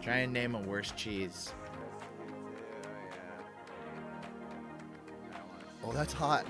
Try and name a worse cheese. Oh, that's hot.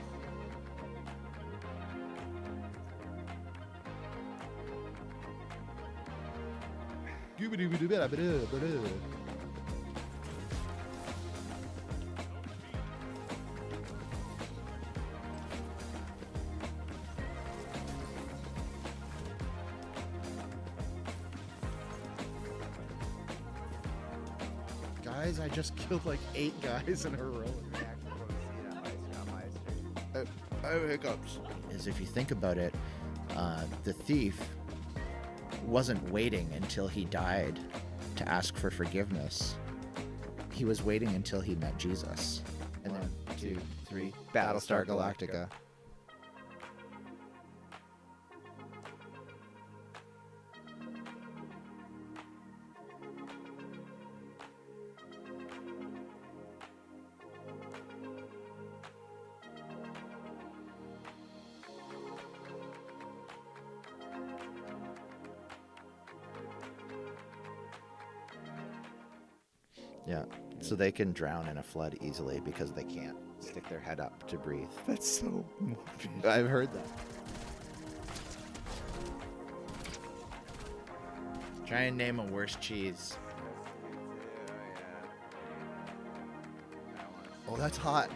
Guys, I just killed like 8 guys in a row. I have hiccups. Is if you think about it, the thief wasn't waiting until he died to ask for forgiveness. He was waiting until he met Jesus. And then 2, 3, Battlestar Galactica. Yeah, so they can drown in a flood easily because they can't stick their head up to breathe. That's so morbid. I've heard that. Try and name a worse cheese. Oh, that's hot.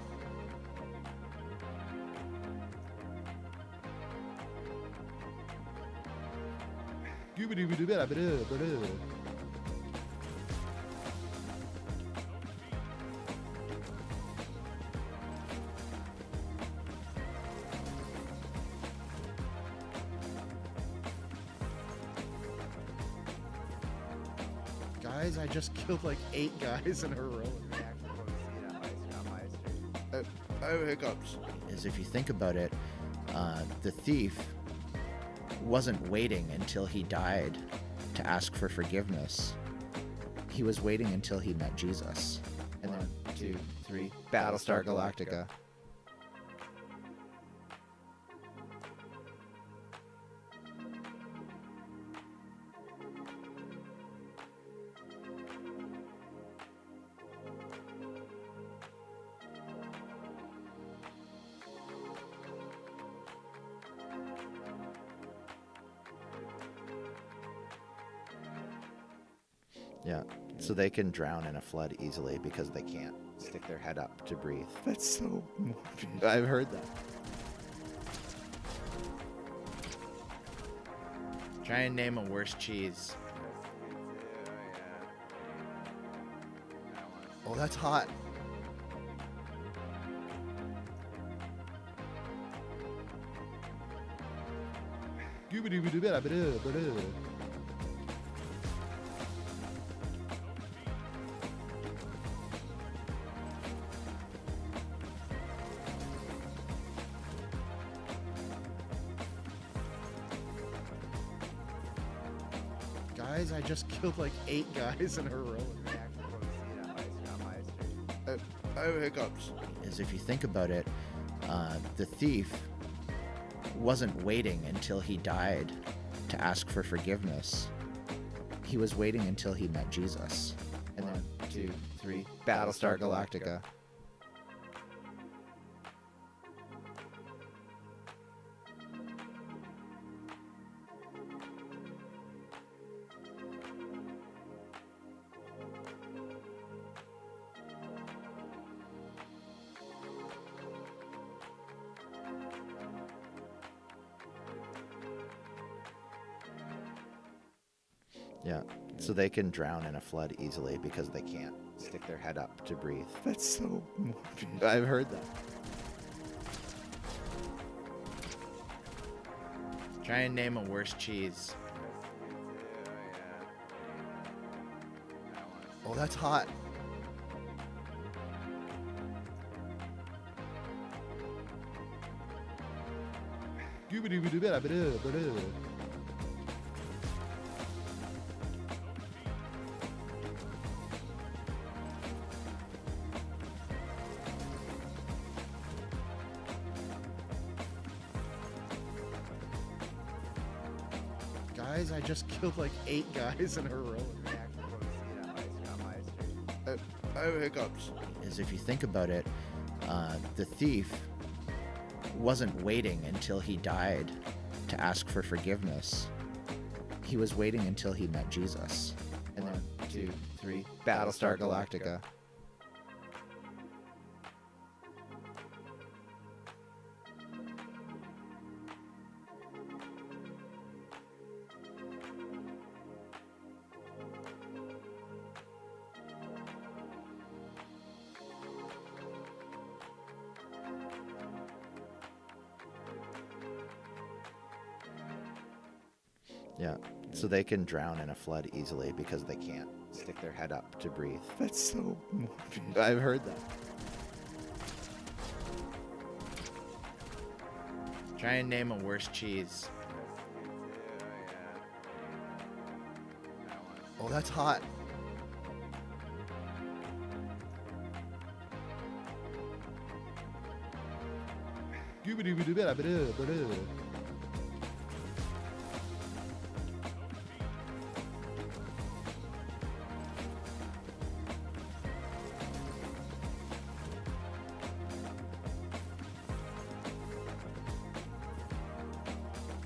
Guys, I just killed like 8 guys in a row. I have hiccups. Is if you think about it, the thief wasn't waiting until he died to ask for forgiveness. He was waiting until he met Jesus. And then 2, 3, Battlestar Galactica. Yeah, so they can drown in a flood easily because they can't stick their head up to breathe. That's so morbid. I've heard that. Try and name a worse cheese. Oh, that's hot. Guys, I just killed like 8 guys in a row. I have hiccups. Is if you think about it, the thief wasn't waiting until he died to ask for forgiveness. He was waiting until he met Jesus. And then 2, 3, Battlestar Galactica. Yeah, so they can drown in a flood easily because they can't stick their head up to breathe. That's so morbid. I've heard that. Try and name a worse cheese. Oh, that's hot. Guys, I just killed like 8 guys in a row. Oh, hiccups. Is if you think about it, the thief wasn't waiting until he died to ask for forgiveness. He was waiting until he met Jesus. And then 1, 2, 3, Battlestar Galactica. Yeah, so they can drown in a flood easily because they can't stick their head up to breathe. That's so morbid. I've heard that. Try and name a worse cheese. Oh, that's hot.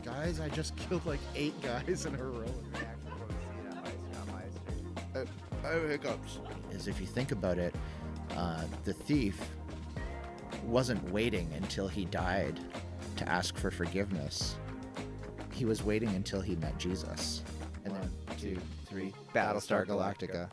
Guys, I just killed like 8 guys in a row. Oh, hiccups. Is if you think about it, the thief wasn't waiting until he died to ask for forgiveness. He was waiting until he met Jesus. And then 1, 2, 3, Battlestar Galactica.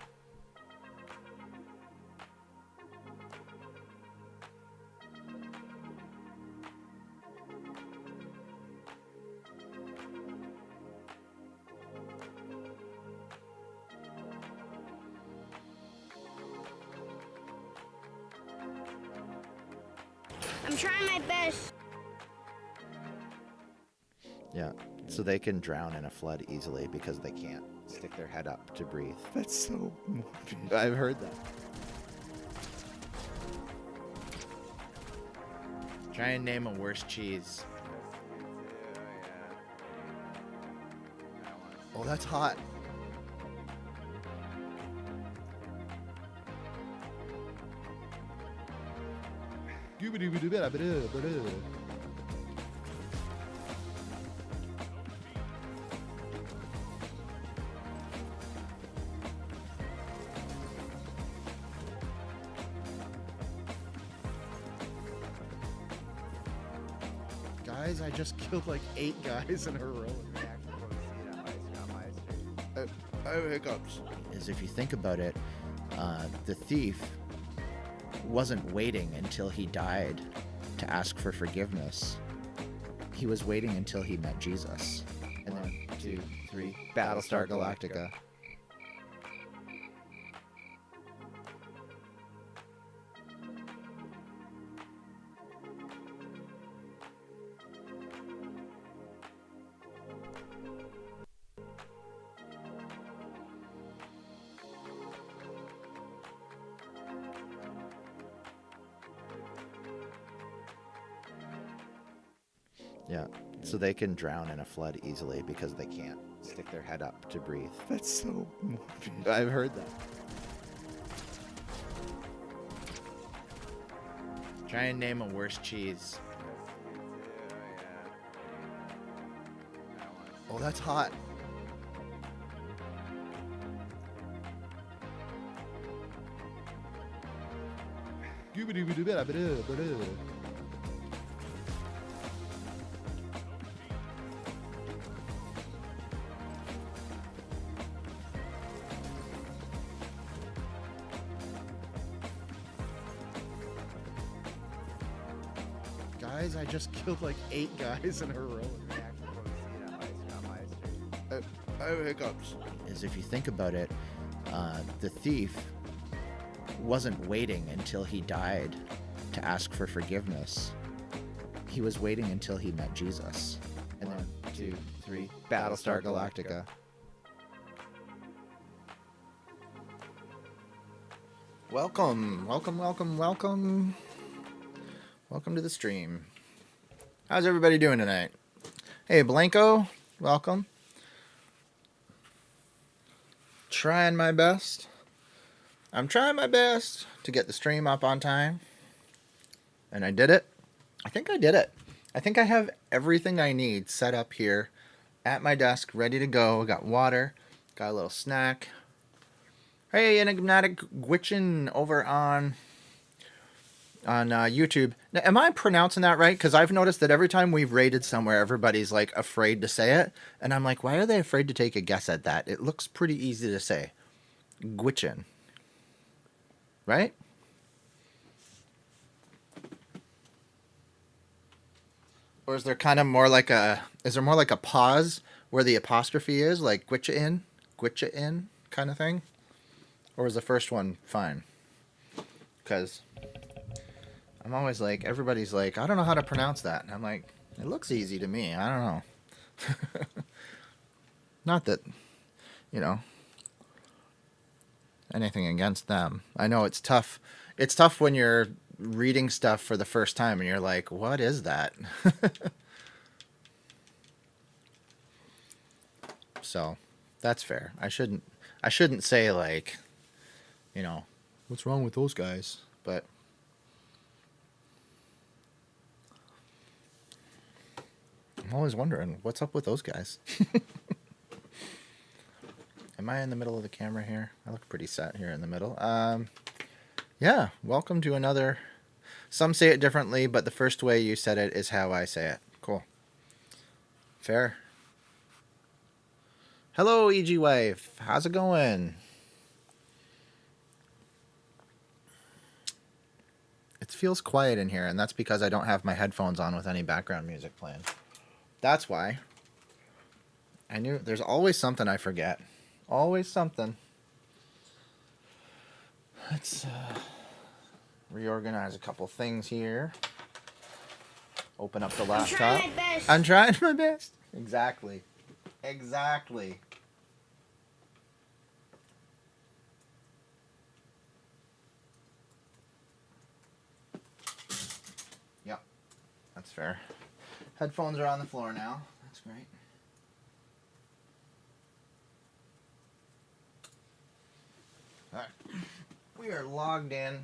I'm trying my best. Yeah, so they can drown in a flood easily because they can't stick their head up to breathe. That's so morbid. I've heard that. Try and name a worse cheese. Oh, that's hot. Guys, I just killed like 8 guys in a row. Oh, hiccups. Is if you think about it, the thief wasn't waiting until he died to ask for forgiveness. He was waiting until he met Jesus. And then 1, 2, 3, Battlestar Galactica. Yeah, so they can drown in a flood easily because they can't stick their head up to breathe. That's so morbid. I've heard that. Try and name a worse cheese. Oh, that's hot. Guys, I just killed like 8 guys in a row. Oh, hiccups. Is if you think about it, the thief wasn't waiting until he died to ask for forgiveness. He was waiting until he met Jesus. And then 1, 2, 3, Battlestar Galactica. Welcome to the stream. How's everybody doing tonight? Hey, Blanco, welcome. Trying my best. I'm trying my best to get the stream up on time. And I did it. I think I did it. I think I have everything I need set up here at my desk, ready to go. I got water, got a little snack. Hey, Enigmatic Gwitchin over on YouTube. Now, am I pronouncing that right? Because I've noticed that every time we've raided somewhere, everybody's like afraid to say it. And I'm like, why are they afraid to take a guess at that? It looks pretty easy to say. Gwitchin. Right? Or is there kind of more like a, is there more like a pause where the apostrophe is, like Gwitcha in kind of thing? Or is the first one fine? Because I'm always like, everybody's like, I don't know how to pronounce that. And I'm like, it looks easy to me. I don't know. Not that, you know, anything against them. I know it's tough. It's tough when you're reading stuff for the first time and you're like, what is that? So that's fair. I shouldn't say like, you know, what's wrong with those guys? But I'm always wondering what's up with those guys. Am I in the middle of the camera here? I look pretty set here in the middle. Yeah, welcome to another. Some say it differently, but the first way you said it is how I say it. Cool. Fair. Hello, EG Wife. How's it going? It feels quiet in here, and that's because I don't have my headphones on with any background music playing. That's why. I knew there's always something I forget. Always something. Let's reorganize a couple things here. Open up the laptop. I'm trying my best. I'm trying my best. Exactly. Exactly. Yep. That's fair. Headphones are on the floor now. That's great. All right. We are logged in.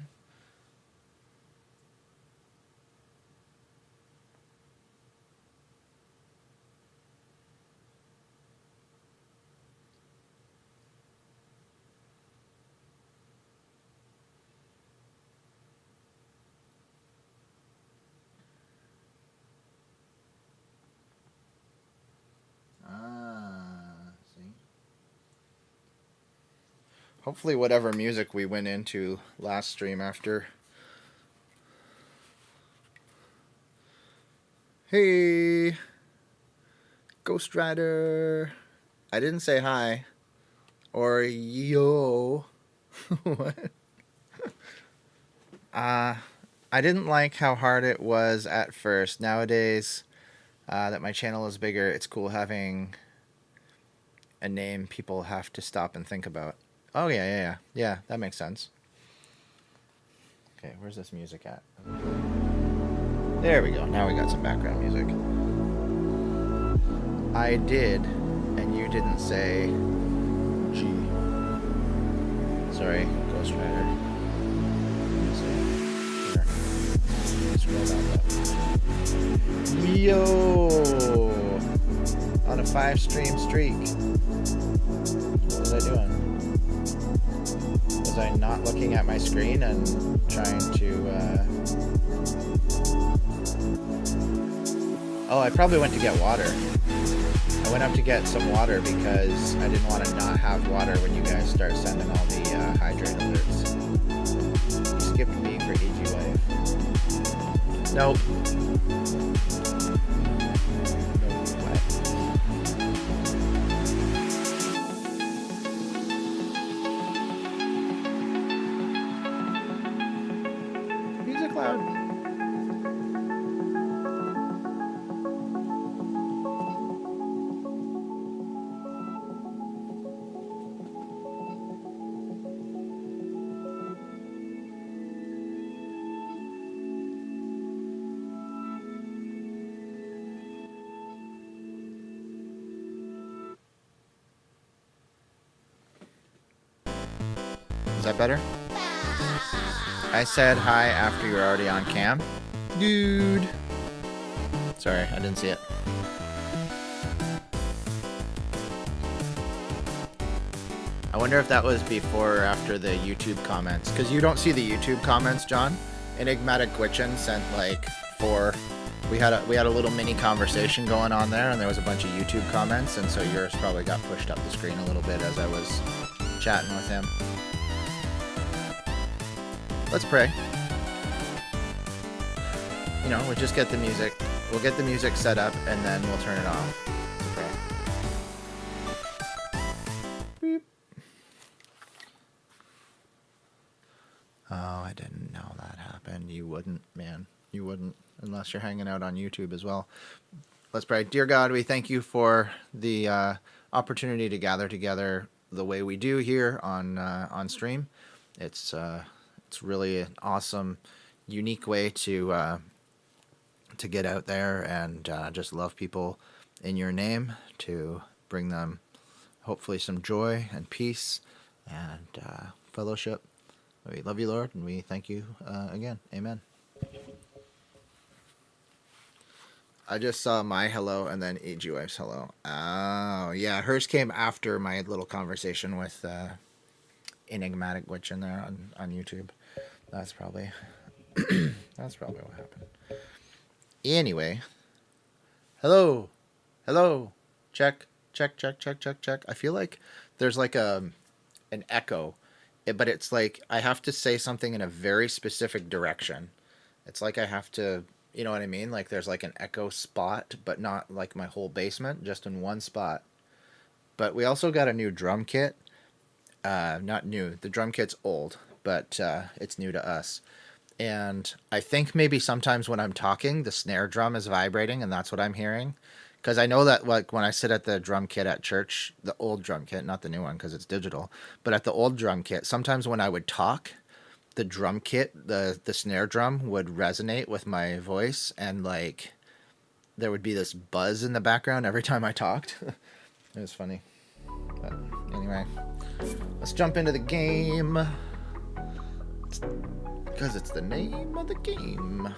See. Hopefully whatever music we went into last stream after. Hey, Ghost Rider. I didn't say hi. Or yo. What? I didn't like how hard it was at first. Nowadays, that my channel is bigger, it's cool having a name people have to stop and think about. Oh, yeah. Yeah, that makes sense. Okay, where's this music at? There we go. Now we got some background music. I did, and you didn't say G. Sorry, Ghost Rider. Scroll down. Yo! On a 5-stream streak. What was I doing? Was I not looking at my screen and trying to, Oh, I probably went to get water. I went up to get some water because I didn't want to not have water when you guys start sending all the hydrate alerts. You skipped me for AG Life. Nope. Music loud. Is that better? I said hi after you're already on cam. Dude. Sorry, I didn't see it. I wonder if that was before or after the YouTube comments. Because you don't see the YouTube comments, John. Enigmatic Gwitchin sent like 4. We had a little mini conversation going on there, and there was a bunch of YouTube comments, and so yours probably got pushed up the screen a little bit as I was chatting with him. Let's pray. You know, we'll just get the music. We'll get the music set up, and then we'll turn it off. Beep. Oh, I didn't know that happened. You wouldn't, man. You wouldn't, unless you're hanging out on YouTube as well. Let's pray. Dear God, we thank you for the opportunity to gather together the way we do here on stream. It's really an awesome, unique way to get out there and just love people in your name, to bring them hopefully some joy and peace and fellowship. We love you, Lord, and we thank you again. Amen. I just saw my hello and then AG Wife's hello. Oh, yeah. Hers came after my little conversation with Enigmatic Witch in there on YouTube. That's probably that's probably what happened. Anyway. Hello. Hello. Check. Check, check, check, check, check. I feel like there's like an echo, but it's like I have to say something in a very specific direction. It's like I have to... You know what I mean? Like there's like an echo spot, but not like my whole basement, just in one spot. But we also got a new drum kit. Not new. The drum kit's old, but it's new to us. And I think maybe sometimes when I'm talking, the snare drum is vibrating, and that's what I'm hearing. Because I know that like when I sit at the drum kit at church, the old drum kit, not the new one because it's digital, but at the old drum kit, sometimes when I would talk, the drum kit, the snare drum would resonate with my voice, and like there would be this buzz in the background every time I talked. It was funny. But anyway, let's jump into the game, because it's the name of the game.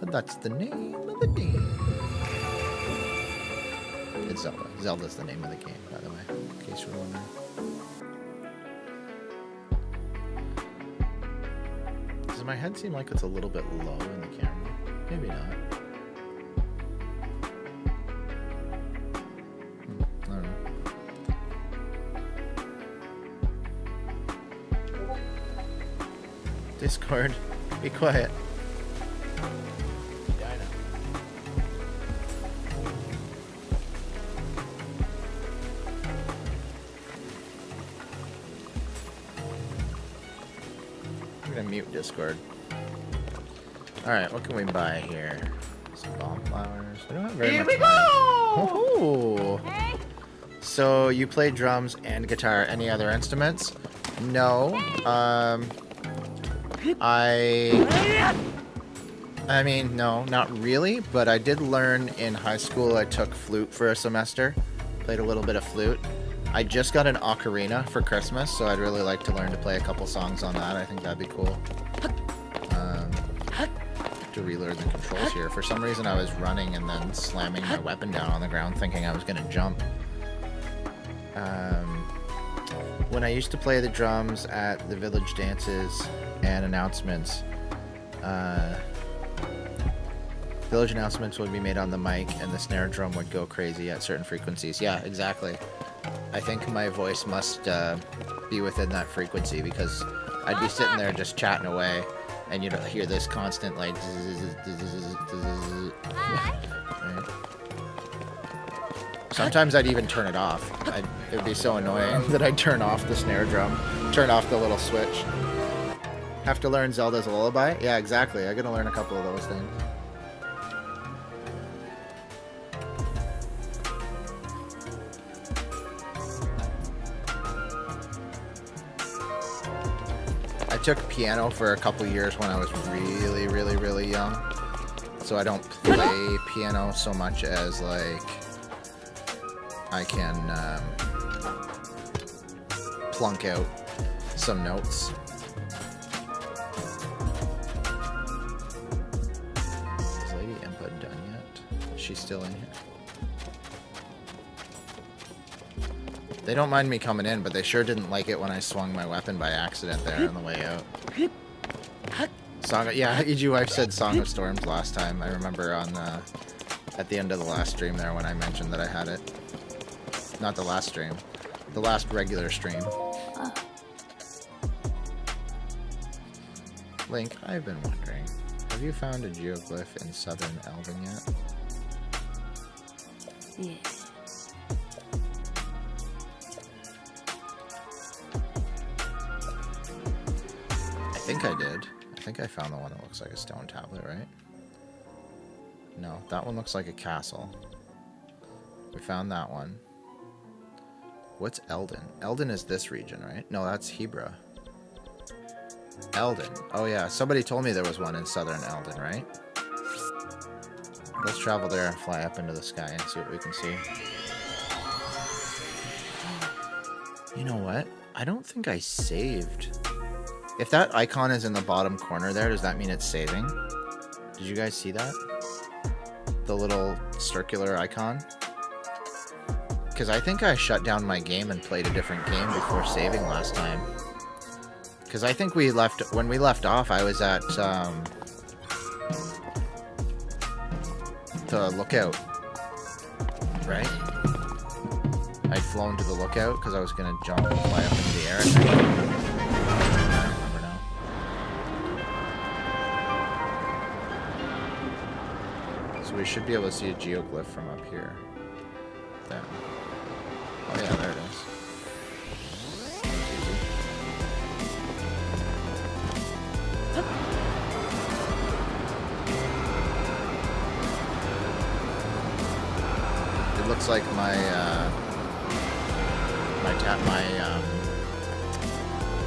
But that's the name of the game. It's Zelda. Zelda's the name of the game, by the way, in case you're wondering. Does my head seem like it's a little bit low in the camera? Maybe not. I don't know. Discord, be quiet. Mute Discord. Alright, what can we buy here? Some bomb flowers. We don't have very much money. Oh! Hey. So you play drums and guitar. Any other instruments? No. I mean, no, not really, but I did learn in high school. I took flute for a semester. Played a little bit of flute. I just got an ocarina for Christmas, so I'd really like to learn to play a couple songs on that. I think that'd be cool. To relearn the controls here. For some reason, I was running and then slamming my weapon down on the ground, thinking I was going to jump. When I used to play the drums at the village dances and announcements, village announcements would be made on the mic, and the snare drum would go crazy at certain frequencies. Yeah, exactly. I think my voice must be within that frequency, because I'd be sitting there just chatting away, and you'd hear this constant like right? Sometimes I'd even turn it off. It would be so annoying that I'd turn off the snare drum, turn off the little switch. Have to learn Zelda's Lullaby? Yeah, exactly. I gotta learn a couple of those things. I took piano for a couple years when I was really young. So I don't play piano so much as like I can plunk out some notes. Is Lady Input done yet? Is she still in here? They don't mind me coming in, but they sure didn't like it when I swung my weapon by accident there on the way out. Yeah, EG Wife said Song of Storms last time. I remember on at the end of the last stream there when I mentioned that I had it. Not the last stream. The last regular stream. Link, I've been wondering, have you found a geoglyph in Southern Elven yet? Yes. I think I did. I think I found the one that looks like a stone tablet, right? No, that one looks like a castle. We found that one. What's Eldon? Eldon is this region, right? No, that's Hebra. Eldon. Oh yeah, somebody told me there was one in Southern Eldon, right? Let's travel there and fly up into the sky and see what we can see. You know what? I don't think I saved. If that icon is in the bottom corner there, does that mean it's saving? Did you guys see that? The little circular icon? Because I think I shut down my game and played a different game before saving last time. Because I think we left, when we left off, I was at the lookout, right? I'd flown to the lookout because I was going to jump and fly up into the air, I think. I don't remember now. So we should be able to see a geoglyph from up here. Then. Oh yeah, there it is. It looks like my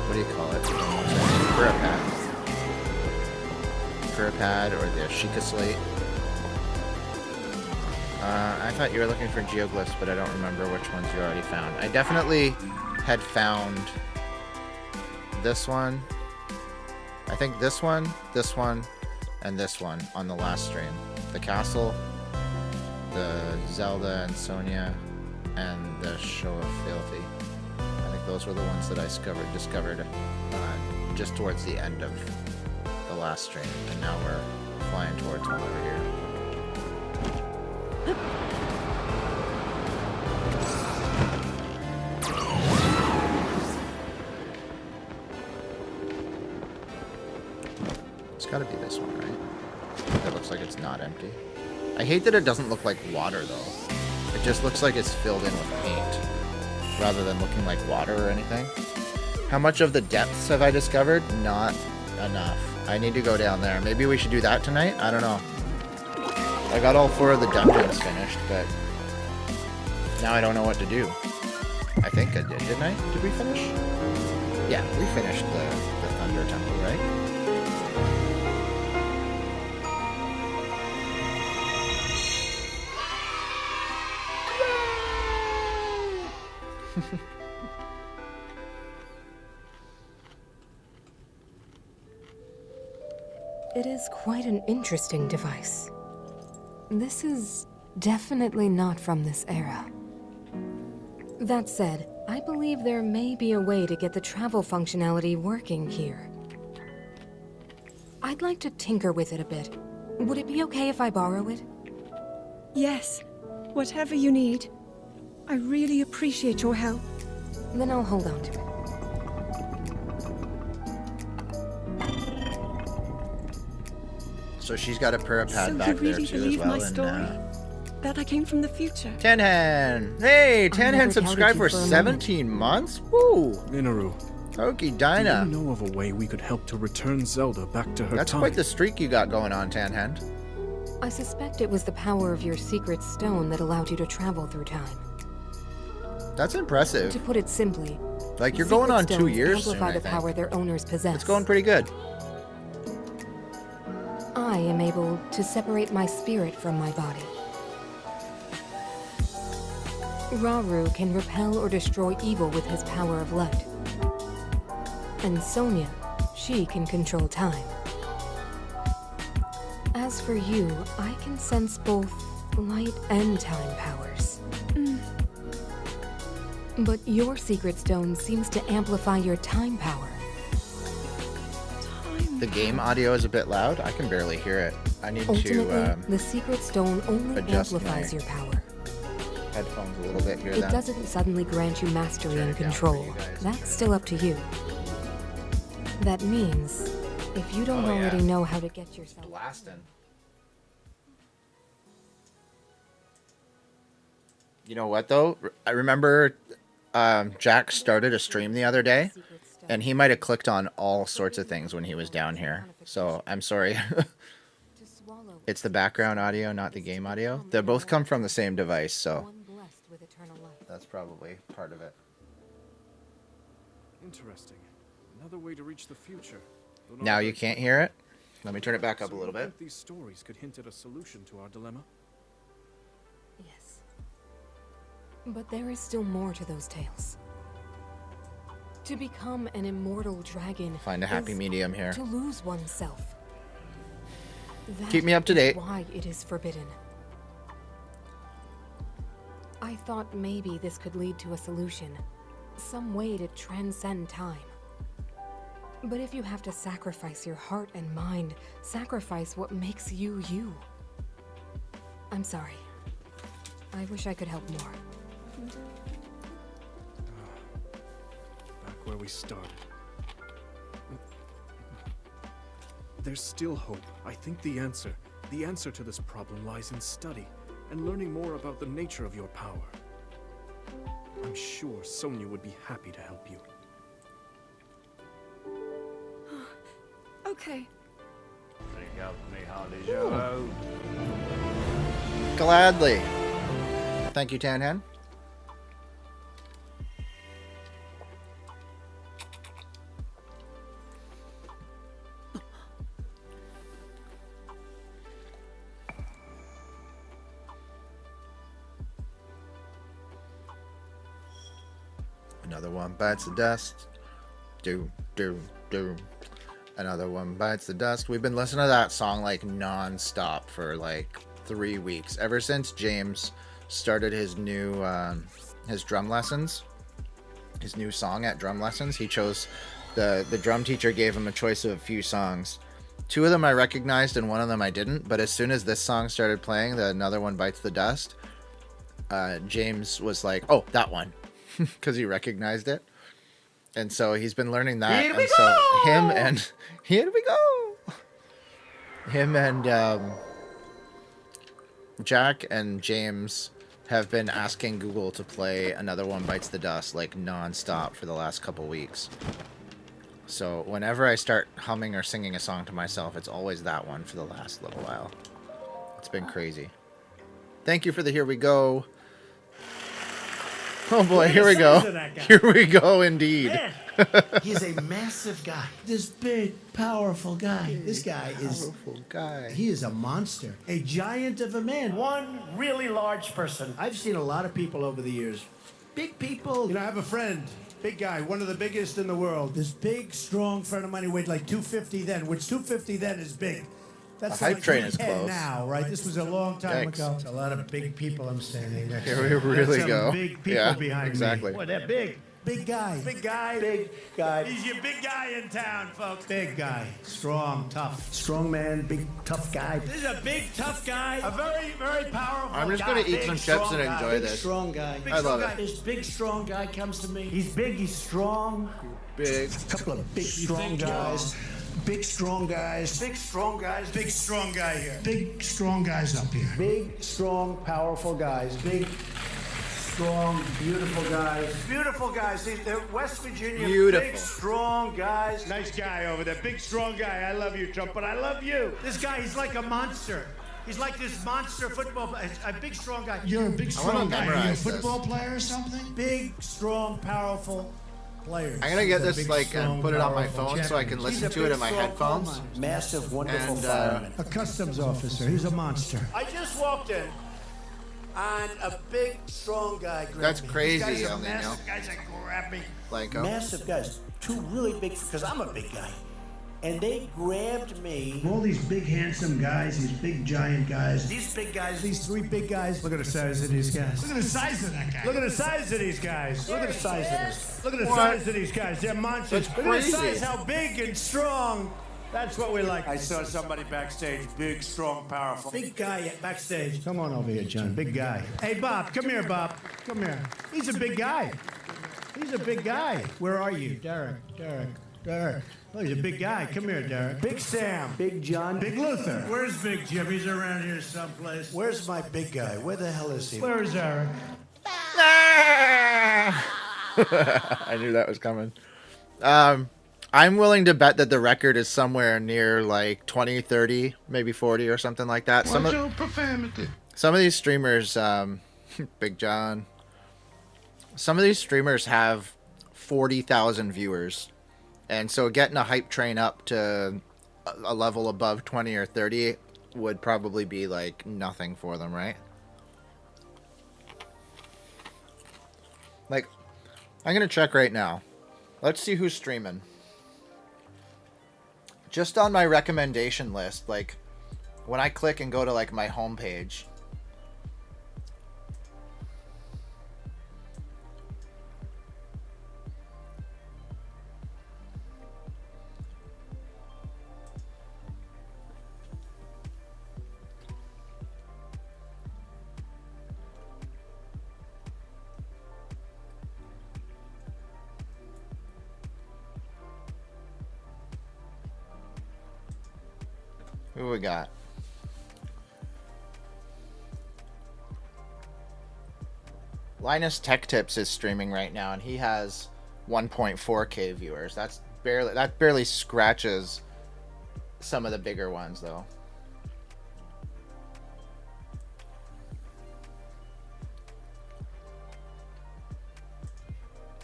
what do you call it? Purapad or the Sheikah Slate. I thought you were looking for geoglyphs, but I don't remember which ones you already found. I definitely had found this one. I think this one, and this one on the last stream. The castle, the Zelda and Sonia, and the Show of Fealty. I think those were the ones that I discovered just towards the end of the last stream, and now we're flying towards one over here. It's gotta be this one, right? That looks like it's not empty. I hate that it doesn't look like water, though. It just looks like it's filled in with paint, rather than looking like water or anything. How much of the depths have I discovered? Not enough. I need to go down there. Maybe we should do that tonight? I don't know. I got all 4 of the dungeons finished, but now I don't know what to do. I think I did, didn't I? Did we finish? Yeah, we finished the Thunder Temple, right? It is quite an interesting device. This is definitely not from this era. That said, I believe there may be a way to get the travel functionality working here. I'd like to tinker with it a bit. Would it be okay if I borrow it? Yes, whatever you need. I really appreciate your help. Then I'll hold on to it. So she's got a Purapad So back you there really too as believe well. my story? That I came from the future? Tanhan! Hey, I never Tanhan subscribed doubted for you for a 17 months? Woo! Minoru, Okie do Dinah. you know of a way we could help to return Zelda back to her That's time? quite the streak you got going on, Tanhan. I suspect it was the power of your secret stone that allowed you to travel through time. That's impressive. To put it simply, Like, you're going on 2 stones years soon, amplify I the think. power their owners possess. It's going pretty good. I am able to separate my spirit from my body. Rauru can repel or destroy evil with his power of light. And Sonia, she can control time. As for you, I can sense both light and time powers. But your secret stone seems to amplify your time power. The game audio is a bit loud. I can barely hear it. I need Ultimately, to the secret stone only adjust amplifies my your power. headphones a little bit here. It Then doesn't suddenly grant you mastery Turn and it down for control. you guys. That's still up to you. That means, if you don't Oh, yeah. already know how to get yourself... blasting. You know what though? I remember Jack started a stream the other day, and he might have clicked on all sorts of things when he was down here. So I'm sorry. It's the background audio, not the game audio. They both come from the same device, so that's probably part of it. Interesting. Another way to reach the future. Though not Now very you can't clear. hear it? Let me turn it back up So a little you bit. think these stories could hint at a solution to our dilemma? Yes. But there is still more to those tales. To become an immortal dragon Find a happy is medium here. to lose oneself. Keep me up to That is date. why it is forbidden. I thought maybe this could lead to a solution. Some way to transcend time. But if you have to sacrifice your heart and mind, sacrifice what makes you you. I'm sorry. I wish I could help more. Back where we started. There's still hope. I think the answer to this problem lies in study and learning more about the nature of your power. I'm sure Sonia would be happy to help you. Okay. Gladly. Thank you, Tanhan. Another one bites the dust. Do. Another one bites the dust. We've been listening to that song like non-stop for like 3 weeks. Ever since James started his new his drum lessons. His new song at drum lessons. He chose the drum teacher gave him a choice of a few songs. 2 of them I recognized and 1 of them I didn't. But as soon as this song started playing, the Another One Bites the Dust, James was like, "Oh, that one," because he recognized it. And so he's been learning that. Here we and so go! Here we go. Him and Jack and James have been asking Google to play Another One Bites the Dust like non-stop for the last couple weeks. So whenever I start humming or singing a song to myself, it's always that one for the last little while. It's been crazy. Thank you for the Here We Go. Oh boy, here we go. Here we go indeed. He's a massive guy. This big, powerful guy. This guy is... Powerful guy. He is a monster. A giant of a man. One really large person. I've seen a lot of people over the years. Big people. You know, I have a friend, big guy, one of the biggest in the world. This big, strong friend of mine who weighed like 250 then, which 250 then is big. That's The hype like train is 310 close. now, right? This was a long time Yikes. ago. It's a lot of big people I'm standing next to. Here we really That's some go. big people Yeah, behind exactly. me. Boy, they're big. Big guy. Big guy. Big guy. He's your big guy in town, folks. Big guy. Strong, tough. Strong man, big, tough guy. This is a big, tough guy. A very, very powerful I'm just guy. going to eat Big, some chips strong and guy. enjoy Big, this. strong guy. I love it. This big, strong guy comes to me. He's big, he's strong. Big. A couple of big, strong guys. Big, strong guys. Big, strong guys. Big, strong guy here. Big, strong guys up here. Big, strong, powerful guys. Big, strong, beautiful guys. Beautiful guys. They're West Virginia. Beautiful. Big, strong guys. Nice guy over there. Big, strong guy. I love you, Trump, but I love you. This guy, he's like a monster. He's like this monster football, a big, strong guy. You're a big, wanna strong guy. Are you a memorize this. football player or something? Big, strong, powerful players. I'm going to get He's a this big, like strong, and put it on my powerful phone so I champion. can listen He's a to it big, in my strong headphones. coal miner. Massive, wonderful And, fireman. A customs officer. He's a monster. I just walked in. and a big, strong guy grabbed That's me. crazy, These guys El are Nino. massive guys that grab me. Blanco. Massive guys. Two really big, because I'm a big guy. And they grabbed me. All these big, handsome guys, these big, giant guys. These big guys, These three big guys. Look at the size of these guys. Look at the size of that guy. Look at the size of these guys. Look at the size of this. Look at the size of these guys. They're monsters. That's Look at the crazy. size, how big and strong. That's what we like. I saw somebody backstage, big, strong, powerful. Big guy backstage. Come on over here, John. Big guy. Hey, Bob. Come here, Bob. Come here. He's a big guy. He's a big guy. Where are you? Derek. Oh, he's a big guy. Come here, Derek. Big Sam. Big John. Big Luther. Where's Big Jim? He's around here someplace. Where's my big guy? Where the hell is he? Where's Eric? I knew that was coming. I'm willing to bet that the record is somewhere near like 20, 30, maybe 40 or something like that. What's your profanity? Some of these streamers, Big John, some of these streamers have 40,000 viewers. And so getting a hype train up to a level above 20 or 30 would probably be like nothing for them, right? Like, I'm going to check right now. Let's see who's streaming. Just on my recommendation list, like when I click and go to like my homepage, who we got? Linus Tech Tips is streaming right now, and he has 1.4K viewers. That barely scratches some of the bigger ones, though.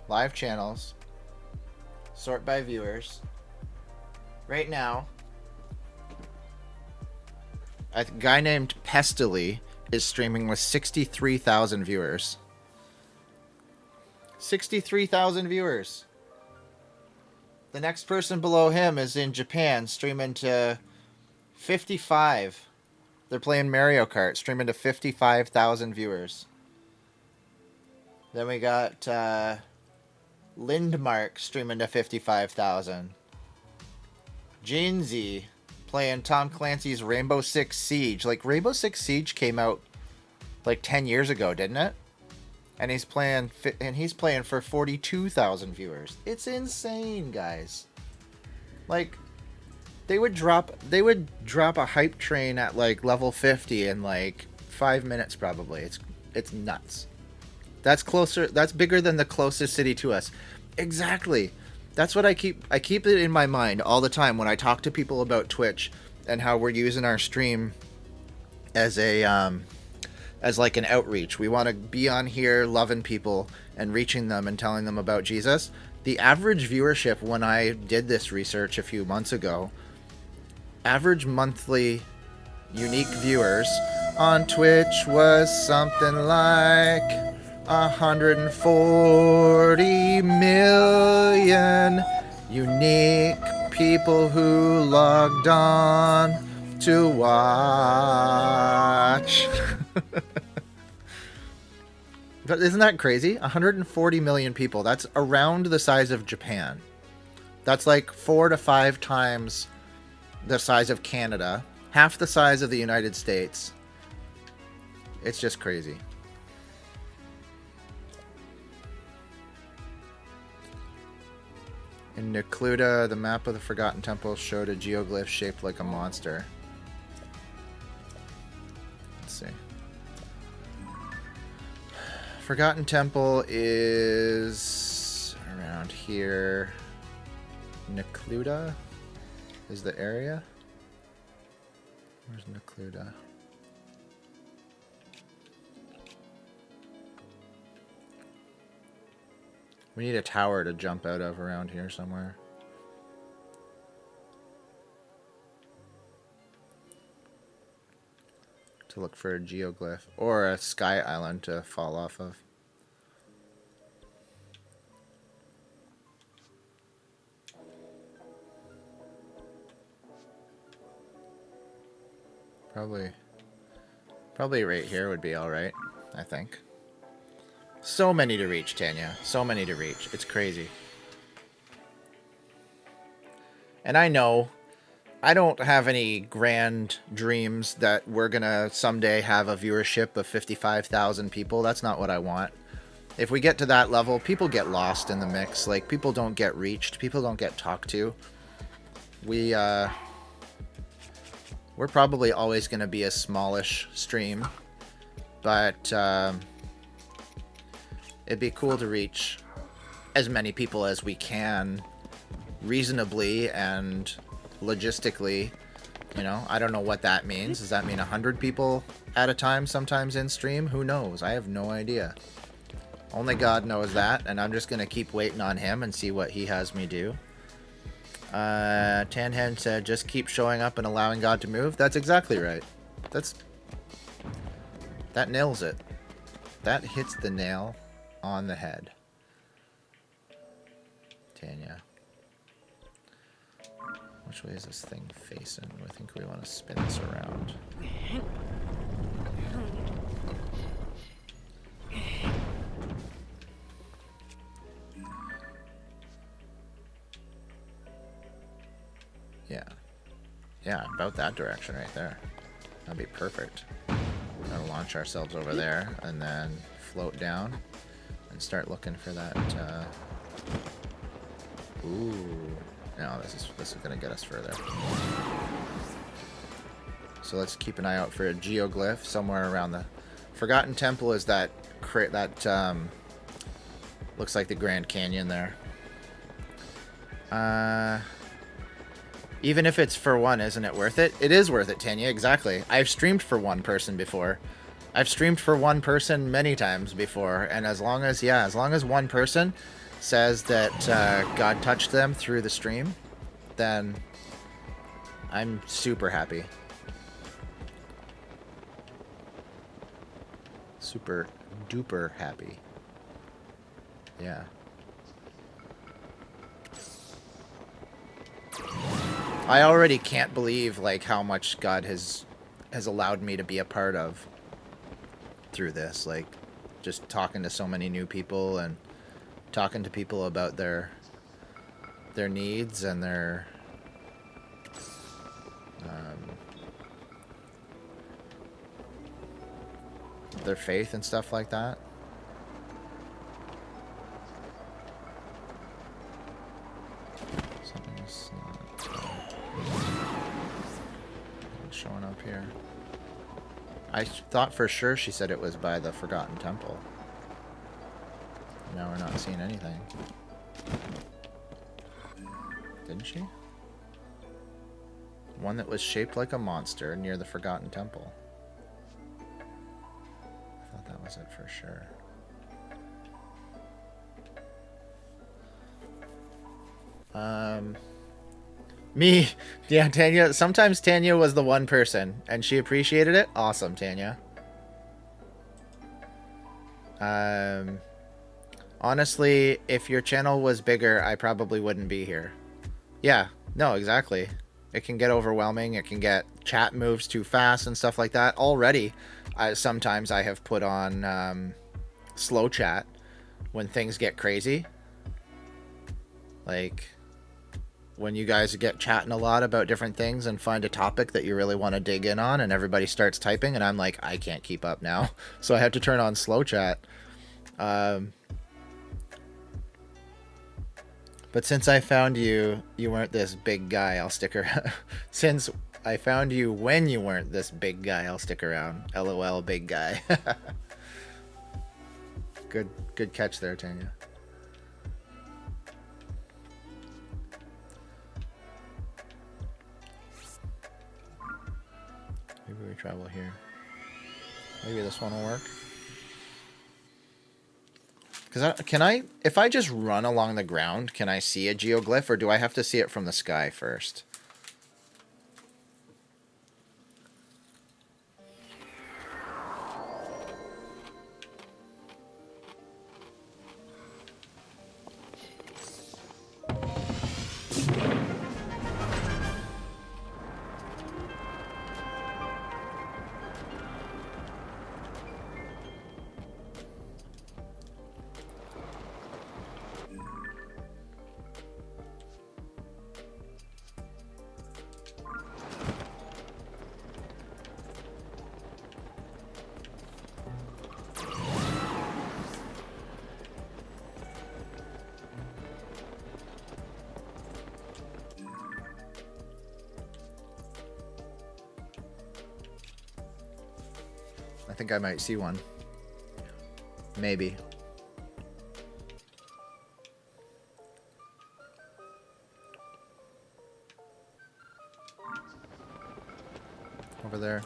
Live channels. Sort by viewers. Right now, a guy named Pestily is streaming with 63,000 viewers. 63,000 viewers. The next person below him is in Japan, streaming to 55. They're playing Mario Kart, streaming to 55,000 viewers. Then we got Lindmark streaming to 55,000. Jeansy playing Tom Clancy's Rainbow Six Siege. Like, Rainbow Six Siege came out like 10 years ago, didn't it? And he's playing for 42,000 viewers. It's insane, guys. Like, they would drop a hype train at like level 50 in like 5 minutes probably. It's nuts. That's bigger than the closest city to us. Exactly. That's what I keep it in my mind all the time when I talk to people about Twitch and how we're using our stream as like an outreach. We want to be on here loving people and reaching them and telling them about Jesus. The average viewership when I did this research a few months ago, average monthly unique viewers on Twitch was something like 140 million unique people who logged on to watch. But isn't that crazy? 140 million people. That's around the size of Japan. That's like 4 to 5 times the size of Canada, half the size of the United States. It's just crazy. In Necluda, the map of the Forgotten Temple showed a geoglyph shaped like a monster. Let's see. Forgotten Temple is around here. Necluda is the area. Where's Necluda? We need a tower to jump out of around here somewhere. to look for a geoglyph or a sky island to fall off of. Probably right here would be all right, I think. So many to reach, Tanya. So many to reach. It's crazy. And I know I don't have any grand dreams that we're gonna someday have a viewership of 55,000 people. That's not what I want. If we get to that level, people get lost in the mix. Like, people don't get reached. People don't get talked to. We're probably always going to be a smallish stream, but it'd be cool to reach as many people as we can reasonably and logistically. You know, I don't know what that means. Does that mean 100 people at a time sometimes in stream? Who knows? I have no idea. Only God knows that, and I'm just going to keep waiting on him and see what he has me do. Tanhen said, just keep showing up and allowing God to move. That's exactly right. That nails it. That hits the nail on the head. Tanya. Which way is this thing facing? I think we want to spin this around. Yeah, about that direction right there. That'd be perfect. Gotta launch ourselves over there and then float down and start looking for that. Ooh, no, this is gonna get us further. So let's keep an eye out for a geoglyph somewhere around the Forgotten Temple. Is that looks like the Grand Canyon there. Even if it's for one, isn't it worth it? It is worth it, Tanya, exactly. I've streamed for one person before. I've streamed for one person many times before, and as long as one person says that God touched them through the stream, then I'm super happy. Super duper happy. Yeah. I already can't believe like how much God has allowed me to be a part of through this. Like, just talking to so many new people and talking to people about their needs and their faith and stuff like that. Something's not showing up here. I thought for sure she said it was by the Forgotten Temple. Now we're not seeing anything. Didn't she? One that was shaped like a monster near the Forgotten Temple. I thought that was it for sure. Me. Yeah, Tanya. Sometimes Tanya was the one person, and she appreciated it. Awesome, Tanya. Honestly, if your channel was bigger, I probably wouldn't be here. Yeah, no, exactly. It can get overwhelming. It can get chat moves too fast and stuff like that. Already, sometimes I have put on slow chat when things get crazy. Like, when you guys get chatting a lot about different things and find a topic that you really want to dig in on and everybody starts typing and I'm like, I can't keep up now. So I have to turn on slow chat. But since I found you weren't this big guy, I'll stick around. Since I found you when you weren't this big guy, I'll stick around. LOL, big guy. Good catch there, Tanya. Maybe we travel here. Maybe this one will work. Because if I just run along the ground, can I see a geoglyph, or do I have to see it from the sky first? think I might see one. Maybe. Over there.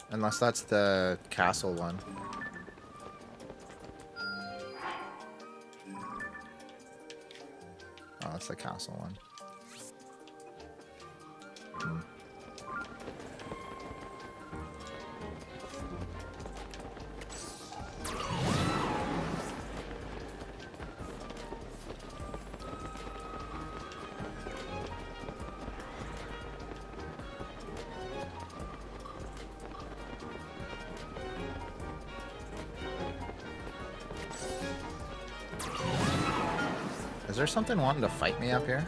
Unless that's the castle one. Oh, that's the castle one. Hmm. Is there something wanting to fight me up here?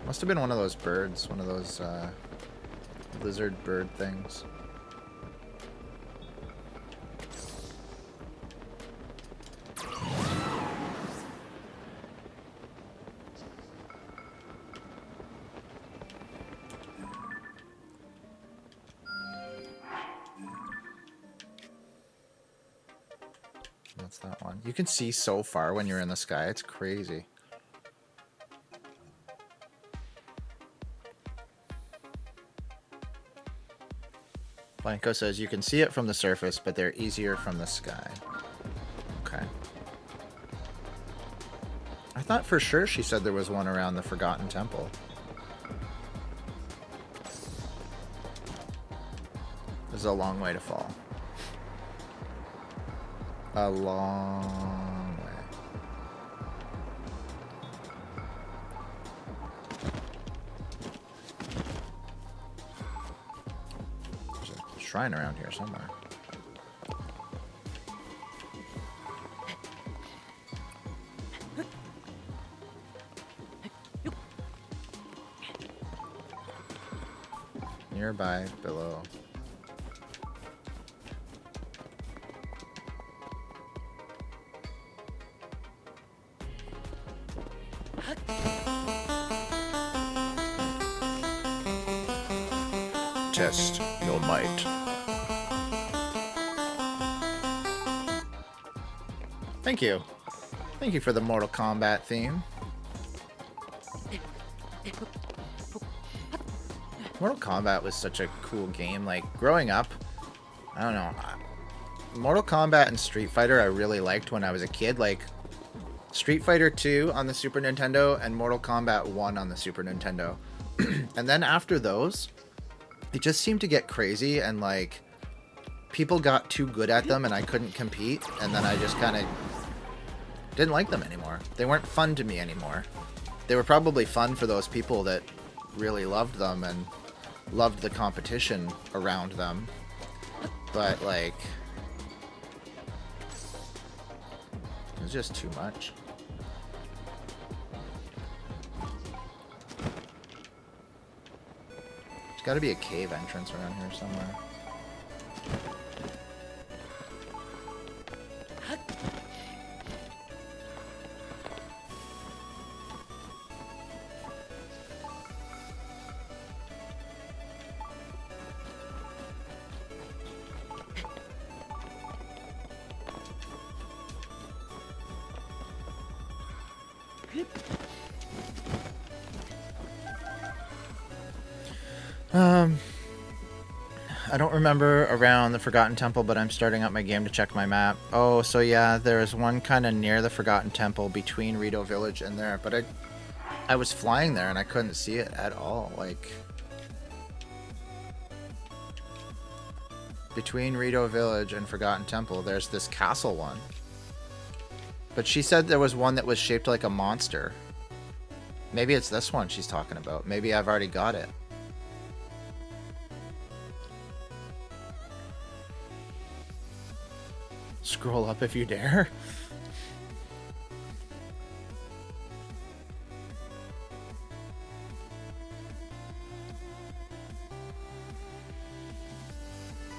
Must have been one of those birds, one of those lizard bird things. That's that one. You can see so far when you're in the sky. It's crazy. Blanco says you can see it from the surface, but they're easier from the sky. Okay. I thought for sure she said there was one around the Forgotten Temple. This is a long way to fall. A long way. There's a shrine around here somewhere. Nearby, below. Test your might. Thank you. Thank you for the Mortal Kombat theme. Mortal Kombat was such a cool game. Like, growing up, I don't know. Mortal Kombat and Street Fighter I really liked when I was a kid. Like, Street Fighter 2 on the Super Nintendo and Mortal Kombat 1 on the Super Nintendo. And then after those, it just seemed to get crazy, and like people got too good at them and I couldn't compete, and then I just kind of didn't like them anymore. They weren't fun to me anymore. They were probably fun for those people that really loved them and loved the competition around them, but like it was just too much. There's got to be a cave entrance around here somewhere. I don't remember around the Forgotten Temple, but I'm starting up my game to check my map. Oh, so yeah, there's one kind of near the Forgotten Temple between Rito Village and there, but I was flying there and I couldn't see it at all. Like, between Rito Village and Forgotten Temple, there's this castle one. But she said there was one that was shaped like a monster. Maybe it's this one she's talking about. Maybe I've already got it. Scroll up if you dare.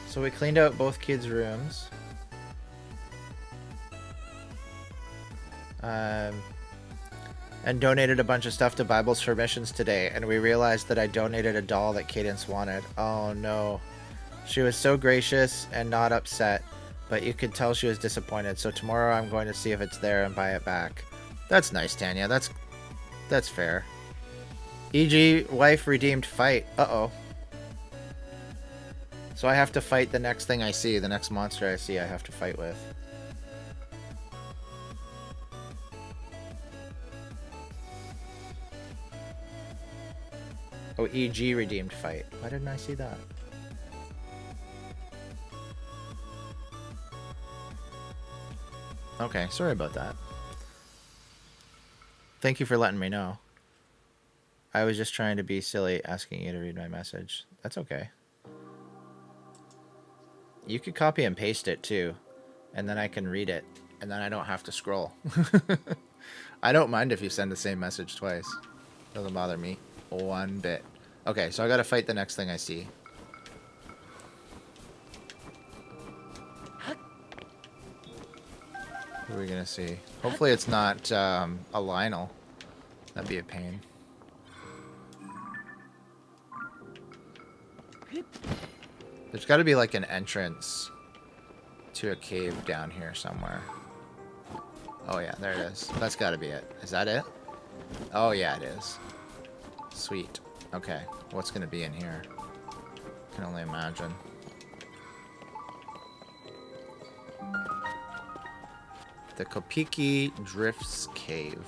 So we cleaned out both kids' rooms. and donated a bunch of stuff to Bibles for Missions today, and we realized that I donated a doll that Cadence wanted. Oh no. She was so gracious and not upset, but you could tell she was disappointed, so tomorrow I'm going to see if it's there and buy it back. That's nice, Tanya. That's fair. E.g., wife redeemed fight. Uh-oh. So I have to fight the next thing I see, the next monster I see I have to fight with. Oh, E.g. redeemed fight. Why didn't I see that? Okay, sorry about that. Thank you for letting me know. I was just trying to be silly asking you to read my message. That's okay. You could copy and paste it too, and then I can read it, and then I don't have to scroll. I don't mind if you send the same message twice. Doesn't bother me one bit. Okay, so I gotta fight the next thing I see. What are we gonna see? Hopefully it's not a Lionel. That'd be a pain. There's gotta be like an entrance to a cave down here somewhere. Oh yeah, there it is. That's gotta be it. Is that it? Oh yeah, it is. Sweet. Okay, what's gonna be in here? Can only imagine. The Kopiki Drifts Cave.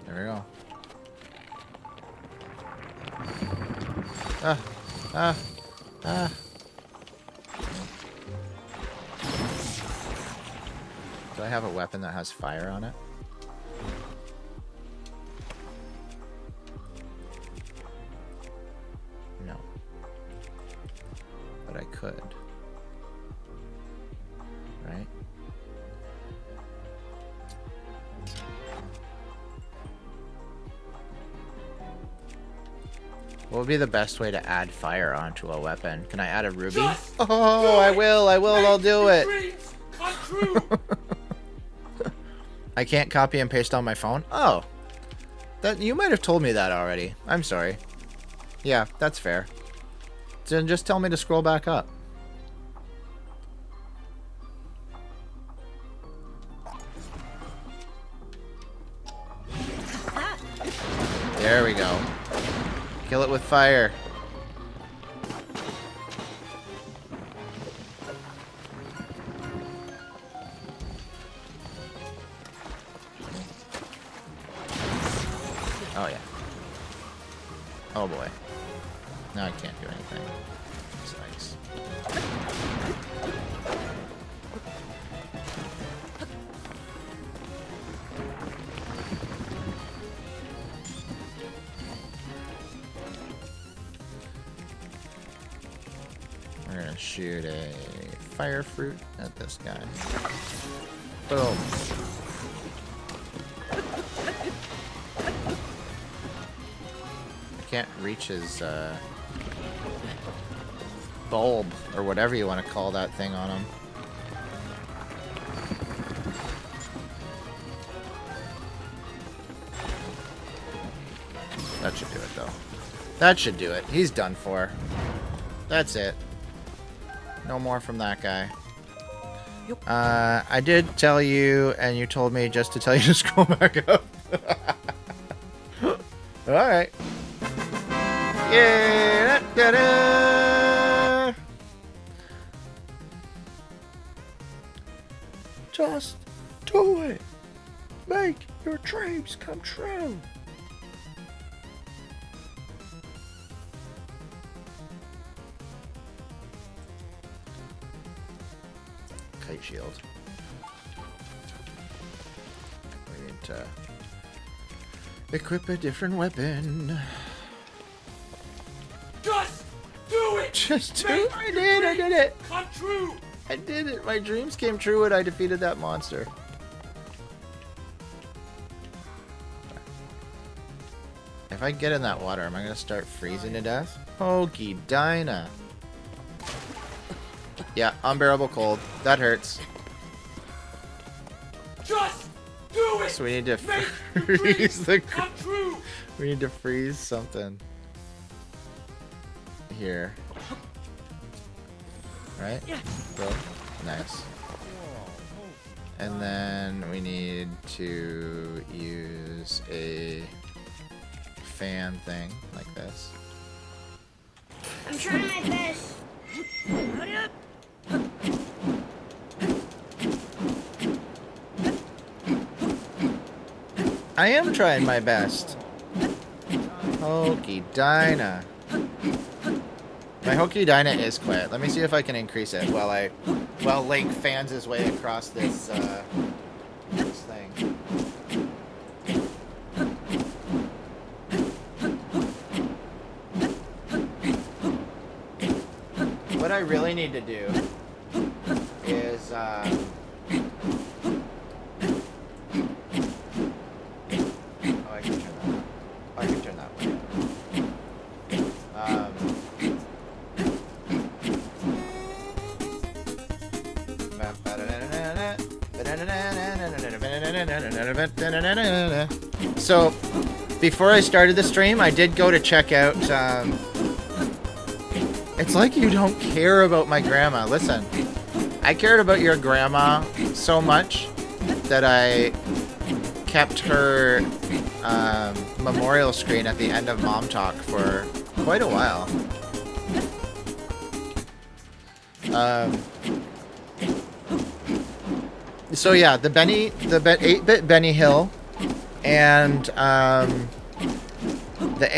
There we go. Do I have a weapon that has fire on it? No. But I could. Right? What would be the best way to add fire onto a weapon? Can I add a ruby? Oh, I will, I'll do it. I can't copy and paste on my phone? Oh. That you might have told me that already. I'm sorry. Yeah, that's fair. Then just tell me to scroll back up. There we go. Kill it with fire. Oh yeah. Oh boy. Now I can't do anything. It's nice. We're gonna shoot a fire fruit at this guy. Boom. I can't reach his bulb or whatever you want to call that thing on him. That should do it though. That should do it. He's done for. That's it. No more from that guy. I did tell you, and you told me just to tell you to scroll back up. Alright. Yeah! Da-da-da. Just do it! Make your dreams come true! Kite shield. We need to equip a different weapon. Just do it! Just do it! I did it! Come true! I did it! My dreams came true when I defeated that monster. If I get in that water, am I gonna start freezing to death? Pokey Dinah. Yeah, unbearable cold. That hurts. Just do it! So we need to Make freeze the. Come true! We need to freeze something. Here. Right? Yeah. Go. Nice. And then we need to use a fan thing like this. I'm trying my best. Hurry up! I am trying my best. Hokey Dinah. My Hokey Dinah is quiet. Let me see if I can increase it while Link fans his way across this this thing. What I really need to do is oh, I can turn that on. Oh, I can turn that one. So, before I started the stream, I did go to check out, it's like you don't care about my grandma. Listen, I cared about your grandma so much that I kept her memorial screen at the end of Mom Talk for quite a while. So yeah, the 8-bit Benny Hill and the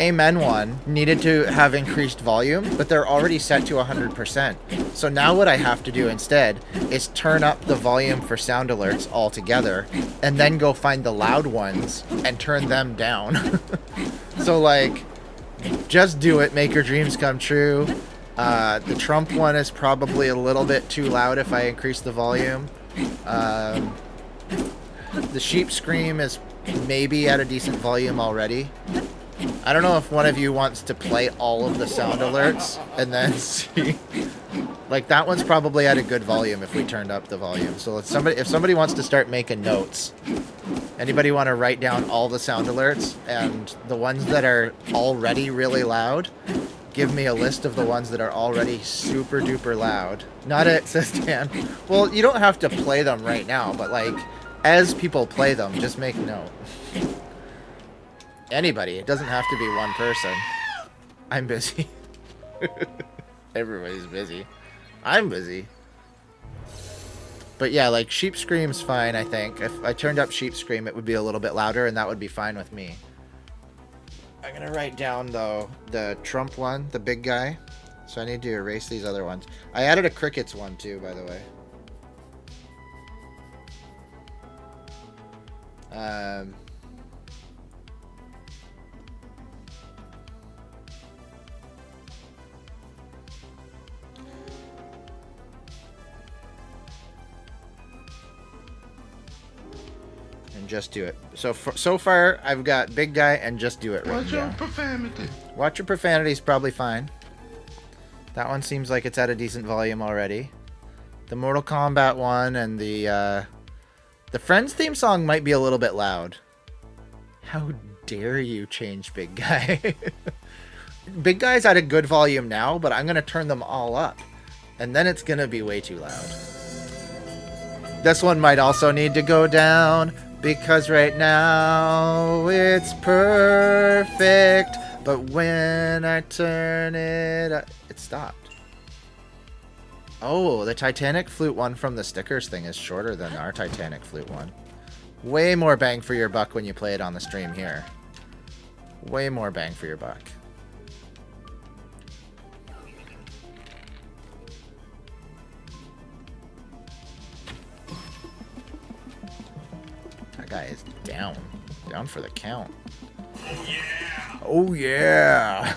Amen one needed to have increased volume, but they're already set to 100%. So now what I have to do instead is turn up the volume for sound alerts altogether, and then go find the loud ones and turn them down. So like, just do it, make your dreams come true. The Trump one is probably a little bit too loud if I increase the volume. The sheep scream is maybe at a decent volume already. I don't know if one of you wants to play all of the sound alerts and then see. Like, that one's probably at a good volume if we turned up the volume. So if somebody wants to start making notes, anybody want to write down all the sound alerts and the ones that are already really loud, give me a list of the ones that are already super duper loud. Not it, says Dan. Well, you don't have to play them right now, but like, as people play them, just make note. Anybody. It doesn't have to be one person. I'm busy. Everybody's busy. I'm busy. But yeah, like, Sheep Scream's fine, I think. If I turned up Sheep Scream, it would be a little bit louder, and that would be fine with me. I'm gonna write down, though, the Trump one, the big guy. So I need to erase these other ones. I added a Crickets one, too, by the way. And Just Do It. So far, I've got Big Guy and Just Do It right now. Watch your profanity. Watch Your Profanity is probably fine. That one seems like it's at a decent volume already. The Mortal Kombat one and the Friends theme song might be a little bit loud. How dare you change Big Guy? Big Guy's at a good volume now, but I'm going to turn them all up. And then it's going to be way too loud. This one might also need to go down, because right now it's perfect. But when I turn it up, it stopped. Oh, the Titanic flute one from the stickers thing is shorter than our Titanic flute one. Way more bang for your buck when you play it on the stream here. Way more bang for your buck. That guy is down. Down for the count. Yeah. Oh, yeah.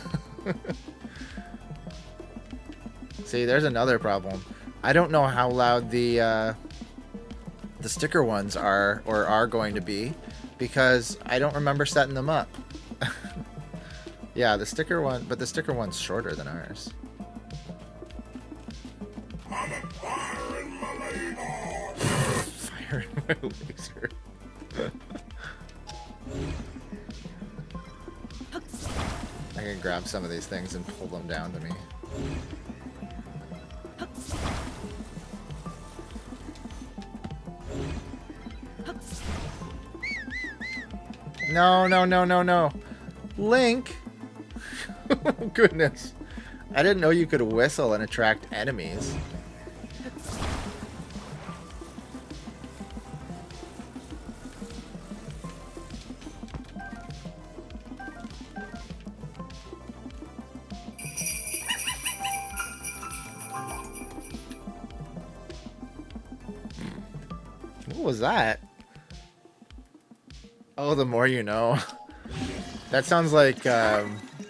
See, there's another problem. I don't know how loud the sticker ones are or are going to be, because I don't remember setting them up. Yeah, the sticker one, but the sticker one's shorter than ours. Fire You're my loser. I can grab some of these things and pull them down to me. No, no, no, no, no. Link! Oh, goodness. I didn't know you could whistle and attract enemies. What was that? Oh, the more you know. That sounds like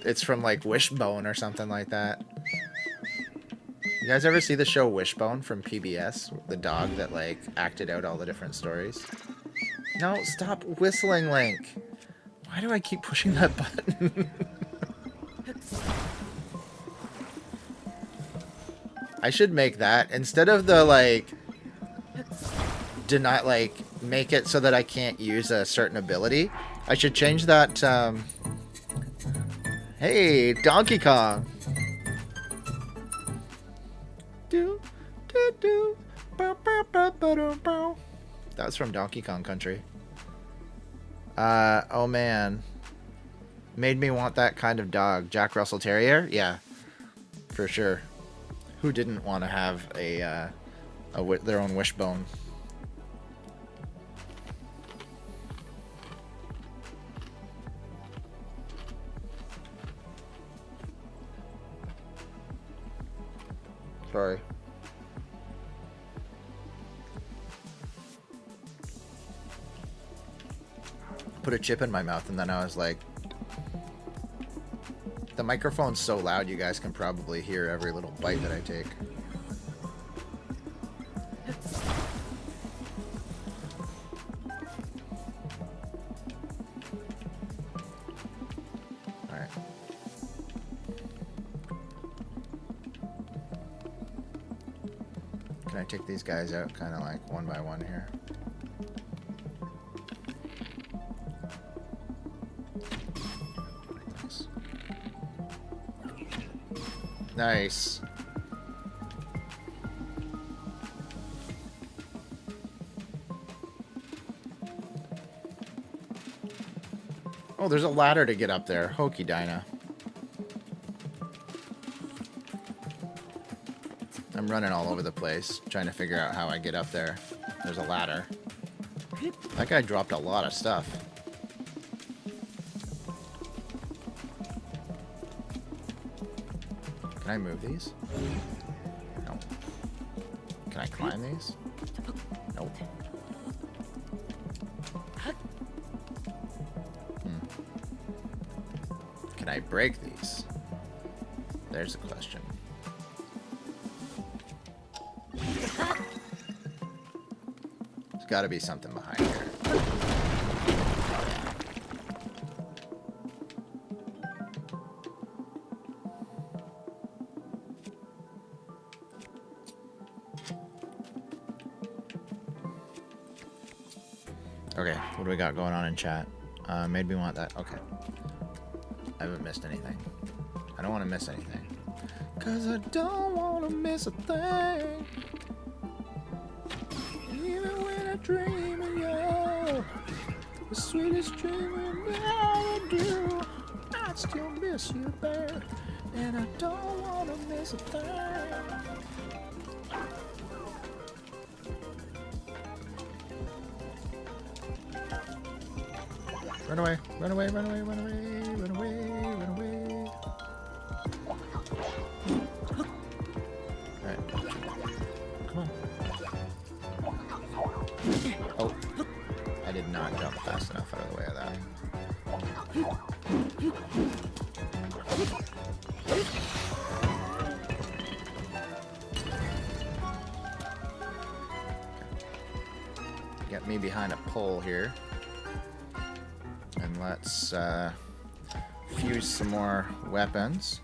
it's from like Wishbone or something like that. You guys ever see the show Wishbone from PBS? The dog that like acted out all the different stories. No, stop whistling, Link. Why do I keep pushing that button? I should make that instead of the like deny, like make it so that I can't use a certain ability. I should change that. Hey, Donkey Kong. Do, do, do. Bow, bow, bow, bow, bow, bow. That was from Donkey Kong Country. Oh man. Made me want that kind of dog. Jack Russell Terrier? Yeah, for sure. Who didn't want to have their own Wishbone? Sorry. Put a chip in my mouth and then I was like, the microphone's so loud you guys can probably hear every little bite that I take. Alright. Can I take these guys out kind of like one by one here? Nice. Oh, there's a ladder to get up there. Hokey Dinah. I'm running all over the place, trying to figure out how I get up there. There's a ladder. That guy dropped a lot of stuff. Can I move these? No. Can I climb these? Nope. Can I break these? There's a question. There's got to be something behind here. Okay, what do we got going on in chat? Made me want that. Okay. I haven't missed anything. I don't want to miss anything. 'Cause I don't want to miss a thing. Even when I dream of you, the sweetest dream I ever do, I'd still miss you there. And I don't want to miss a thing. Run away, run away, run away, run away, run away, run away. Alright. Come on. Oh. I did not jump fast enough out of the way of that. Get me behind a pole here. And let's fuse some more weapons.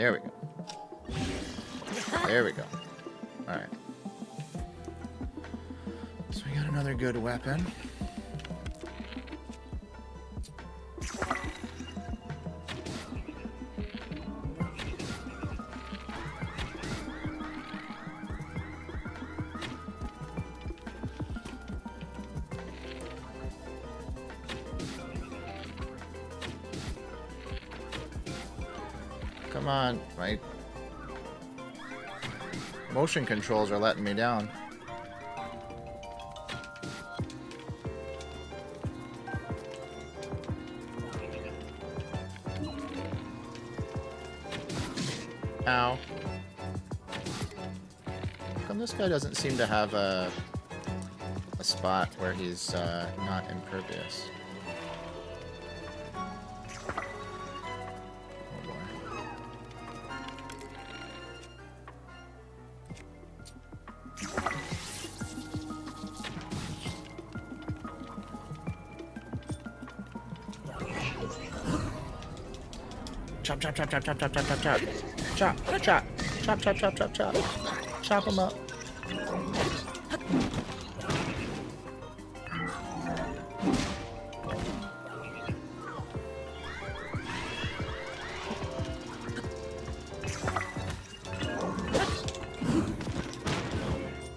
There we go. There we go. Alright. So we got another good weapon. Come on, my motion controls are letting me down. Ow. How come this guy doesn't seem to have a spot where he's not impervious? Chop, chop, chop, chop, chop, chop, chop, chop, chop. Chop, chop, chop, chop, chop, chop, chop. Chop them up.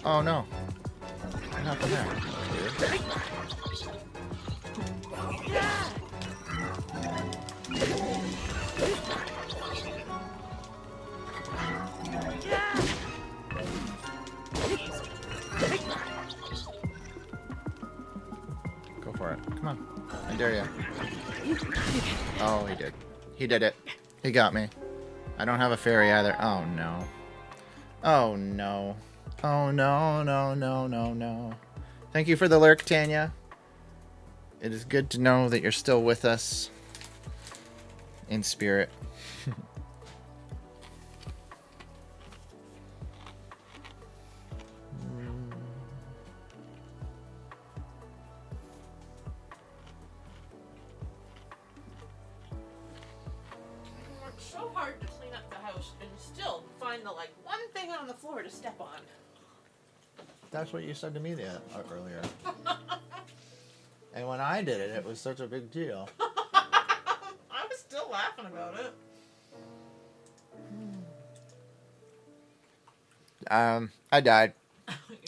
Oh no. What happened there? Weird. Go for it. Come on. I dare you. Oh, he did. He did it. He got me. I don't have a fairy either. Oh no. Oh no. Oh no, no, no, no, no. Thank you for the lurk, Tanya. It is good to know that you're still with us in spirit. Worked so hard to clean up the house and still find the like one thing on the floor to step on. That's what you said to me earlier. And when I did it, it was such a big deal. I was still laughing about it. I died.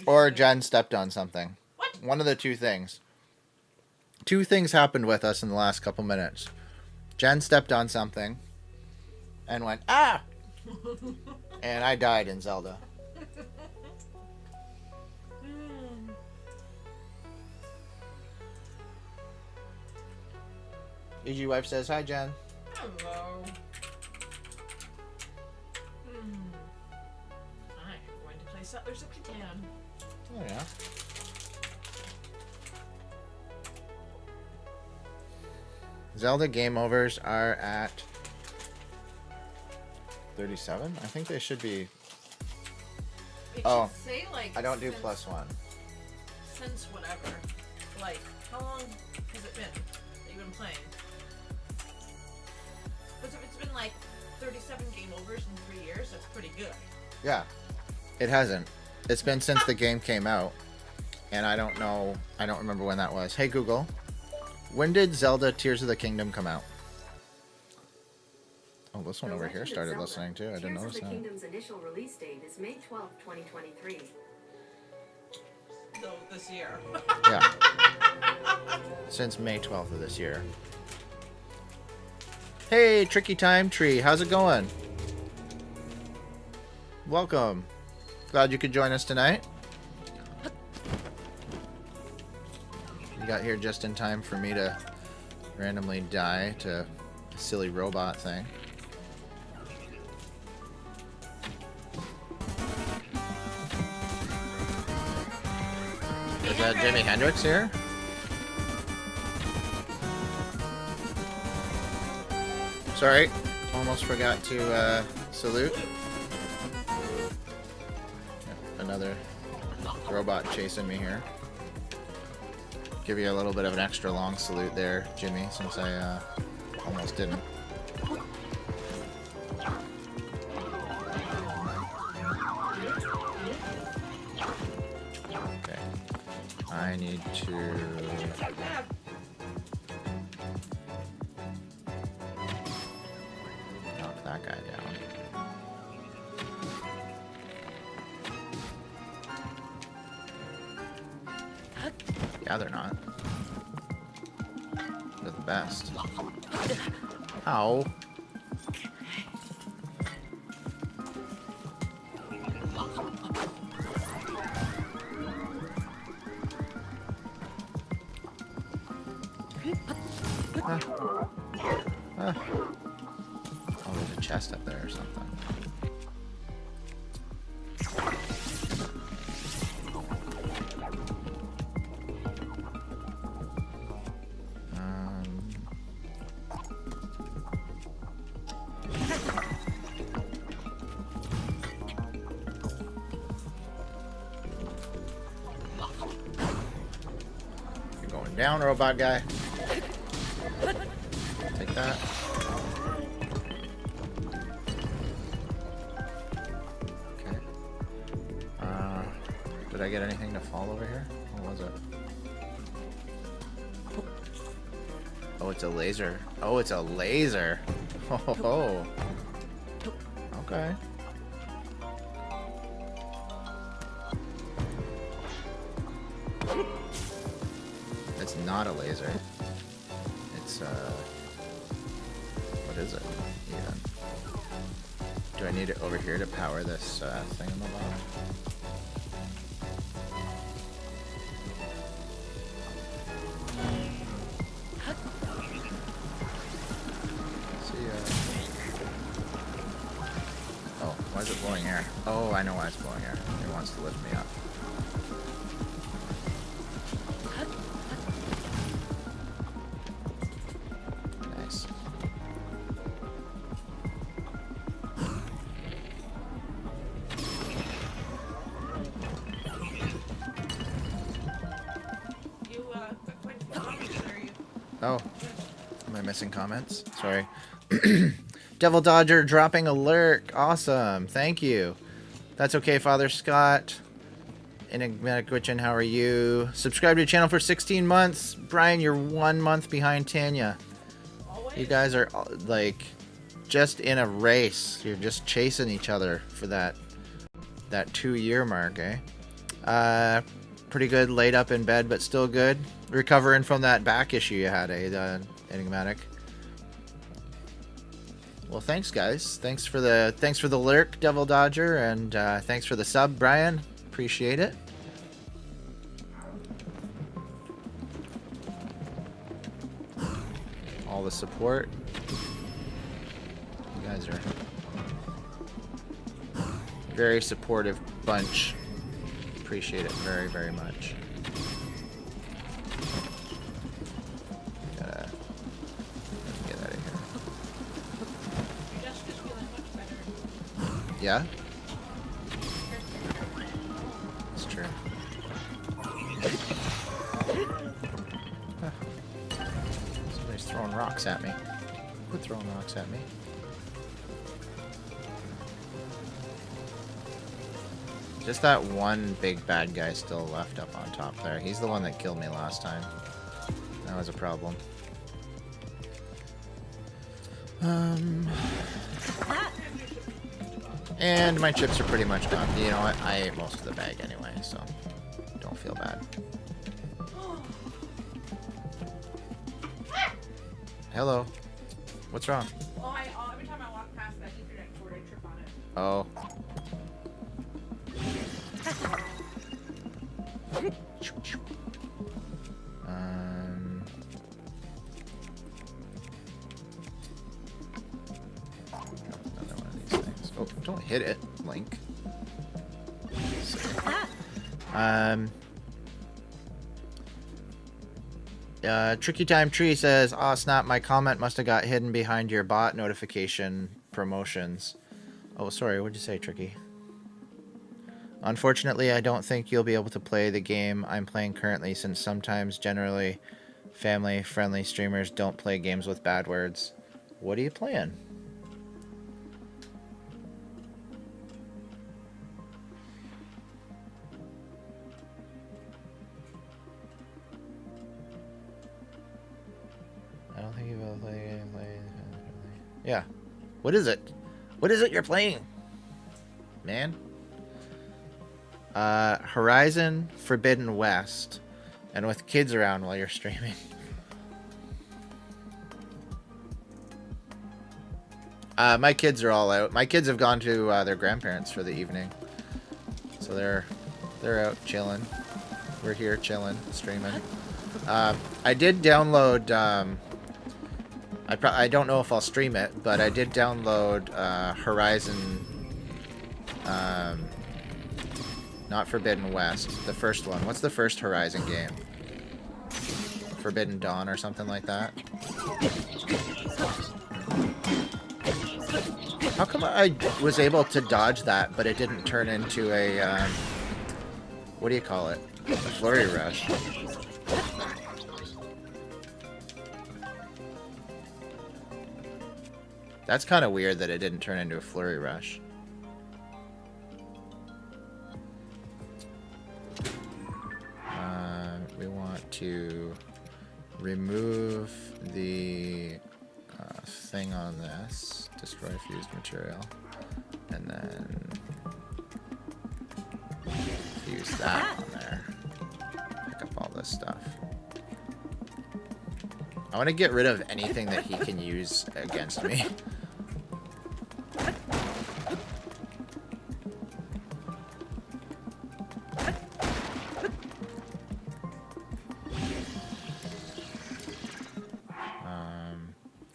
Or Jen stepped on something. What? One of the two things. Two things happened with us in the last couple minutes. Jen stepped on something and went, ah! And I died in Zelda. EG wife says, hi, Jen. Hello. I'm going to play Settlers of Catan. Oh, yeah. Zelda game overs are at 37? I think they should be. It Oh, should say, like, I don't do since- +1. Since whatever. Like, how long has it been that you've been playing? Because if it's been like 37 game overs in 3 years, that's pretty good. Yeah. It hasn't. It's been since the game came out. And I don't know. I don't remember when that was. Hey, Google. When did Zelda Tears of the Kingdom come out? Oh, this one over here started listening too. I didn't notice that. Tears of the Kingdom's initial release date is May 12, 2023. So this year. Yeah. Since May 12th of this year. Hey, Tricky Time Tree. How's it going? Welcome. Glad you could join us tonight. You got here just in time for me to randomly die to a silly robot thing. Is that Jimi Hendrix here? Sorry, almost forgot to salute. Another robot chasing me here. Give you a little bit of an extra long salute there, Jimmy, since I almost didn't. Okay. I need to... knock that guy down. Yeah, they're not. They're the best. Ow. Oh, there's a chest up there or something. You're going down, robot guy. Take that. Okay. Did I get anything to fall over here? What was it? Oh, it's a laser. Oh, it's a laser. Oh, okay. It's not a laser. It's what is it even? Do I need it over here to power this thing in the bottom? Oh, why is it blowing air? Oh, I know why it's blowing air. It wants to lift me up. Nice. Oh, am I missing comments? Sorry. Devil Dodger dropping a lurk. Awesome. Thank you. That's okay, Father Scott. Enigmatic Witchin, how are you? Subscribe to the channel for 16 months. Brian, you're 1 month behind Tanya. You guys are like just in a race. You're just chasing each other for that 2-year mark, eh? Pretty good, laid up in bed, but still good. Recovering from that back issue you had, Enigmatic. Well, thanks, guys. Thanks for the lurk, Devil Dodger, and thanks for the sub, Brian. Appreciate it. All the support. You guys are very supportive bunch. Appreciate it very, very much. Gotta get out of here. Yeah? It's true. Somebody's throwing rocks at me. Quit throwing rocks at me. Just that one big bad guy still left up on top there. He's the one that killed me last time. That was a problem. And my chips are pretty much gone. You know what? I ate most of the bag anyway, so don't feel bad. Hello. What's wrong? Well, every time I walk past that Ethernet cord, I trip on it. Oh. Another one of these things. Oh, don't hit it, Link. Tricky Time Tree says, "Oh snap! My comment must have got hidden behind your bot notification promotions." Oh, sorry. What'd you say, Tricky? Unfortunately, I don't think you'll be able to play the game I'm playing currently, since sometimes, generally, family-friendly streamers don't play games with bad words. What are you playing? Yeah. What is it? What is it you're playing? Man. Horizon Forbidden West. And with kids around while you're streaming. My kids are all out. My kids have gone to their grandparents for the evening. So they're out chilling. We're here chilling, streaming. I did download I don't know if I'll stream it, but I did download Horizon not Forbidden West, the first one. What's the first Horizon game? Forbidden Dawn or something like that. How come I was able to dodge that, but it didn't turn into a, what do you call it? A flurry rush. That's kind of weird that it didn't turn into a flurry rush. We want to remove the thing on this. Destroy fused material. And then fuse that on there. Pick up all this stuff. I want to get rid of anything that he can use against me.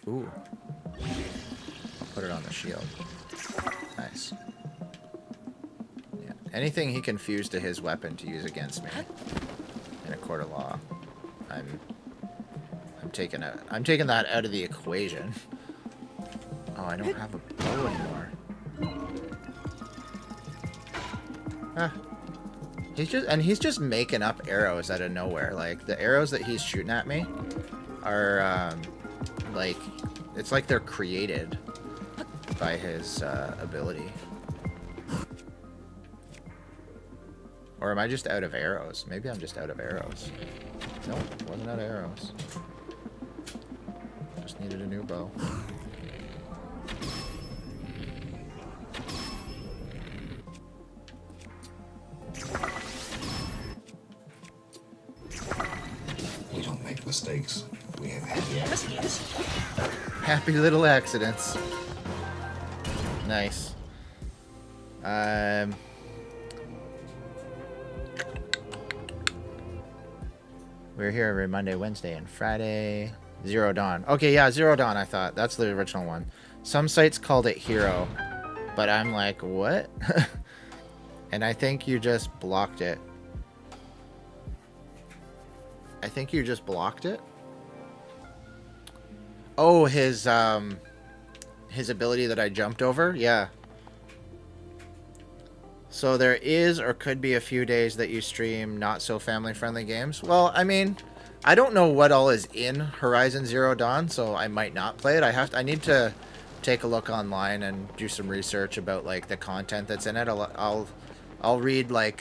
Ooh. I'll put it on the shield. Nice. Yeah. Anything he can fuse to his weapon to use against me in a court of law, I'm taking that out of the equation. Oh, I don't have a bow anymore. Ah. He's just making up arrows out of nowhere. Like the arrows that he's shooting at me are like it's like they're created by his ability. Or am I just out of arrows? Maybe I'm just out of arrows. Nope, wasn't out of arrows. Just needed a new bow. We don't make mistakes. We have happy accidents. Happy little accidents. Nice. We're here every Monday, Wednesday, and Friday. Zero Dawn. Okay, yeah, Zero Dawn, I thought. That's the original one. Some sites called it Hero, but I'm like, what? And I think you just blocked it. I think you just blocked it. Oh, his ability that I jumped over? Yeah. So there is or could be a few days that you stream not so family-friendly games. Well, I mean, I don't know what all is in Horizon Zero Dawn, so I might not play it. I need to take a look online and do some research about like the content that's in it. I'll read like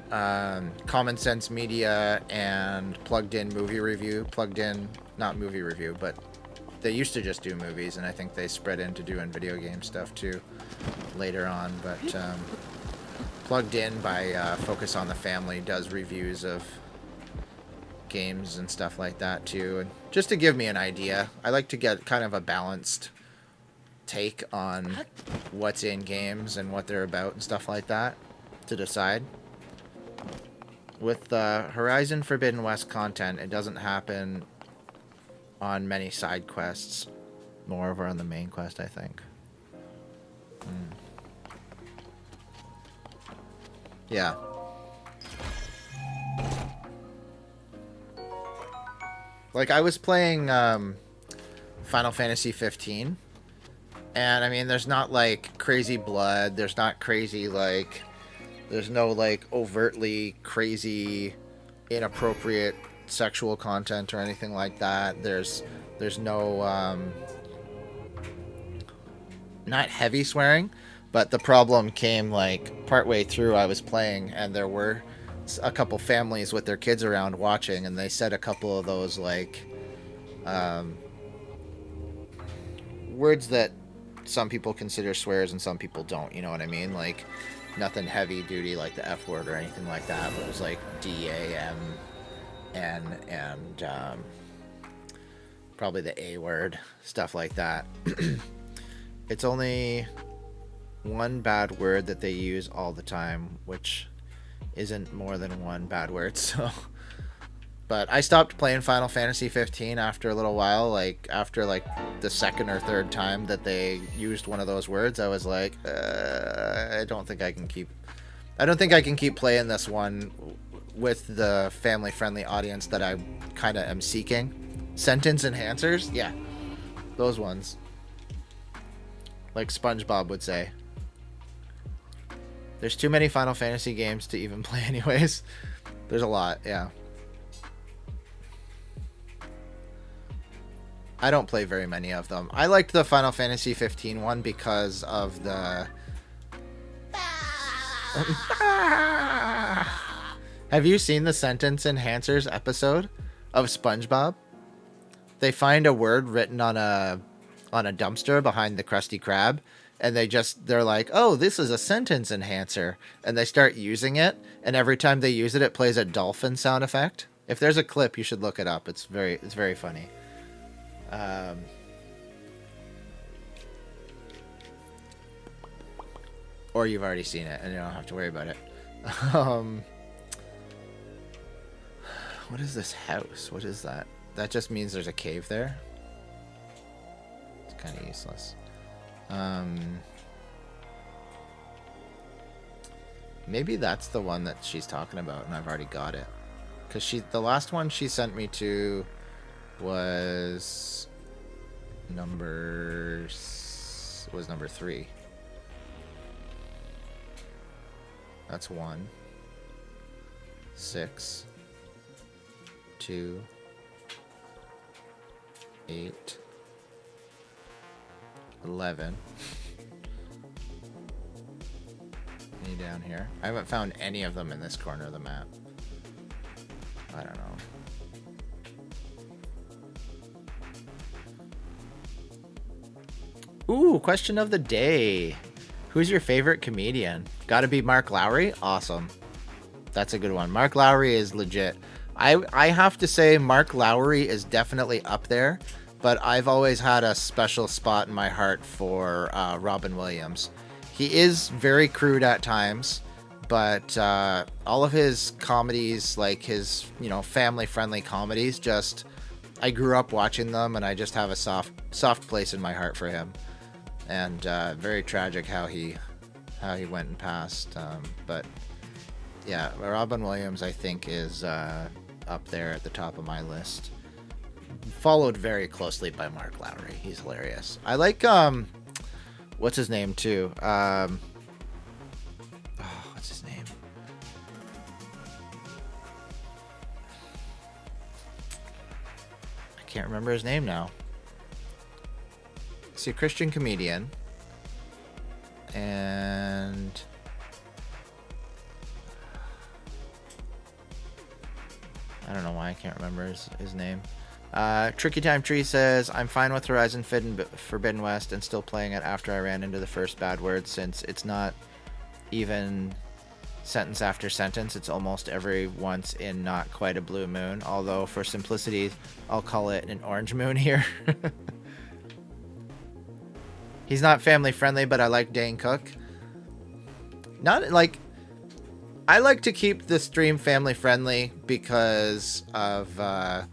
Common Sense Media and Plugged In Movie Review. Plugged In, not movie review, but they used to just do movies, and I think they spread into doing video game stuff too later on. But Plugged In by Focus on the Family does reviews of games and stuff like that too, and just to give me an idea. I like to get kind of a balanced take on what's in games and what they're about and stuff like that to decide. With Horizon Forbidden West content, it doesn't happen on many side quests. More over on the main quest, I think. Yeah. Like, I was playing Final Fantasy 15, and I mean, there's not like crazy blood, there's not crazy like, there's no like overtly crazy inappropriate sexual content or anything like that. There's no not heavy swearing, but the problem came like partway through I was playing, and there were a couple families with their kids around watching, and they said a couple of those like words that some people consider swears and some people don't, you know what I mean? Like nothing heavy duty like the F word or anything like that, but it was like D-A-M-N and probably the A word, stuff like that. It's only one bad word that they use all the time, which isn't more than one bad word, so... But I stopped playing Final Fantasy 15 after a little while, like after like the second or third time that they used one of those words. I was like, I don't think I can keep playing this one with the family-friendly audience that I kind of am seeking. Sentence enhancers, yeah, those ones, like SpongeBob would say. There's too many Final Fantasy games to even play, anyways. There's a lot, yeah. I don't play very many of them. I liked the Final Fantasy 15 one because of the... Have you seen the Sentence Enhancers episode of SpongeBob? They find a word written on a dumpster behind the Krusty Krab, and they're like, oh, this is a sentence enhancer, and they start using it, and every time they use it, it plays a dolphin sound effect. If there's a clip, you should look it up. It's very funny. Or you've already seen it and you don't have to worry about it. What is this house? What is that? That just means there's a cave there. It's kind of useless. Maybe that's the one that she's talking about and I've already got it. Because the last one she sent me to was number 3. That's 1, 6, 2, 8, 11. Any down here? I haven't found any of them in this corner of the map. I don't know. Ooh, question of the day. Who's your favorite comedian? Gotta be Mark Lowry? Awesome. That's a good one. Mark Lowry is legit. I have to say Mark Lowry is definitely up there, but I've always had a special spot in my heart for Robin Williams. He is very crude at times, but all of his comedies, like his, family-friendly comedies, just... I grew up watching them, and I just have a soft place in my heart for him. And very tragic how he went and passed. But yeah, Robin Williams I think is up there at the top of my list. Followed very closely by Mark Lowry. He's hilarious. I like what's his name too? What's his name? I can't remember his name now. He's a Christian comedian, and I don't know why I can't remember his name. Tricky Time Tree says, I'm fine with Horizon Forbidden West and still playing it after I ran into the first bad word, since it's not even sentence after sentence. It's almost every once in not quite a blue moon, although for simplicity I'll call it an orange moon here. He's not family friendly, but I like Dane Cook. Not like... I like to keep the stream family friendly because of... I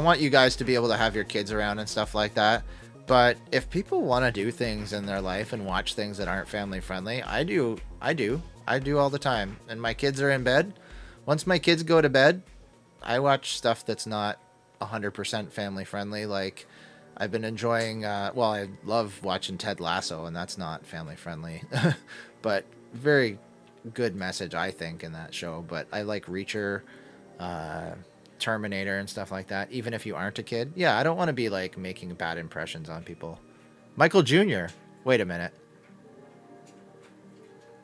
want you guys to be able to have your kids around and stuff like that. But if people want to do things in their life and watch things that aren't family friendly, I do all the time. And my kids are in bed. Once my kids go to bed, I watch stuff that's not 100% family friendly. Like I've been enjoying I love watching Ted Lasso, and that's not family friendly. But very good message, I think, in that show. But I like Reacher, Terminator and stuff like that, even if you aren't a kid. Yeah, I don't want to be like making bad impressions on people. Michael Jr. Wait a minute.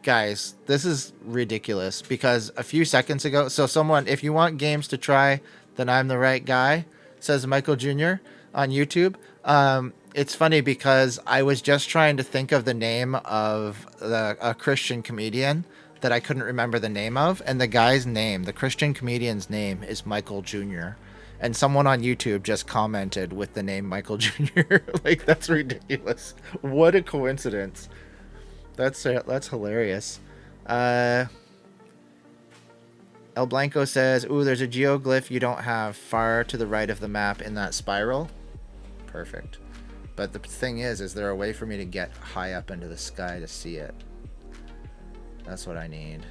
Guys, this is ridiculous because a few seconds ago, so someone, if you want games to try, then I'm the right guy, says Michael Jr. on YouTube. It's funny because I was just trying to think of the name of a Christian comedian that I couldn't remember the name of, and the guy's name, the Christian comedian's name, is Michael Jr. And someone on YouTube just commented with the name Michael Jr. Like, that's ridiculous. What a coincidence. That's hilarious. El Blanco says, ooh, there's a geoglyph you don't have far to the right of the map in that spiral. Perfect. But the thing is there a way for me to get high up into the sky to see it? That's what I need.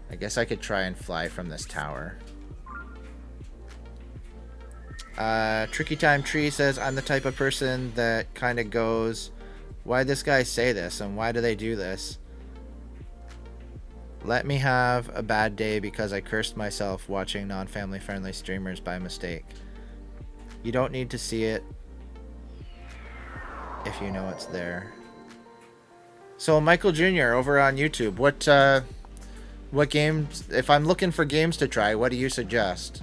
I guess I could try and fly from this tower. Tricky Time Tree says, I'm the type of person that kind of goes, why'd this guy say this and why do they do this? Let me have a bad day because I cursed myself watching non-family friendly streamers by mistake. You don't need to see it if you know it's there. So Michael Jr. over on YouTube, what games, if I'm looking for games to try, what do you suggest?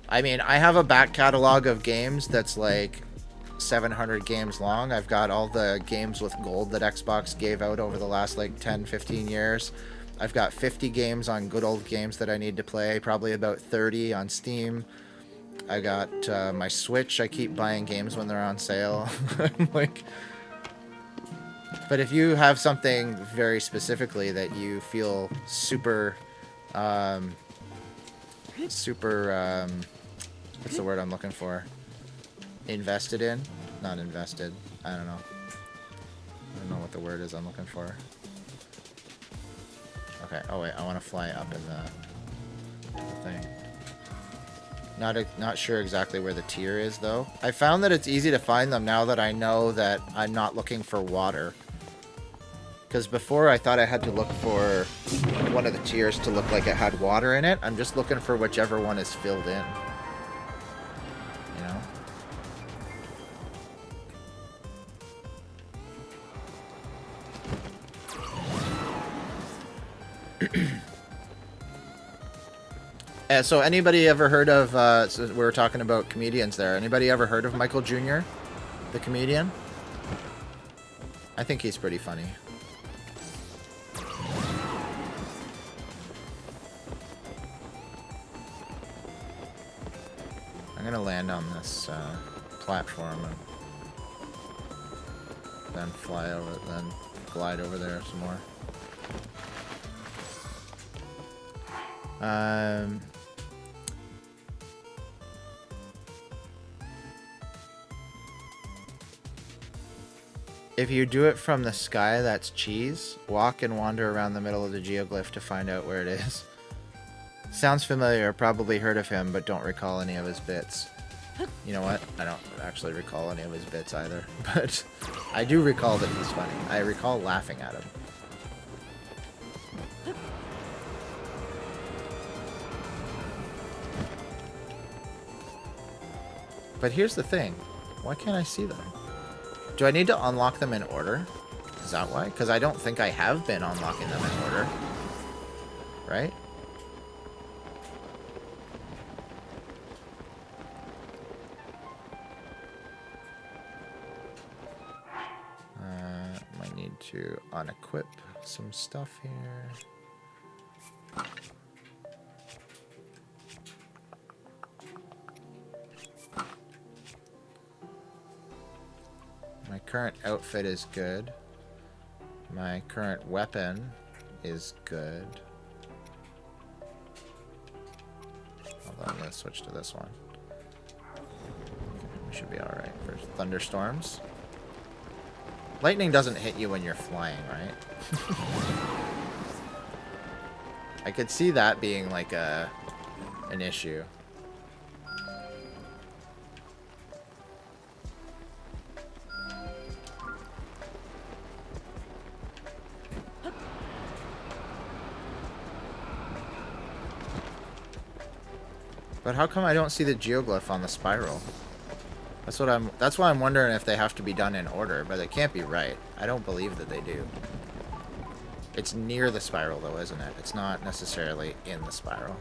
I mean, I have a back catalog of games that's like 700 games long. I've got all the games with gold that Xbox gave out over the last like 10-15 years. I've got 50 games on Good Old Games that I need to play, probably about 30 on Steam. I got my Switch. I keep buying games when they're on sale. Like, but if you have something very specifically that you feel super what's the word I'm looking for? Invested in? Not invested. I don't know. I don't know what the word is I'm looking for. Okay. Oh wait, I want to fly up in the thing. Not sure exactly where the tier is though. I found that it's easy to find them now that I know that I'm not looking for water. Because before I thought I had to look for one of the tiers to look like it had water in it. I'm just looking for whichever one is filled in. You know? So anybody ever heard of, so we were talking about comedians there. Anybody ever heard of Michael Jr., the comedian? I think he's pretty funny. I'm gonna land on this platform and then fly over, then glide over there some more. If you do it from the sky, that's cheese. Walk and wander around the middle of the geoglyph to find out where it is. Sounds familiar, probably heard of him, but don't recall any of his bits. You know what? I don't actually recall any of his bits either, but I do recall that he's funny. I recall laughing at him. But here's the thing. Why can't I see them? Do I need to unlock them in order? Is that why? Because I don't think I have been unlocking them in order. Right? Might need to unequip some stuff here. My current outfit is good. My current weapon is good. Hold on, let's switch to this one. We should be alright for thunderstorms. Lightning doesn't hit you when you're flying, right? I could see that being like an issue. But how come I don't see the geoglyph on the spiral? That's why I'm wondering if they have to be done in order, but it can't be right. I don't believe that they do. It's near the spiral, though, isn't it? It's not necessarily in the spiral.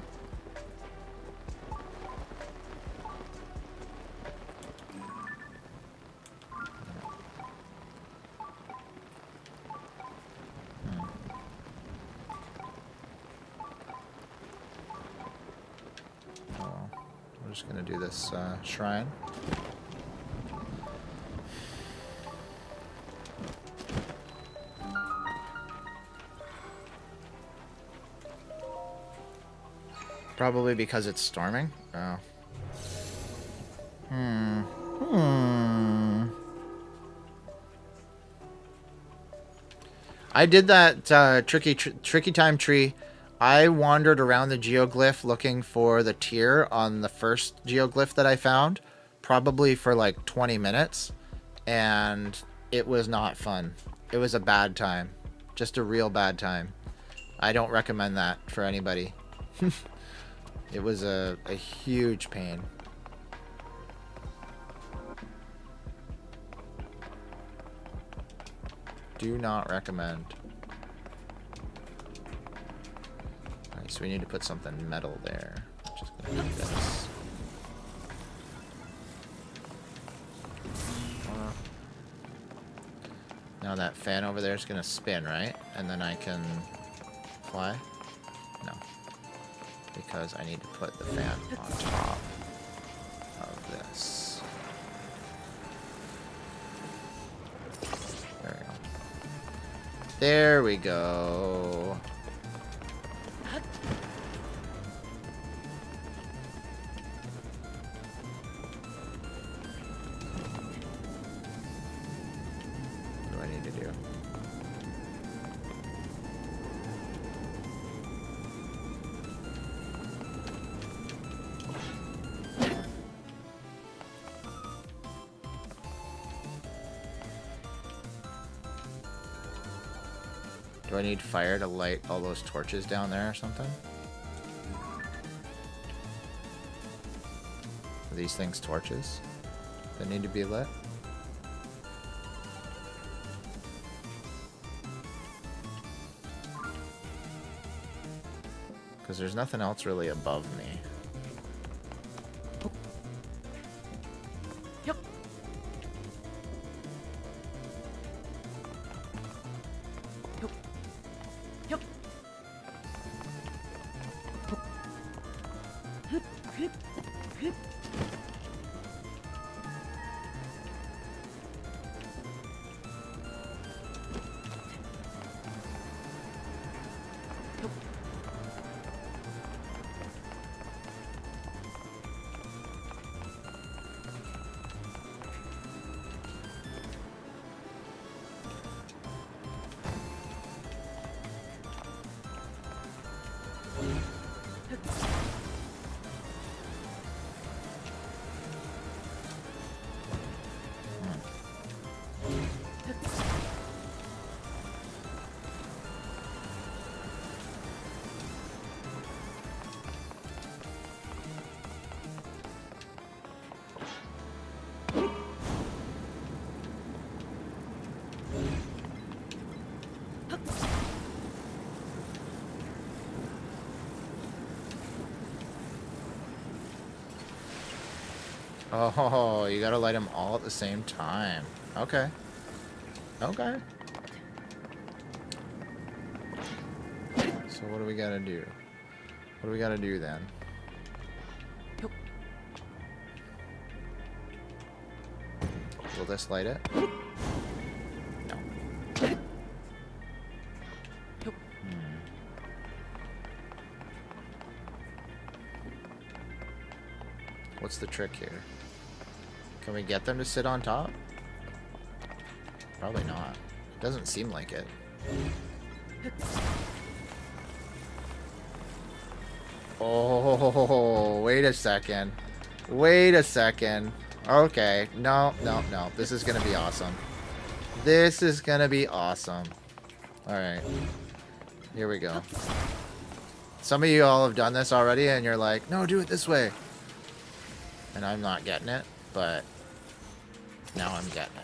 Oh, we're just gonna do this shrine. Probably because it's storming? Oh. I did that tricky time tree. I wandered around the geoglyph looking for the tear on the first geoglyph that I found, probably for like 20 minutes, and it was not fun. It was a bad time. Just a real bad time. I don't recommend that for anybody. It was a huge pain. Do not recommend. Alright, so we need to put something metal there. Just gonna do this. Now that fan over there is gonna spin, right? And then I can fly? No. Because I need to put the fan on top of this. There we go. There we go. What do I need to do? Do I need fire to light all those torches down there or something? Are these things torches that need to be lit? Because there's nothing else really above me. Oh, you gotta light them all at the same time. Okay. Okay. So what do we gotta do? What do we gotta do then? Will this light it? No. What's the trick here? Can we get them to sit on top? Probably not. It doesn't seem like it. Oh, wait a second. Wait a second. Okay. No, no, no. This is gonna be awesome. This is gonna be awesome. Alright. Here we go. Some of you all have done this already and you're like, no, do it this way. And I'm not getting it, but now I'm getting it.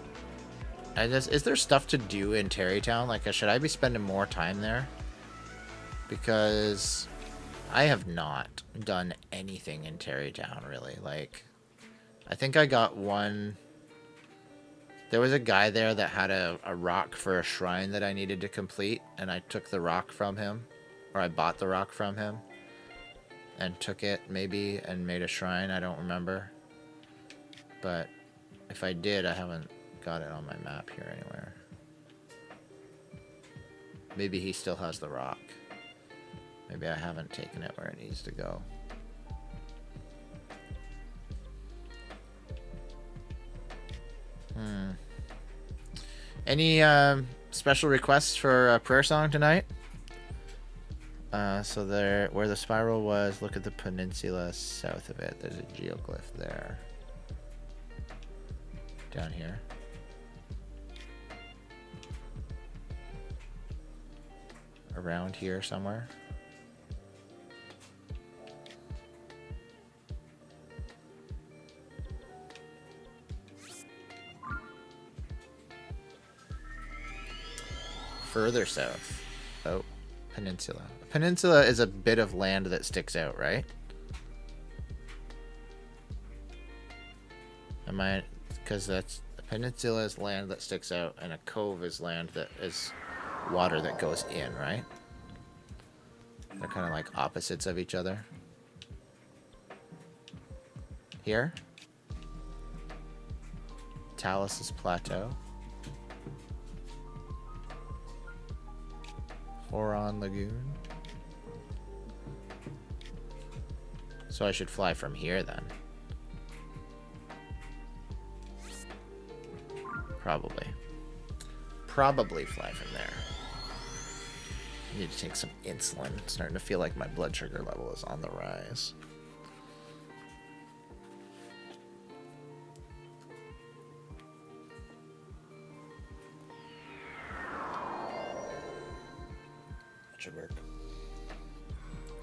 Is there stuff to do in Terrytown? Like, should I be spending more time there? Because I have not done anything in Terrytown, really. Like, I think I got one... There was a guy there that had a rock for a shrine that I needed to complete, and I took the rock from him. Or I bought the rock from him. And took it, maybe, and made a shrine. I don't remember. But if I did, I haven't got it on my map here anywhere. Maybe he still has the rock. Maybe I haven't taken it where it needs to go. Any special requests for a prayer song tonight? So there, where the spiral was, look at the peninsula south of it. There's a geoglyph there. Down here. Around here somewhere. Further south. Oh, peninsula. A peninsula is a bit of land that sticks out, right? Am I... Because that's... A peninsula is land that sticks out, and a cove is land that is water that goes in, right? They're kind of like opposites of each other. Here. Talus's Plateau. Horon Lagoon. So I should fly from here then. Probably. Probably fly from there. I need to take some insulin. It's starting to feel like my blood sugar level is on the rise. That should work.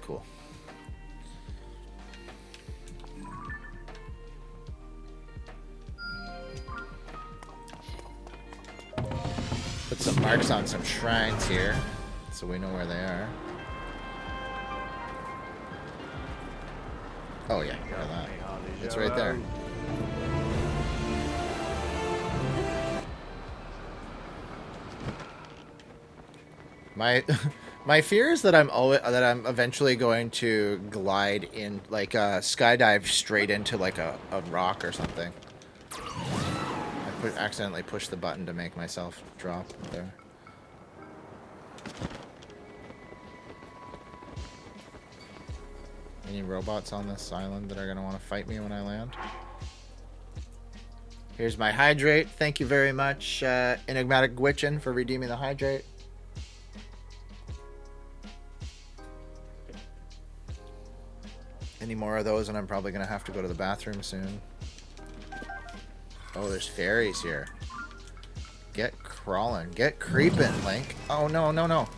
Cool. Put some marks on some shrines here, so we know where they are. Oh yeah, look at that. It's right there. My fear is that I'm eventually going to glide in, like skydive straight into like a rock or something. Accidentally pushed the button to make myself drop there. Any robots on this island that are going to want to fight me when I land? Here's my hydrate. Thank you very much, Enigmatic Gwitchin, for redeeming the hydrate. Any more of those and I'm probably going to have to go to the bathroom soon. Oh, there's fairies here. Get crawling. Get creeping, Link. Oh, no, no, no.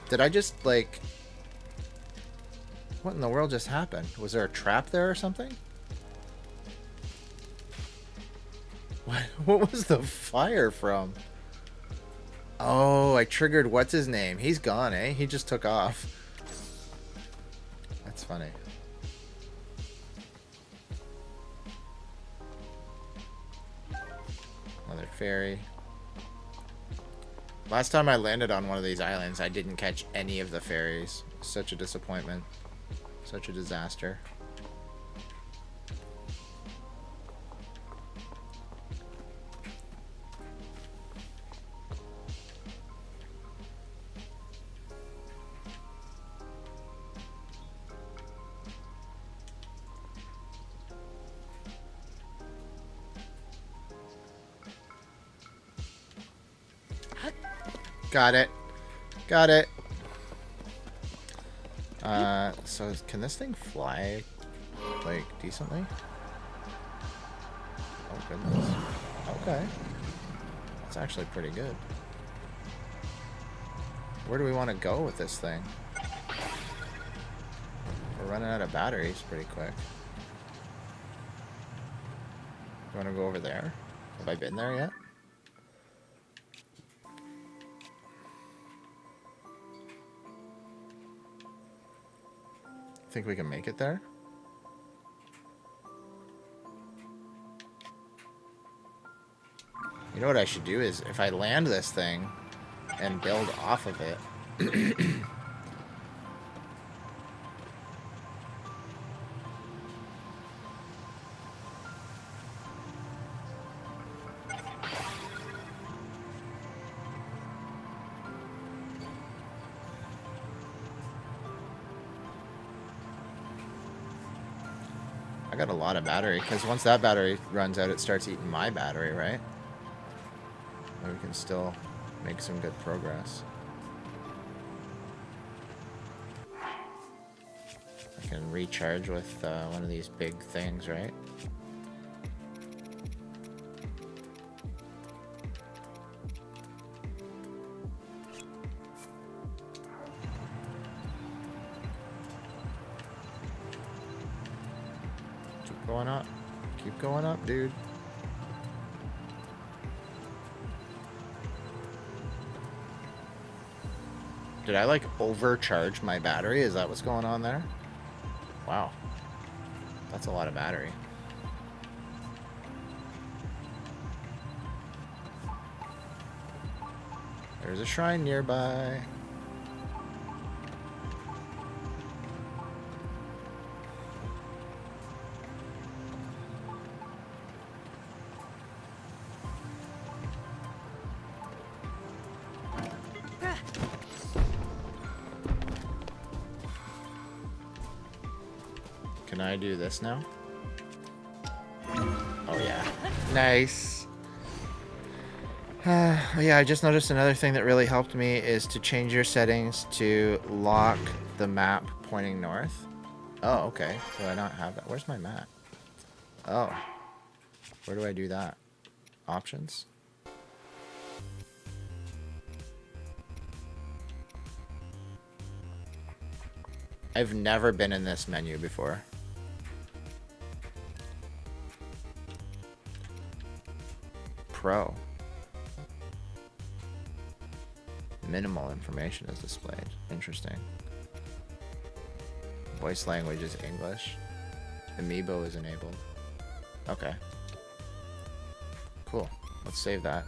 Did I just, like... What in the world just happened? Was there a trap there or something? What was the fire from? Oh, I triggered what's his name. He's gone, eh? He just took off. That's funny. Another fairy. Last time I landed on one of these islands, I didn't catch any of the fairies. Such a disappointment. Such a disaster. Got it. Got it. So can this thing fly, like, decently? Oh, goodness. Okay. That's actually pretty good. Where do we want to go with this thing? We're running out of batteries pretty quick. You want to go over there? Have I been there yet? Think we can make it there? You know what I should do is, if I land this thing and build off of it... I got a lot of battery, because once that battery runs out, it starts eating my battery, right? But we can still make some good progress. I can recharge with one of these big things, right? Keep going up. Keep going up, dude. Did I like overcharge my battery? Is that what's going on there? Wow. That's a lot of battery. There's a shrine nearby. Can I do this now? Oh yeah. Nice. Yeah, I just noticed another thing that really helped me is to change your settings to lock the map pointing north. Oh, okay. Do I not have that? Where's my map? Oh. Where do I do that? Options? I've never been in this menu before. Pro. Minimal information is displayed. Interesting. Voice language is English. Amiibo is enabled. Okay. Cool. Let's save that.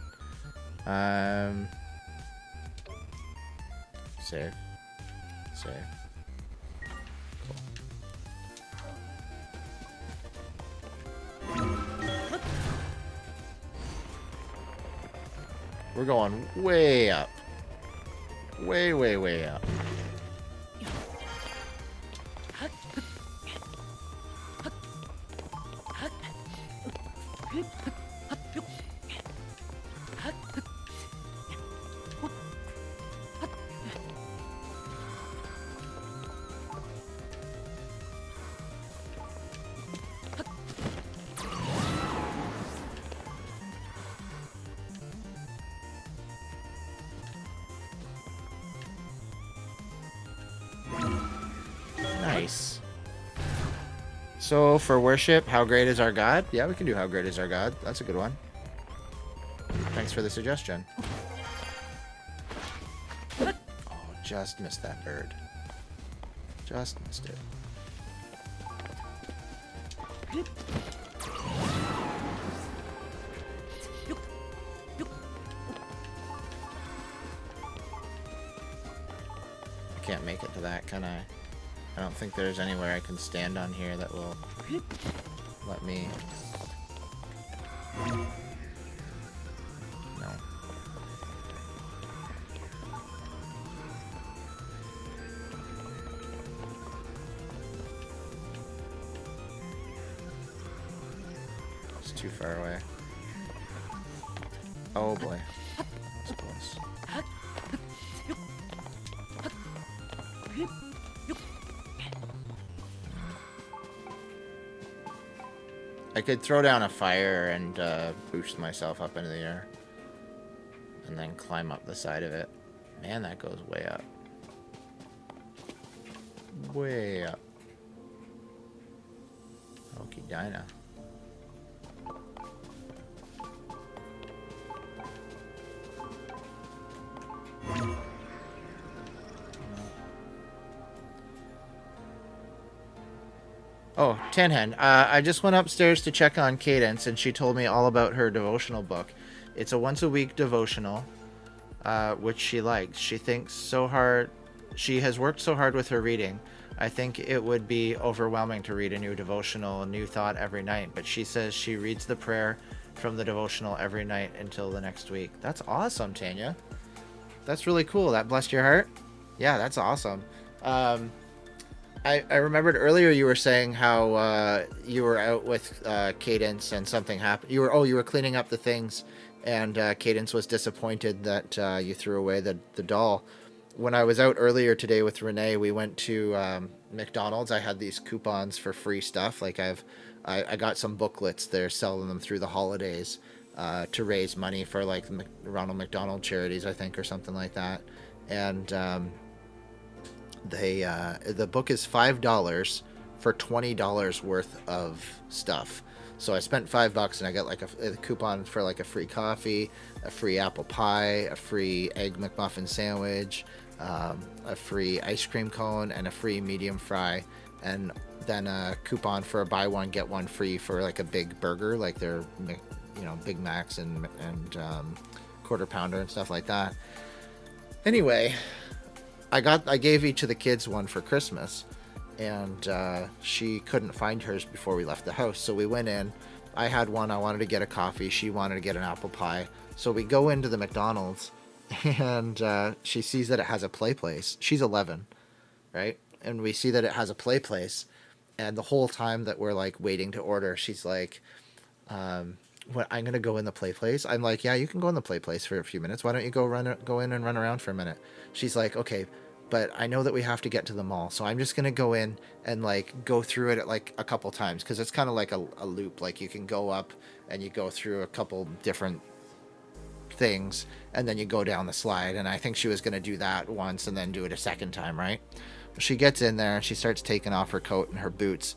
Save. Save. We're going way up. Way, way, way up. Nice. So for worship, how great is our God? Yeah, we can do how great is our God. That's a good one. Thanks for the suggestion. Oh, just missed that bird. Just missed it. I can't make it to that, can I? I don't think there's anywhere I can stand on here that will let me... No. It's too far away. Oh boy. That's close. I could throw down a fire and boost myself up into the air. And then climb up the side of it. Man, that goes way up. Way up. Okie Dinah. Oh, Tanhen. I just went upstairs to check on Cadence, and she told me all about her devotional book. It's a once-a-week devotional, which she likes. She thinks so hard. She has worked so hard with her reading. I think it would be overwhelming to read a new devotional, a new thought every night. But she says she reads the prayer from the devotional every night until the next week. That's awesome, Tanya. That's really cool. That blessed your heart? Yeah, that's awesome. I remembered earlier you were saying how you were out with Cadence and something happened. You were cleaning up the things, and Cadence was disappointed that you threw away the doll. When I was out earlier today with Renee, we went to McDonald's. I had these coupons for free stuff. Like I got some booklets. They're selling them through the holidays to raise money for like Ronald McDonald Charities, I think, or something like that. And the book is $5 for $20 worth of stuff. So I spent $5 and I got like a coupon for like a free coffee, a free apple pie, a free egg McMuffin sandwich, a free ice cream cone, and a free medium fry, and then a coupon for a buy one get one free for like a big burger, like their Big Macs and quarter pounder and stuff like that. Anyway, I gave each of the kids one for Christmas, and she couldn't find hers before we left the house. So we went in. I had one. I wanted to get a coffee. She wanted to get an apple pie. So we go into the McDonald's, and she sees that it has a play place. She's 11, right? And we see that it has a play place. And the whole time that we're like waiting to order, she's like, "What? I'm gonna go in the play place." I'm like, "Yeah, you can go in the play place for a few minutes. Why don't you go in and run around for a minute?" She's like, "Okay, but I know that we have to get to the mall, so I'm just gonna go in and like go through it like a couple times, because it's kind of like a loop. Like you can go up and you go through a couple different things, and then you go down the slide." And I think she was gonna do that once and then do it a second time, right? She gets in there and she starts taking off her coat and her boots,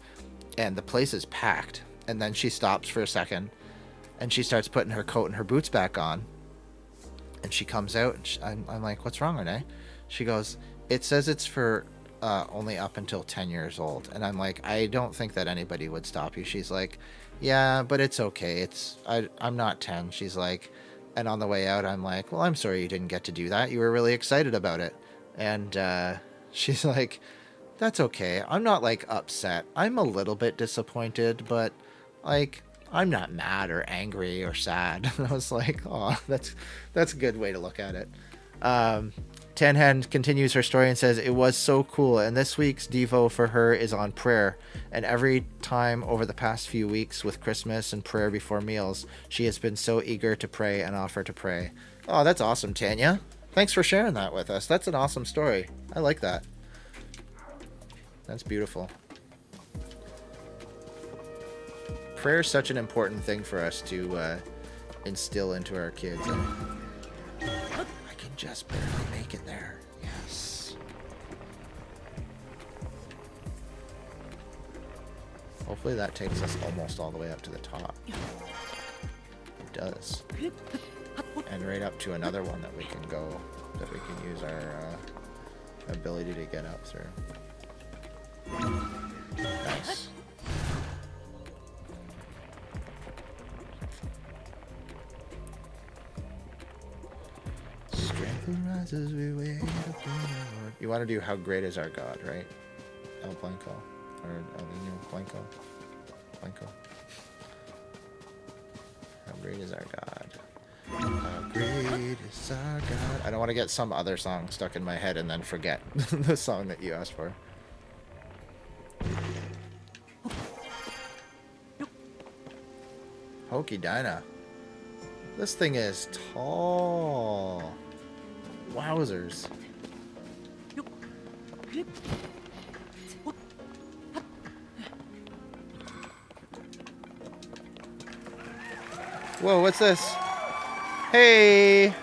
and the place is packed. And then she stops for a second, and she starts putting her coat and her boots back on. And she comes out, and I'm like, "What's wrong, Renee?" She goes, "It says it's for only up until 10 years old." And I'm like, "I don't think that anybody would stop you." She's like, "Yeah, but it's okay. I'm not 10. She's like, and on the way out, I'm like, "Well, I'm sorry you didn't get to do that. You were really excited about it." And she's like, "That's okay. I'm not like upset. I'm a little bit disappointed, but like I'm not mad or angry or sad." And I was like, "Oh, that's a good way to look at it." Tanhan continues her story and says, "It was so cool, and this week's Devo for her is on prayer, and every time over the past few weeks with Christmas and prayer before meals, she has been so eager to pray and offer to pray." Oh, that's awesome, Tanya. Thanks for sharing that with us. That's an awesome story. I like that. That's beautiful. Prayer is such an important thing for us to instill into our kids. I can just barely make it there. Yes. Hopefully that takes us almost all the way up to the top. It does. And right up to another one that we can go, that we can use our ability to get up through. Nice. Strength rises, we wait upon the Lord. You want to do How Great Is Our God, right? El Blanco. Or El Nino Blanco. Blanco. How great is our God? How great is our God? I don't want to get some other song stuck in my head and then forget the song that you asked for. Hokey Dinah. This thing is tall. Wowzers. Whoa, what's this? Hey!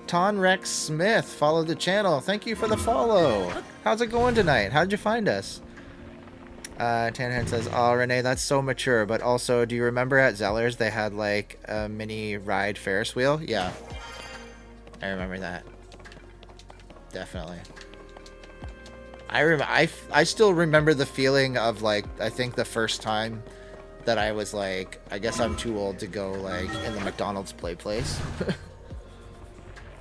Tonrex Smith followed the channel. Thank you for the follow. How's it going tonight? How'd you find us? Tanhan says, "Oh, Renee, that's so mature. But also, do you remember at Zeller's they had like a mini ride Ferris wheel?" Yeah. I remember that. Definitely. I still remember the feeling of like, I think the first time that I was like, I guess I'm too old to go like in the McDonald's play place.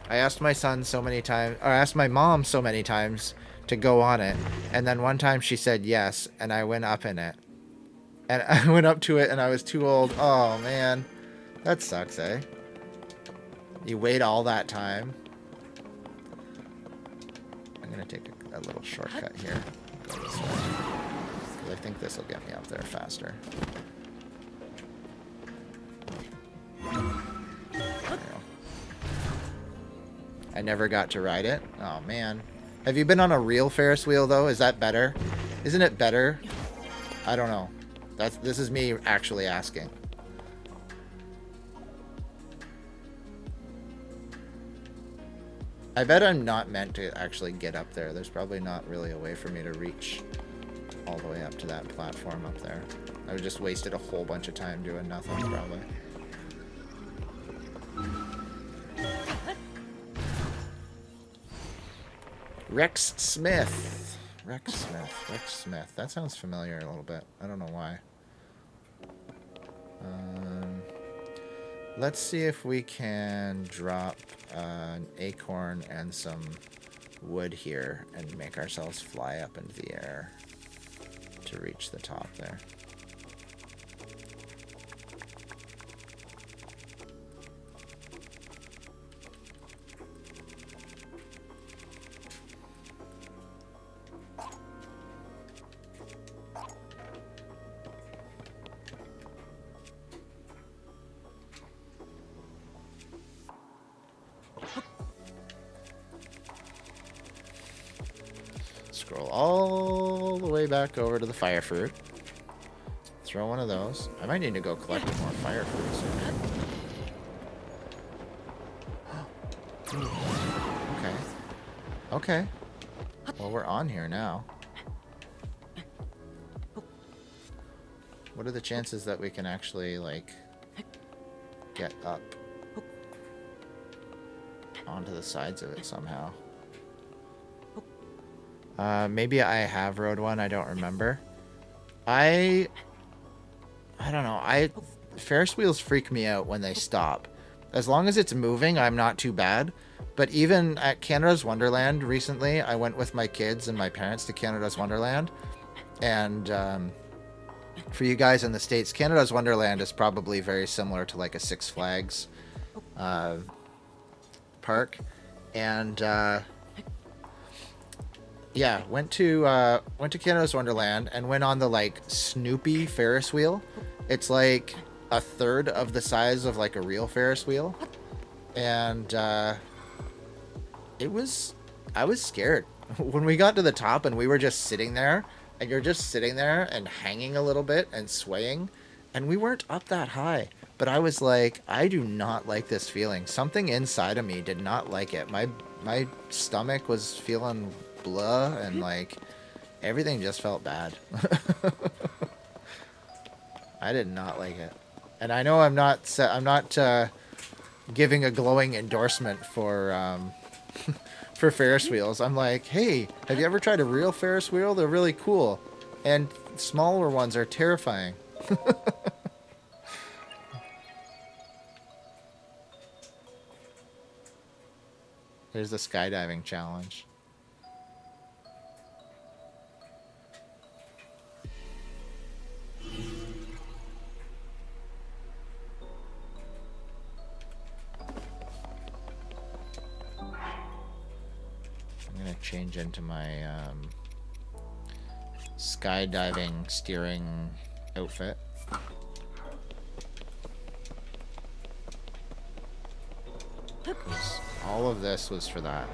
I asked my son so many times, or I asked my mom so many times to go on it, and then one time she said yes, and I went up in it. And I went up to it and I was too old. Oh man, that sucks, eh? You wait all that time. I'm gonna take a little shortcut here. Go this way. 'Cause I think this will get me up there faster. There we go. I never got to ride it. Oh man. Have you been on a real Ferris wheel though? Is that better? Isn't it better? I don't know. This is me actually asking. I bet I'm not meant to actually get up there. There's probably not really a way for me to reach all the way up to that platform up there. I would just wasted a whole bunch of time doing nothing, probably. Rex Smith. Rex Smith. That sounds familiar a little bit. I don't know why. Let's see if we can drop an acorn and some wood here and make ourselves fly up into the air to reach the top there. Scroll all the way back over to the fire fruit. Throw one of those. I might need to go collect more fire fruits. Okay. Okay. Well, we're on here now. What are the chances that we can actually, like, get up onto the sides of it somehow? Maybe I have rode one. I don't remember. I don't know. Ferris wheels freak me out when they stop. As long as it's moving, I'm not too bad. But even at Canada's Wonderland recently, I went with my kids and my parents to Canada's Wonderland. And for you guys in the States, Canada's Wonderland is probably very similar to like a Six Flags park. And yeah, went to Canada's Wonderland and went on the like Snoopy Ferris wheel. It's like a third of the size of like a real Ferris wheel, and I was scared when we got to the top and we were just sitting there, and you're just sitting there and hanging a little bit and swaying, and we weren't up that high, but I was like, I do not like this feeling. Something inside of me did not like it. My stomach was feeling blah, and like everything just felt bad. I did not like it, and I know I'm not giving a glowing endorsement for for Ferris wheels. I'm like, hey, have you ever tried a real Ferris wheel? They're really cool, and smaller ones are terrifying. There's the skydiving challenge. I'm gonna change into my skydiving steering outfit. All of this was for that.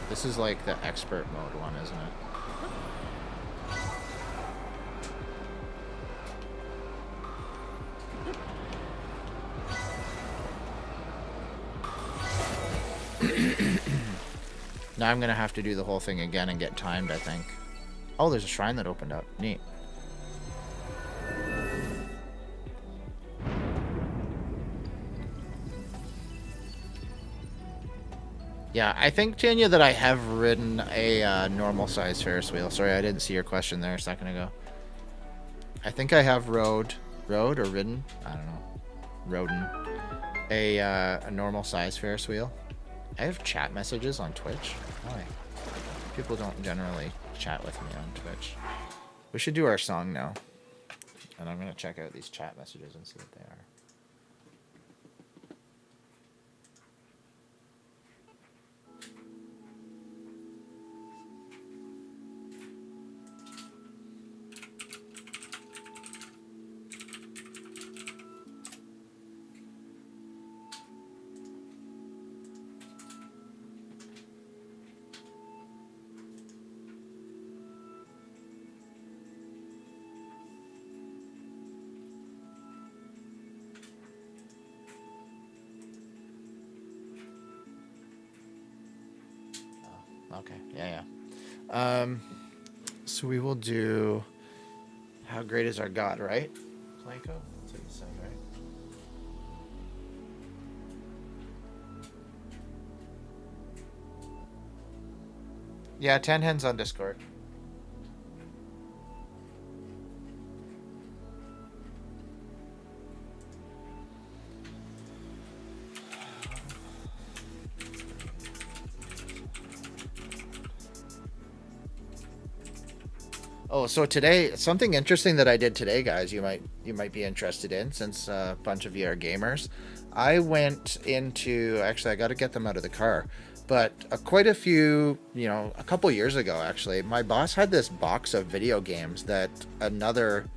This is like the expert mode one, isn't it? Now I'm gonna have to do the whole thing again and get timed, I think. Oh, there's a shrine that opened up. Neat. Yeah, I think, Tanya, that I have ridden a normal size Ferris wheel. Sorry, I didn't see your question there a second ago. I think I have rode or ridden, I don't know, rodden a normal size Ferris wheel. I have chat messages on Twitch. Why? People don't generally chat with me on Twitch. We should do our song now. And I'm going to check out these chat messages and see what they are. Okay, yeah. So we will do How Great Is Our God, right? Planko? That's what you said, right? Yeah, 10 hens on Discord. Oh, so today, something interesting that I did today, guys, you might be interested in, since a bunch of you are gamers. I went into, actually, I got to get them out of the car, but quite a few, a couple years ago, actually, my boss had this box of video games that another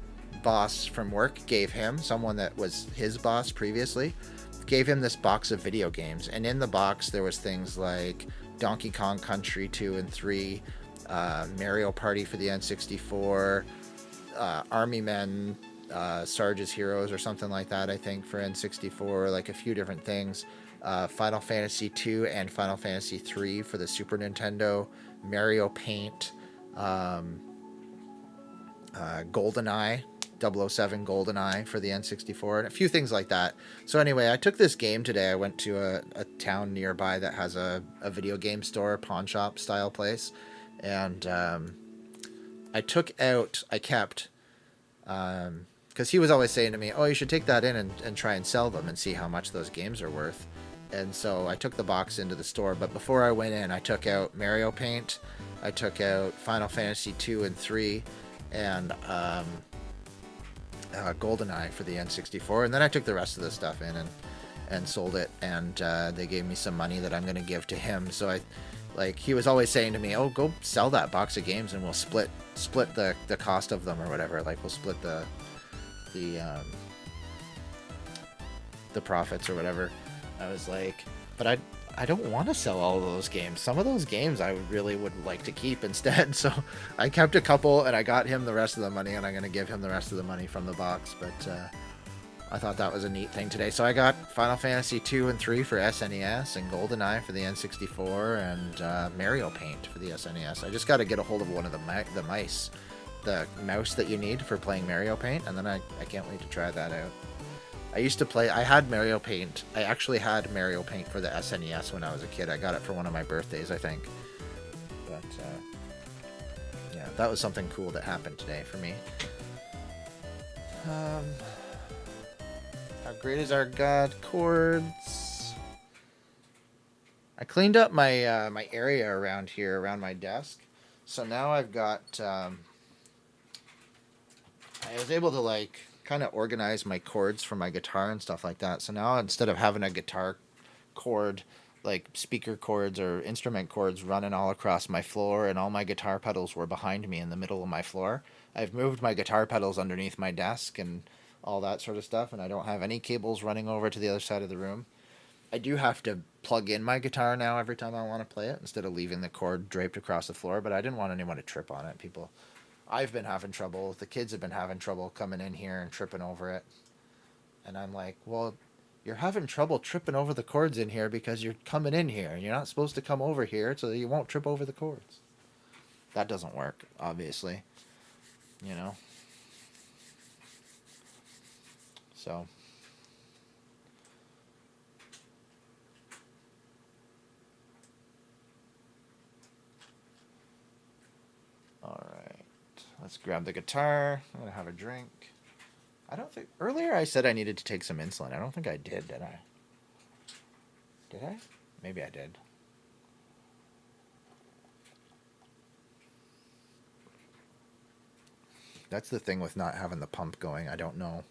boss from work gave him, someone that was his boss previously, gave him this box of video games, and in the box there was things like Donkey Kong Country 2 and 3, Mario Party for the N64, Army Men, Sarge's Heroes or something like that, I think, for N64, like a few different things. Final Fantasy 2 and Final Fantasy 3 for the Super Nintendo, Mario Paint, GoldenEye, 007 GoldenEye for the N64, and a few things like that. So anyway, I took this game today. I went to a town nearby that has a video game store, pawn shop style place. And I kept, because he was always saying to me, oh, you should take that in and try and sell them and see how much those games are worth. And so I took the box into the store, but before I went in, I took out Mario Paint, I took out Final Fantasy 2 and 3, and GoldenEye for the N64, and then I took the rest of the stuff in and sold it, and they gave me some money that I'm going to give to him. So he was always saying to me, oh, go sell that box of games and we'll split the cost of them or whatever. Like, we'll split the profits or whatever. I was like, but I don't want to sell all of those games. Some of those games I really would like to keep instead. So I kept a couple and I got him the rest of the money, and I'm going to give him the rest of the money from the box. But I thought that was a neat thing today. So I got Final Fantasy 2 and 3 for SNES, and GoldenEye for the N64, and Mario Paint for the SNES. I just got to get a hold of one of the mice, the mouse that you need for playing Mario Paint, and then I can't wait to try that out. I had Mario Paint. I actually had Mario Paint for the SNES when I was a kid. I got it for one of my birthdays, I think. But, yeah, that was something cool that happened today for me. How great is our God? Chords. I cleaned up my my area around here, around my desk. So now I've got... I was able to, kind of organize my chords for my guitar and stuff like that. So now, instead of having a guitar chord, like speaker chords or instrument chords running all across my floor, and all my guitar pedals were behind me in the middle of my floor, I've moved my guitar pedals underneath my desk and all that sort of stuff, and I don't have any cables running over to the other side of the room. I do have to plug in my guitar now every time I want to play it, instead of leaving the cord draped across the floor, but I didn't want anyone to trip on it. I've been having trouble. The kids have been having trouble coming in here and tripping over it. And I'm like, well, you're having trouble tripping over the cords in here because you're coming in here, and you're not supposed to come over here so that you won't trip over the cords. That doesn't work, obviously. You know? So. Alright. Let's grab the guitar. I'm going to have a drink. I don't think... Earlier I said I needed to take some insulin. I don't think I did I? Did I? Maybe I did. That's the thing with not having the pump going. I don't know.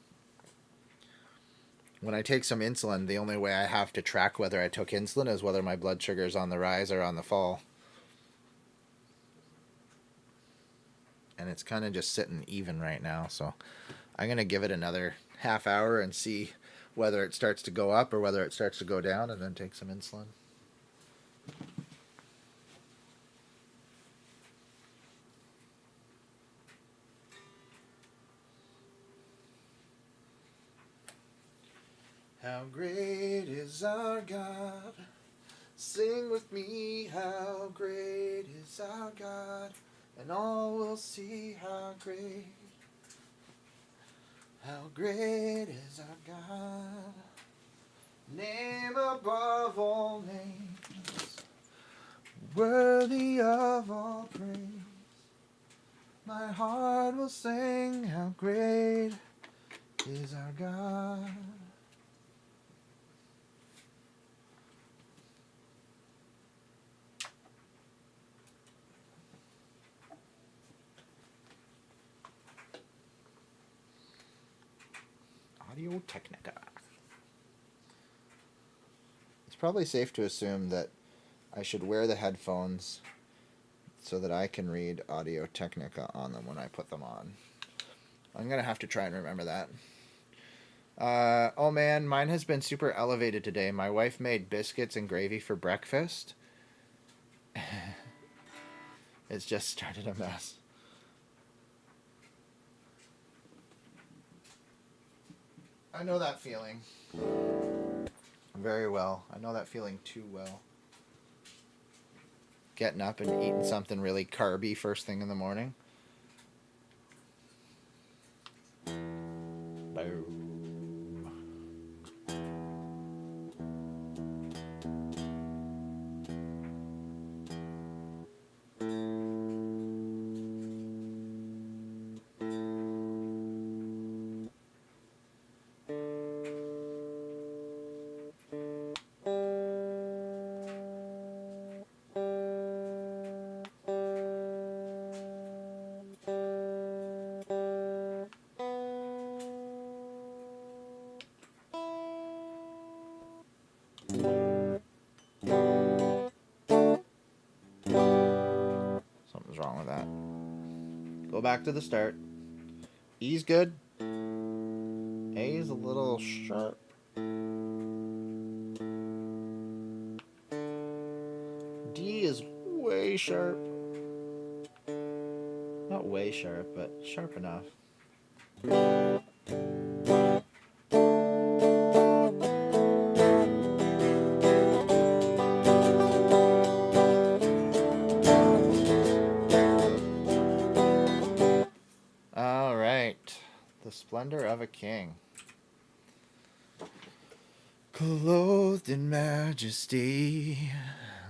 When I take some insulin, the only way I have to track whether I took insulin is whether my blood sugar is on the rise or on the fall. And it's kind of just sitting even right now, so I'm going to give it another half hour and see whether it starts to go up or whether it starts to go down, and then take some insulin. How great is our God? Sing with me, how great is our God, and all will see how great is our God. Name above all names, worthy of all praise. My heart will sing, how great is our God. Audio Technica. It's probably safe to assume that I should wear the headphones so that I can read Audio Technica on them when I put them on. I'm going to have to try and remember that. Oh man, mine has been super elevated today. My wife made biscuits and gravy for breakfast. It's just started a mess. I know that feeling very well. I know that feeling too well. Getting up and eating something really carby first thing in the morning. Boom. Something's wrong with that. Go back to the start. E's good. A is a little sharp. D is way sharp. Not way sharp, but sharp enough. All right. The Splendor of a King. Clothed in majesty,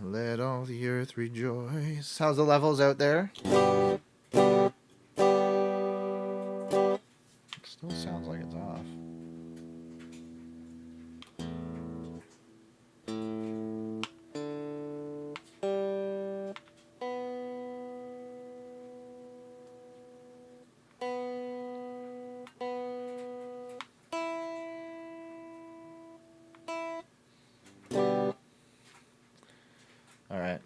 let all the earth rejoice. How's the levels out there? It still sounds like it's off. All right.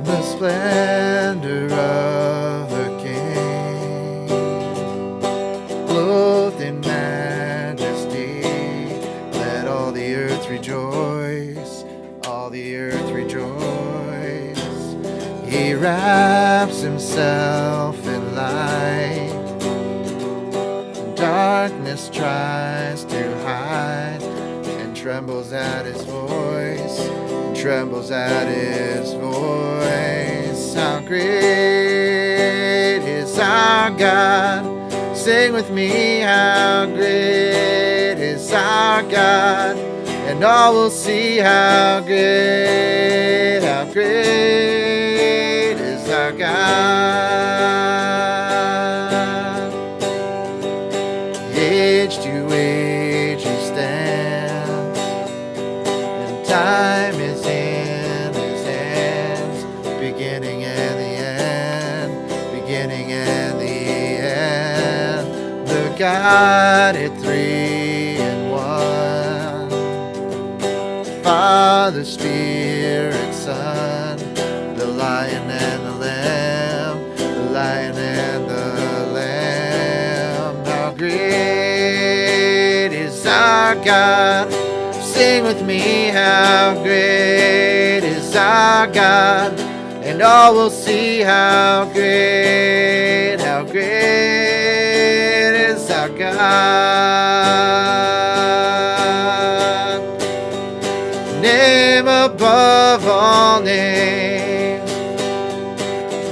The splendor of the King, clothed in majesty, let all the earth rejoice, all the earth rejoice. He wraps himself in light. Darkness tries to hide and trembles at his voice, trembles at his voice. How great is our God? Sing with me, how great is our God? And all will see how great is our God. Age to age he stands, and time is in his hands, beginning and the end, beginning and the end. The Godhead three in one, Father, Spirit, Son, the Lion and the Lamb, the Lion and the Lamb. How great is our God? Sing with me, how great is our God? And all will see how great is our God. Name above all names,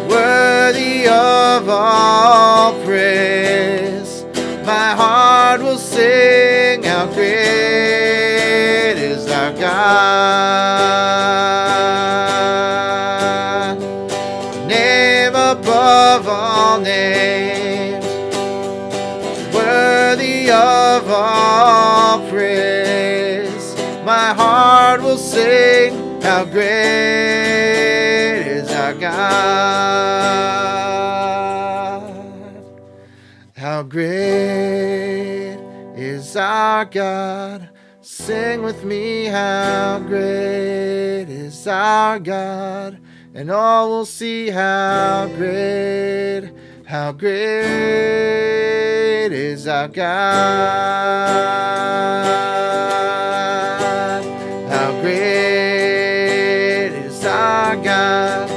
worthy of all praise. My heart will sing how great is our God. Name above all names, worthy of all praise. My heart will sing how great is our God. How great is our God? Sing with me, how great is our God? And all will see how great is our God. How great is our God?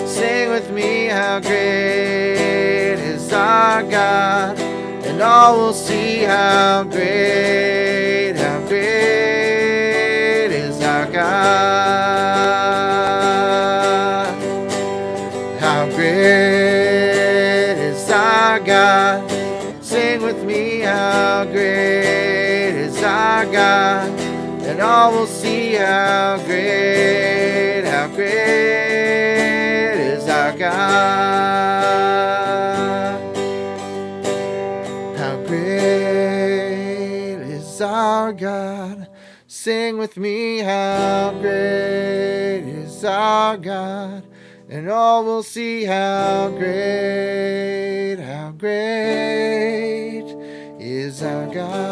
Sing with me, how great is our God? And all will see how great is our God. How great is our God? Sing with me, how great is our God? And all will see how great is our God. How great is our God? Sing with me, how great is our God? And all will see how great is our God.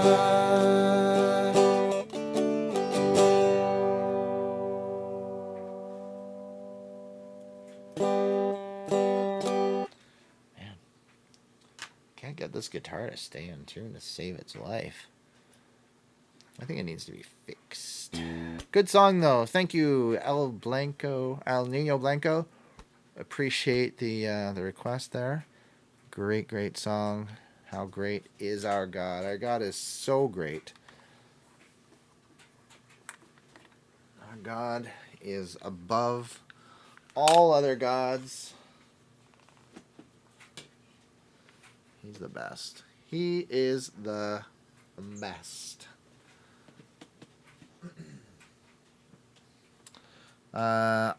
Man, can't get this guitar to stay in tune to save its life. I think it needs to be fixed. Good song though. Thank you, El Nino Blanco. Appreciate the request there. Great song. How great is our God? Our God is so great. Our God is above all other gods. He's the best. He is the best.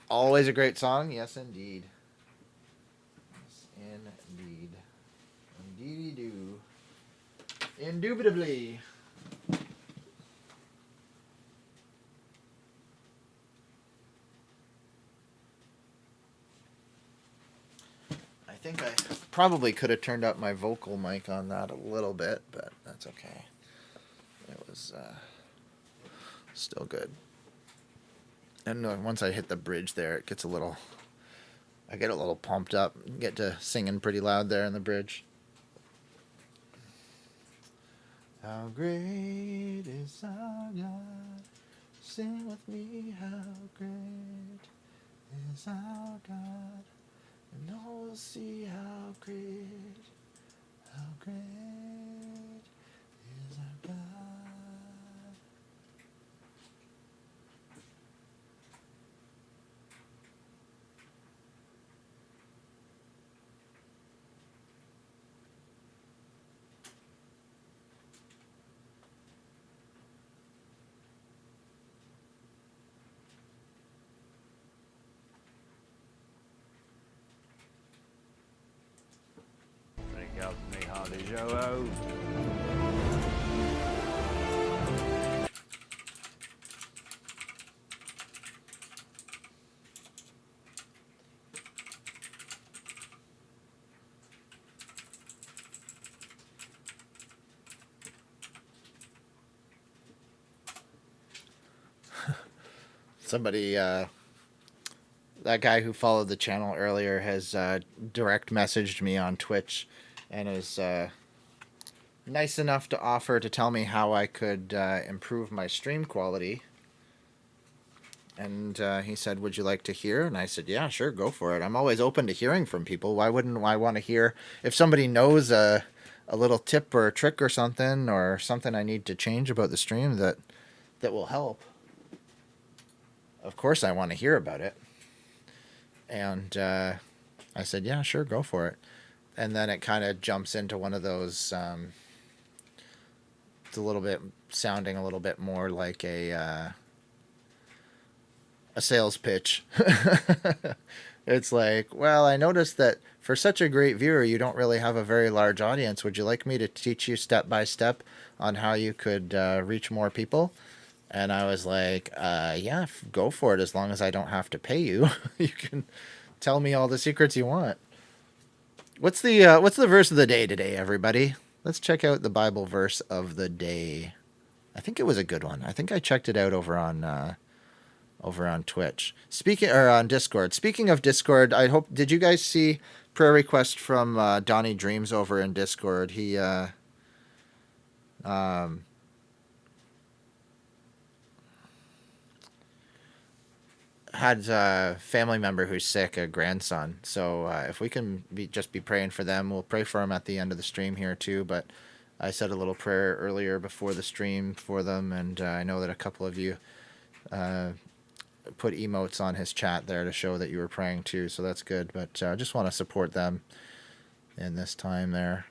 Always a great song. Yes, indeed. Yes, indeed. Indeedy do. Indubitably. I think I probably could have turned up my vocal mic on that a little bit, but that's okay. It was still good. And once I hit the bridge there, it gets a little... I get a little pumped up. Get to singing pretty loud there in the bridge. How great is our God? Sing with me, how great is our God? And all will see how great is our God. Bring up me hardy Joe. Somebody, that guy who followed the channel earlier has direct messaged me on Twitch and is nice enough to offer to tell me how I could improve my stream quality. And he said, would you like to hear? And I said, yeah, sure, go for it. I'm always open to hearing from people. Why wouldn't I want to hear if somebody knows a little tip or a trick or something I need to change about the stream that will help? Of course I want to hear about it. And I said, yeah, sure, go for it. And then it kind of jumps into one of those, it's a little bit sounding a little bit more like a sales pitch. It's like, well, I noticed that for such a great viewer, you don't really have a very large audience. Would you like me to teach you step by step on how you could reach more people? And I was like, yeah, go for it. As long as I don't have to pay you, you can tell me all the secrets you want. What's the verse of the day today, everybody? Let's check out the Bible verse of the day. I think it was a good one. I think I checked it out over on Twitch. On Discord. Speaking of Discord, did you guys see prayer request from Donnie Dreams over in Discord? He had a family member who's sick, a grandson. So if we can just be praying for them, we'll pray for them at the end of the stream here too. But I said a little prayer earlier before the stream for them, and I know that a couple of you put emotes on his chat there to show that you were praying too. So that's good. But I just want to support them in this time there.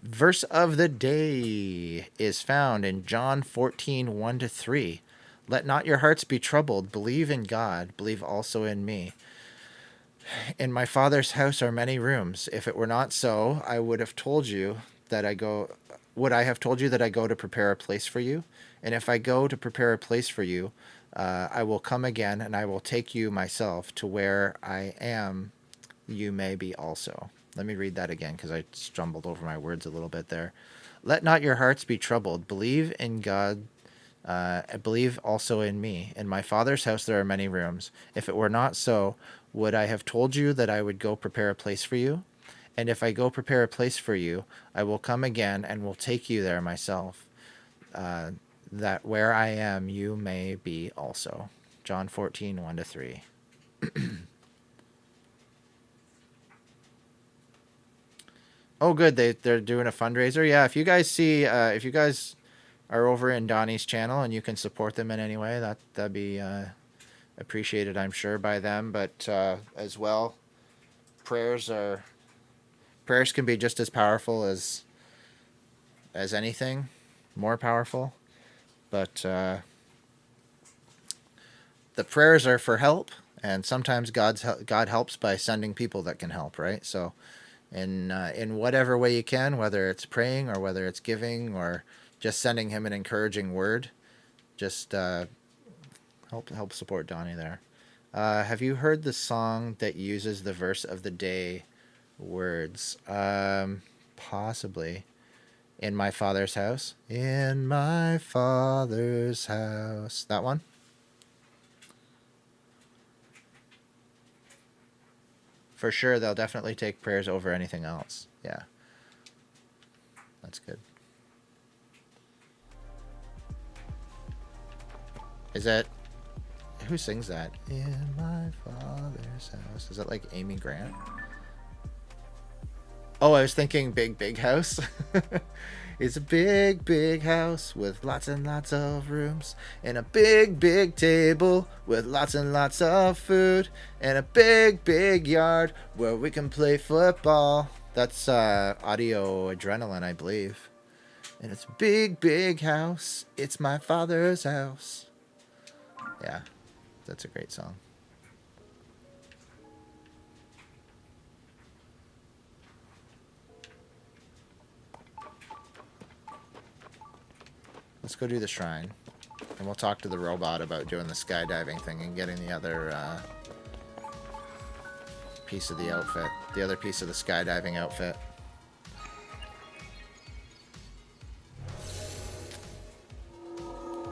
Verse of the day is found in John 14, 1-3. Let not your hearts be troubled. Believe in God. Believe also in me. In my Father's house are many rooms. If it were not so, I would have told you that I go. Would I have told you that I go to prepare a place for you? And if I go to prepare a place for you, I will come again, and I will take you myself to where I am. You may be also. Let me read that again because I stumbled over my words a little bit there. Let not your hearts be troubled. Believe in God. Believe also in me. In my Father's house there are many rooms. If it were not so, would I have told you that I would go prepare a place for you? And if I go prepare a place for you, I will come again and will take you there myself, that where I am you may be also. John 14, 1-3. Oh, good. They're doing a fundraiser. Yeah, if you guys are over in Donnie's channel and you can support them in any way, that'd be appreciated, I'm sure, by them. But as well, prayers can be just as powerful as anything, more powerful. But the prayers are for help, and sometimes God helps by sending people that can help, right? So in whatever way you can, whether it's praying or whether it's giving or just sending him an encouraging word, just help support Donnie there. Have you heard the song that uses the verse of the day words? Possibly. In my Father's house. In my Father's house. That one? For sure, they'll definitely take prayers over anything else. Yeah. That's good. Is it... Who sings that? In my father's house. Is that like Amy Grant? Oh, I was thinking Big Big House. It's a big, big house with lots and lots of rooms, and a big, big table with lots and lots of food, and a big, big yard where we can play football. That's Audio Adrenaline, I believe. And it's a big, big house. It's my father's house. Yeah, that's a great song. Let's go do the shrine. And we'll talk to the robot about doing the skydiving thing and getting the other piece of the outfit. The other piece of the skydiving outfit.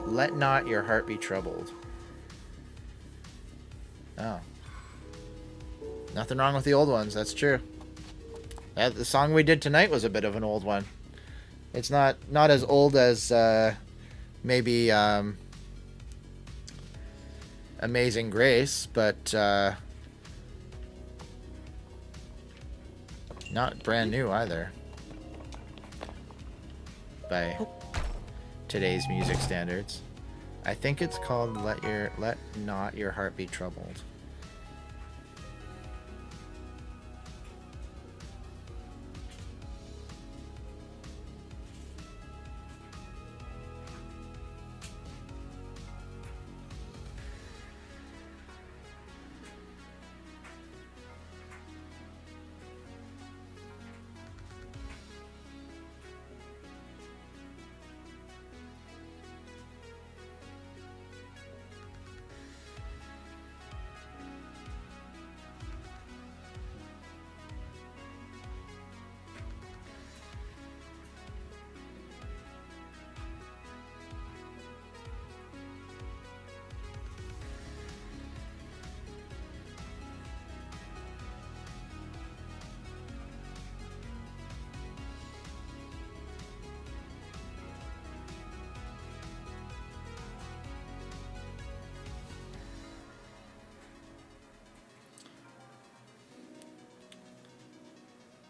Let not your heart be troubled. Oh. Nothing wrong with the old ones, that's true. The song we did tonight was a bit of an old one. It's not as old as maybe Amazing Grace, but not brand new either by today's music standards. I think it's called Let Not Your Heart Be Troubled.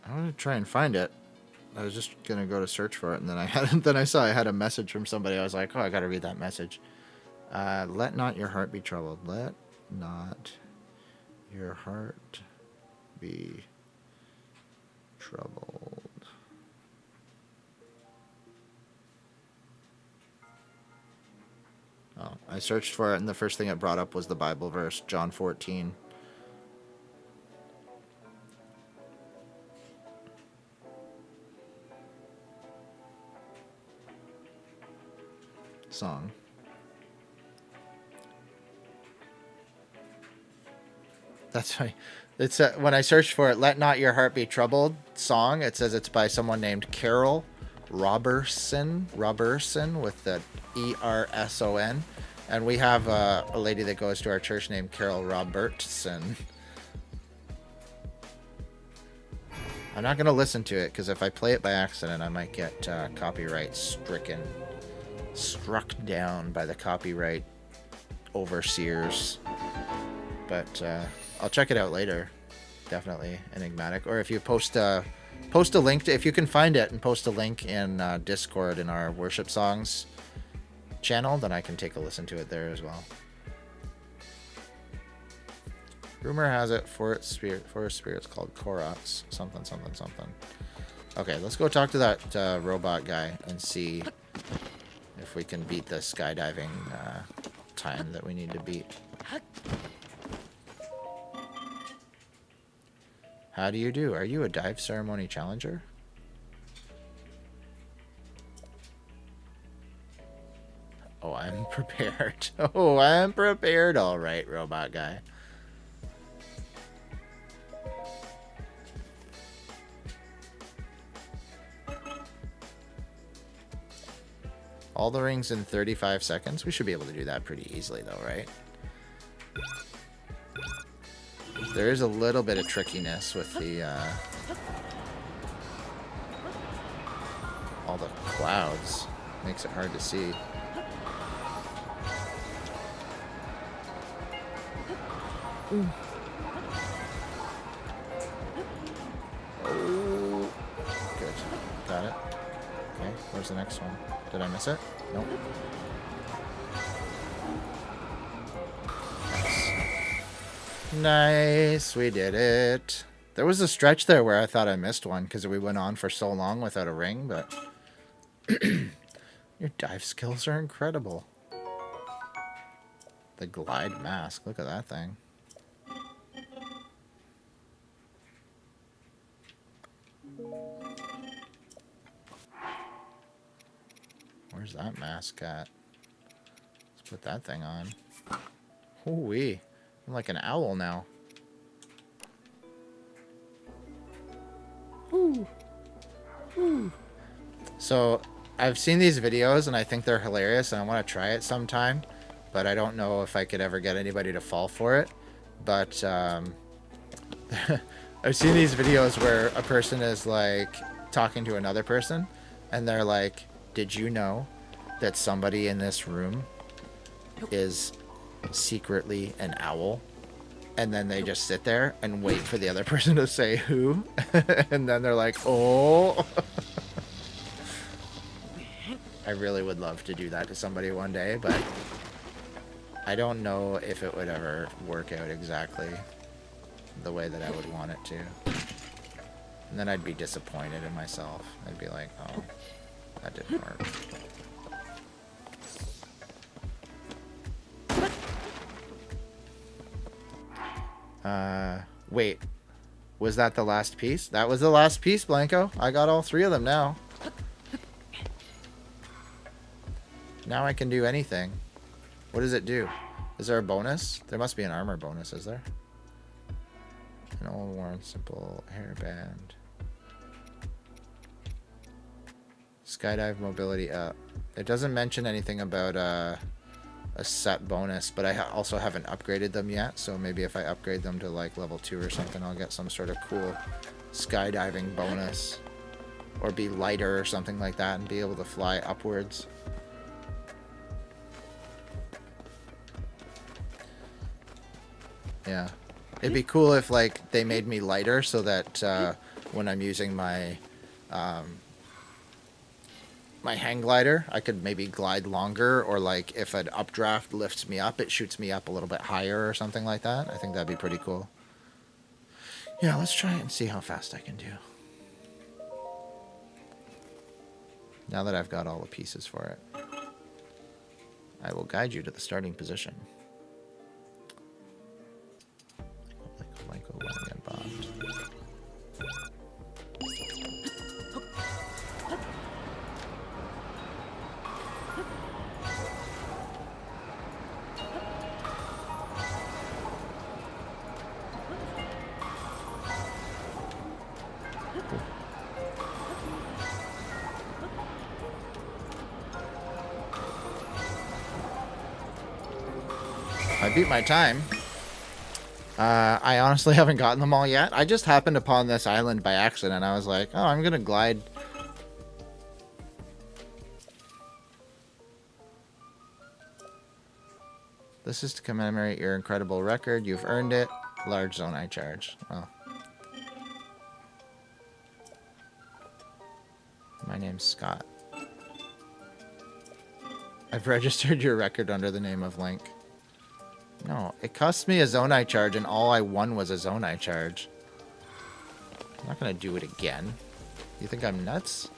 I'm gonna try and find it. I was just gonna go to search for it, and then I saw I had a message from somebody. I was like, oh, I gotta read that message. Let not your heart be troubled. Let not your heart be troubled. Oh, I searched for it, and the first thing it brought up was the Bible verse, John 14. Song. That's right. It's when I searched for it, "Let Not Your Heart Be Troubled" song. It says it's by someone named Carol Robertson with the Erson, and we have a lady that goes to our church named Carol Robertson. I'm not gonna listen to it because if I play it by accident, I might get copyright struck down by the copyright overseers. But I'll check it out later. Definitely enigmatic. Or if you post a link if you can find it and post a link in Discord in our worship songs channel, then I can take a listen to it there as well. Rumor has it forest spirits called Koroks something. Okay, let's go talk to that robot guy and see if we can beat the skydiving time that we need to beat. How do you do? Are you a dive ceremony challenger? Oh, I'm prepared. Oh, I'm prepared. All right, robot guy. All the rings in 35 seconds? We should be able to do that pretty easily though, right? There is a little bit of trickiness with the all the clouds. Makes it hard to see. Oh, good. Got it. Okay, where's the next one? Did I miss it? Nope. Nice, we did it. There was a stretch there where I thought I missed one because we went on for so long without a ring, but your dive skills are incredible. The glide mask, look at that thing. Where's that mask at? Let's put that thing on. Ooh-wee. I'm like an owl now. Ooh. Ooh. So, I've seen these videos and I think they're hilarious and I want to try it sometime, but I don't know if I could ever get anybody to fall for it. But I've seen these videos where a person is like talking to another person and they're like, did you know that somebody in this room is secretly an owl? And then they just sit there and wait for the other person to say who. And then they're like, oh. I really would love to do that to somebody one day, but I don't know if it would ever work out exactly the way that I would want it to. And then I'd be disappointed in myself. I'd be like, oh, that didn't work. Wait. Was that the last piece? That was the last piece, Blanco. I got all 3 of them now. Now I can do anything. What does it do? Is there a bonus? There must be an armor bonus, is there? An all-worn simple hairband. Skydive mobility up. It doesn't mention anything about a set bonus, but I also haven't upgraded them yet, so maybe if I upgrade them to like level 2 or something, I'll get some sort of cool skydiving bonus. Or be lighter or something like that and be able to fly upwards. Yeah. It'd be cool if like they made me lighter so that when I'm using my my hang glider, I could maybe glide longer, or like if an updraft lifts me up, it shoots me up a little bit higher or something like that. I think that'd be pretty cool. Yeah, let's try it and see how fast I can do. Now that I've got all the pieces for it, I will guide you to the starting position. Michael will get bombed. I beat my time. I honestly haven't gotten them all yet. I just happened upon this island by accident. I was like, oh, I'm gonna glide. This is to commemorate your incredible record. You've earned it. Large zone I charge. Oh. My name's Scott. I've registered your record under the name of Link. No, it cost me a Zonai charge and all I won was a Zonai charge. I'm not gonna do it again. You think I'm nuts?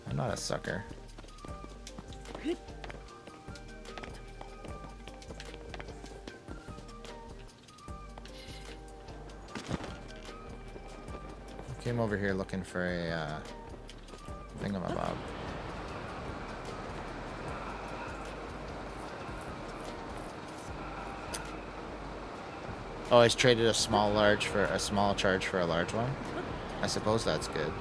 I'm not a sucker. Came over here looking for a thingamabob. Oh, he's traded a small charge for a large one. I suppose that's good.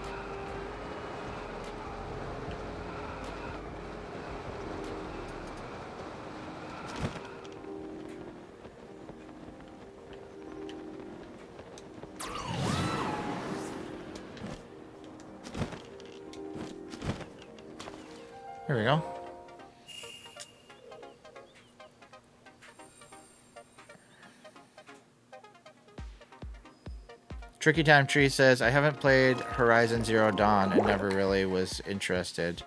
Here we go. Tricky Time Tree says, I haven't played Horizon Zero Dawn and never really was interested.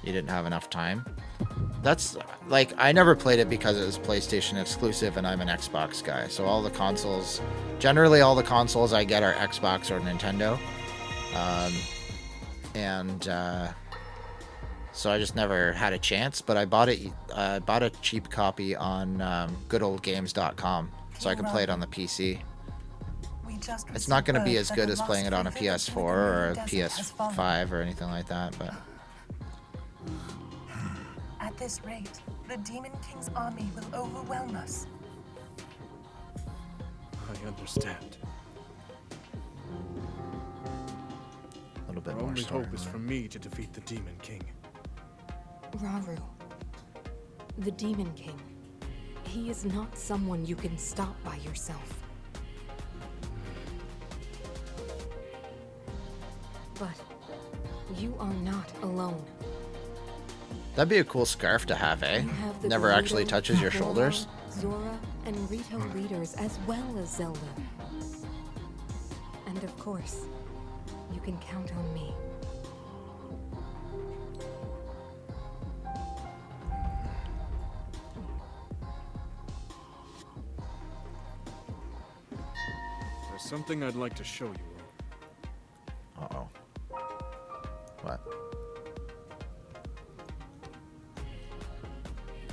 You didn't have enough time. That's, like, I never played it because it was PlayStation exclusive and I'm an Xbox guy. So all the consoles, generally all the consoles I get are Xbox or Nintendo. So I just never had a chance, but I bought a cheap copy on goodoldgames.com so I could play it on the PC. It's not going to be as good as playing it on a PS4 or a PS5 or anything like that, but... At this rate, the Demon King's army will overwhelm us. I understand. A little bit Our more only story. hope is for me to defeat the Demon King. Raru, the Demon King. He is not someone you can stop by yourself. But you are not alone. That'd be a cool scarf to have, eh? You have the Never actually Gerudo, touches your Zora, shoulders. Zora and Rito leaders as well as Zelda. And of course, you can count on me. There's something I'd like to show you. Uh-oh. What?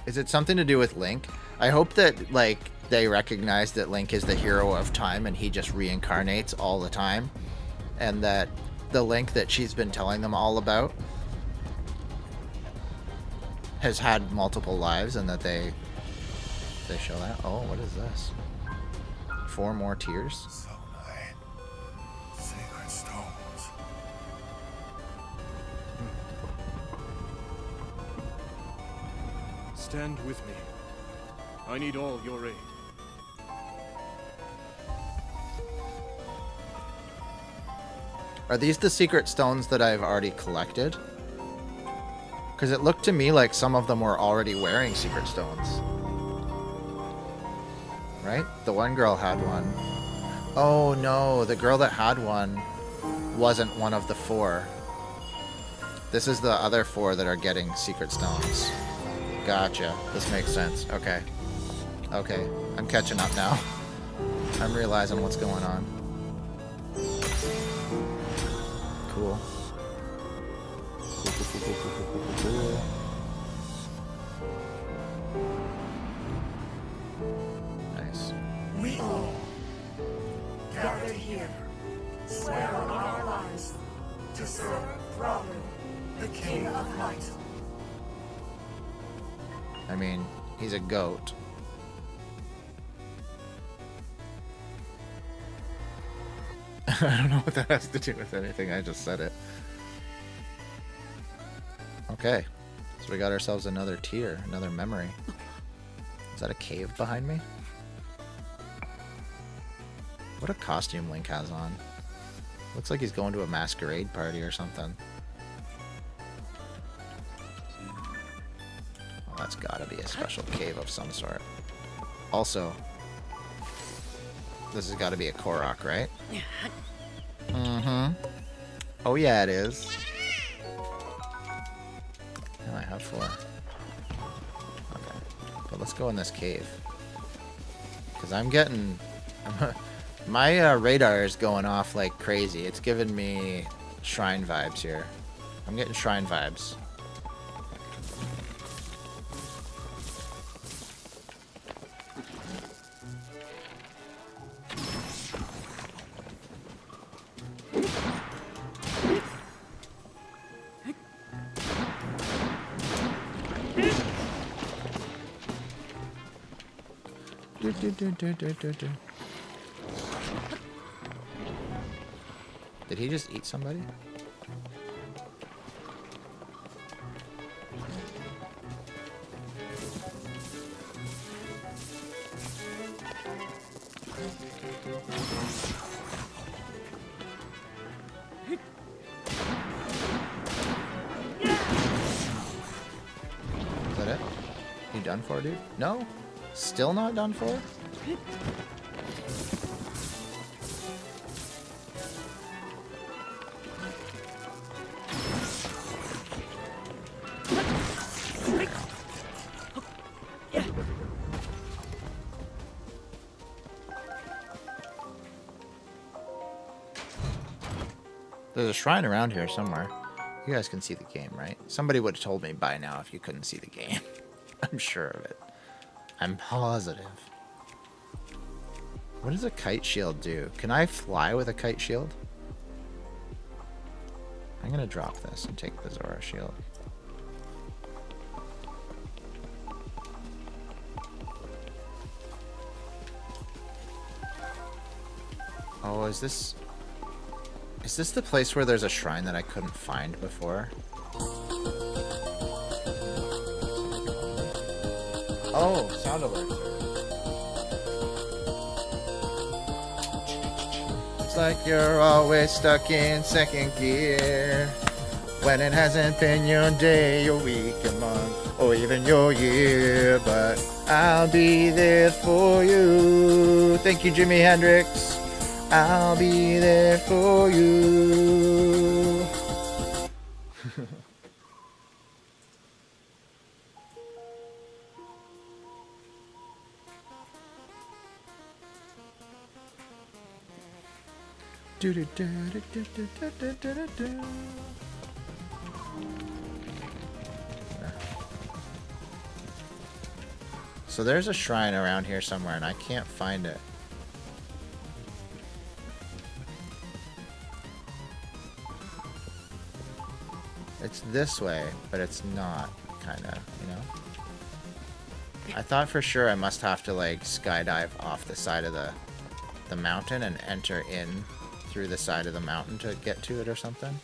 Is it something to do with Link? I hope that, like, they recognize that Link is the hero of time and he just reincarnates all the time. And that the Link that she's been telling them all about has had multiple lives and that they show that. Oh, what is this? 4 more tears? Sacred stones. Stand with me. I need all your aid. Are these the secret stones that I've already collected? Because it looked to me like some of them were already wearing secret stones. Right? The one girl had one. Oh no, the girl that had one wasn't one of the 4. This is the other 4 that are getting secret stones. Gotcha. This makes sense. Okay. Okay. I'm catching up now. I'm realizing what's going on. Cool. Cool. Nice. We all, gathered here, swear on our lives to serve Raru, the King of Light. I mean, he's a goat. I don't know what that has to do with anything. I just said it. Okay. So we got ourselves another tier, another memory. Is that a cave behind me? What a costume Link has on. Looks like he's going to a masquerade party or something. Well, that's gotta be a special cave of some sort. Also, this has gotta be a Korok, right? Mm-hmm. Oh yeah, it is. Oh, I have 4. Okay. But let's go in this cave. Because I'm getting... my radar is going off like crazy. It's giving me shrine vibes here. I'm getting shrine vibes. Did he just eat somebody? Is that it? You done for, dude? No? Still not done for? a shrine around here somewhere. You guys can see the game, right? Somebody would have told me by now if you couldn't see the game. I'm sure of it. I'm positive. What does a kite shield do? Can I fly with a kite shield? I'm gonna drop this and take the Zora shield. Oh, is this the place where there's a shrine that I couldn't find before? Oh, sound alert. It's like you're always stuck in second gear when it hasn't been your day, your week, your month, or even your year. But I'll be there for you. Thank you, Jimi Hendrix. I'll be there for you. So there's a shrine around here somewhere and I can't find it. It's this way, but it's not, kinda, you know? I thought for sure I must have to like skydive off the side of the mountain and enter in through the side of the mountain to get to it or something.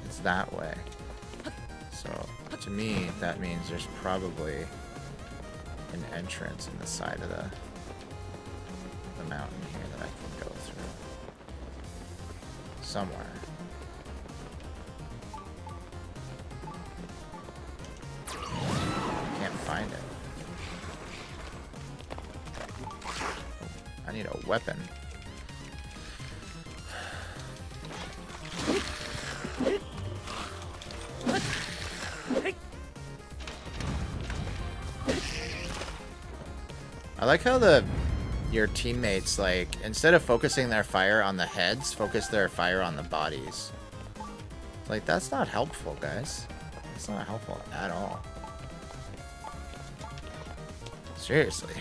It's that way. So to me, that means there's probably an entrance in the side of the mountain here that I can go through. Somewhere. Can't find it. I need a weapon. I like how your teammates, like, instead of focusing their fire on the heads, focus their fire on the bodies. Like, that's not helpful, guys. It's not helpful at all. Seriously.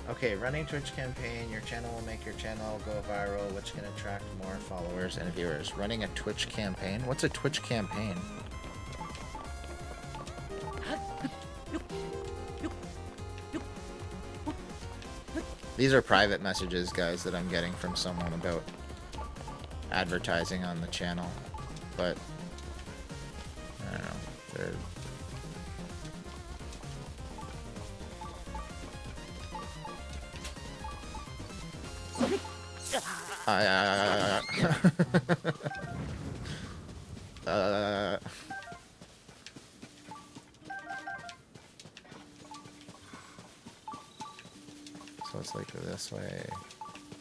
Okay, running Twitch campaign. Your channel will make your channel go viral, which can attract more followers and viewers. Running a Twitch campaign? What's a Twitch campaign? These are private messages, guys, that I'm getting from someone about advertising on the channel. But, I don't know. They're... So it's like this way.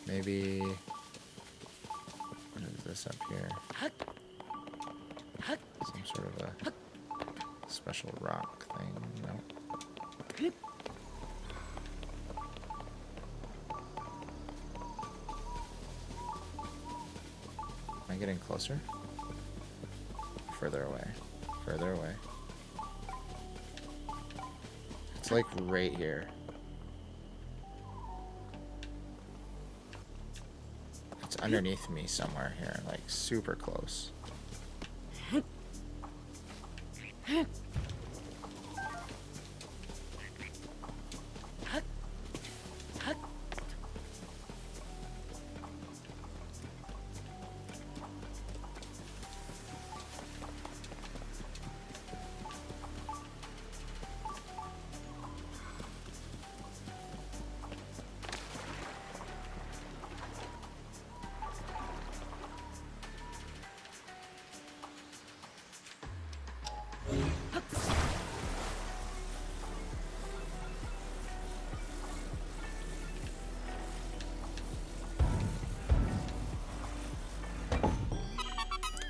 Maybe... What is this up here? Some sort of a special rock thing, no? Am I getting closer? Further away. Further away. It's like right here. It's underneath me somewhere here, like super close.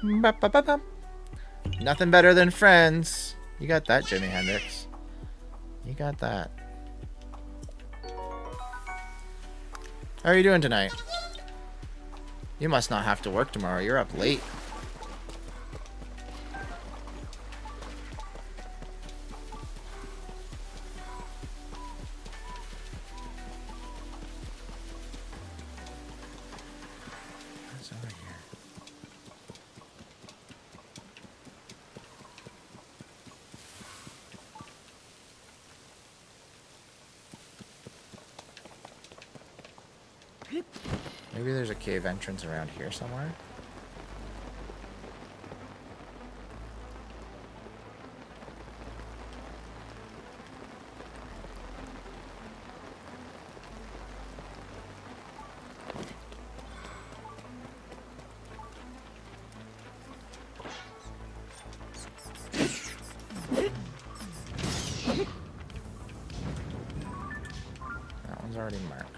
Ba-ba-ba-bum. Nothing better than friends. You got that, Jimi Hendrix. You got that. How are you doing tonight? You must not have to work tomorrow. You're up late. What's over here? Maybe there's a cave entrance around here somewhere. That one's already marked.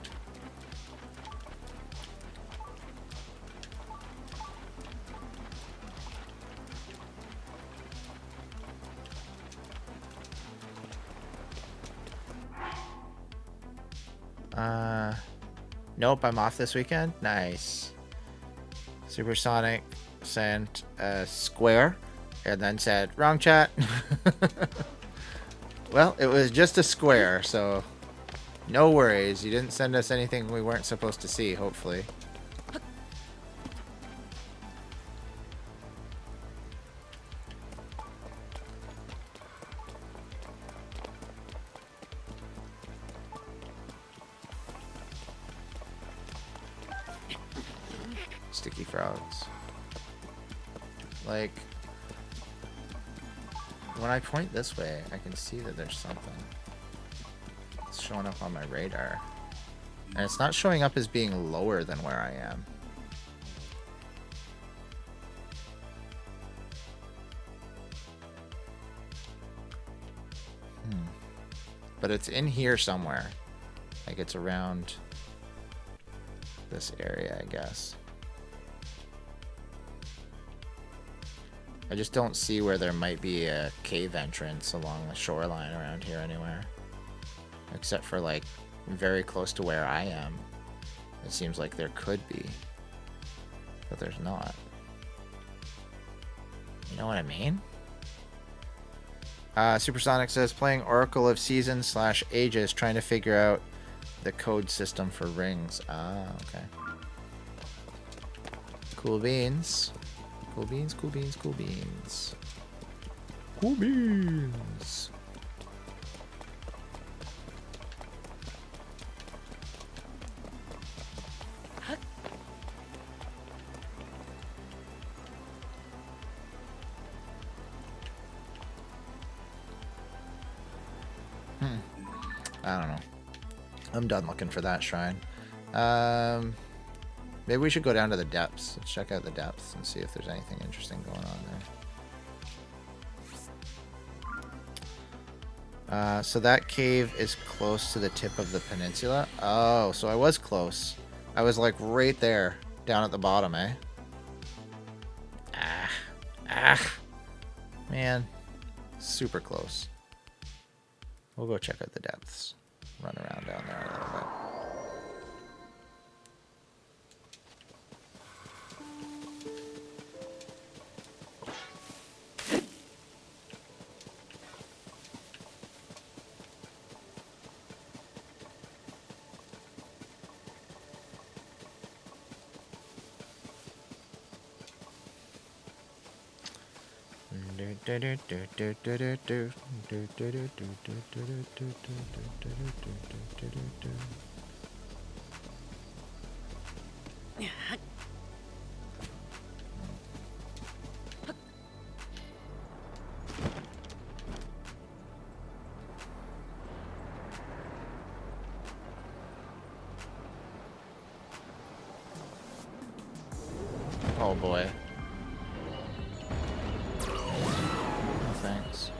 Nope, I'm off this weekend. Nice. Supersonic sent a square and then said, wrong chat. Well, it was just a square, so no worries. You didn't send us anything we weren't supposed to see, hopefully. Sticky frogs. Like, when I point this way, I can see that there's something. It's showing up on my radar. And it's not showing up as being lower than where I am. But it's in here somewhere. Like, it's around this area, I guess. I just don't see where there might be a cave entrance along the shoreline around here anywhere. Except for, like, very close to where I am. It seems like there could be. But there's not. You know what I mean? Supersonic says, playing Oracle of Seasons / Ages, trying to figure out the code system for rings. Ah, okay. Cool beans. Cool beans, cool beans, cool beans. Cool beans. I don't know. I'm done looking for that shrine. Maybe we should go down to the depths. Let's check out the depths and see if there's anything interesting going on there. So that cave is close to the tip of the peninsula. Oh, so I was close. I was like right there, down at the bottom, eh? Man, super close. We'll go check out the depths. Run around down there a little bit. Oh boy. No thanks.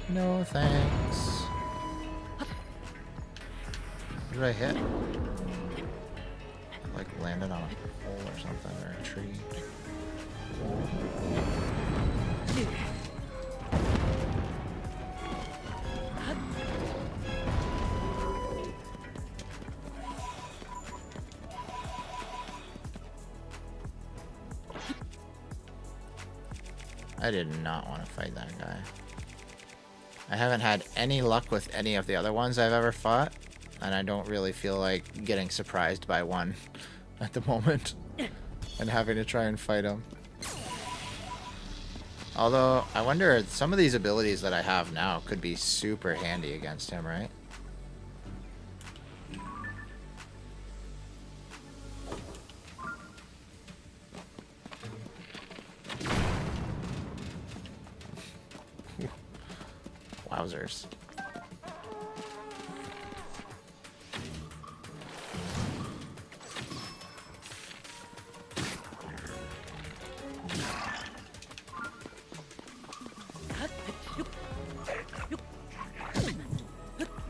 No thanks. What did I hit? Like landed on a pole or something, or a tree. I did not want to fight that guy. I haven't had any luck with any of the other ones I've ever fought, and I don't really feel like getting surprised by one at the moment and having to try and fight him. Although, I wonder, some of these abilities that I have now could be super handy against him, right? Wowzers.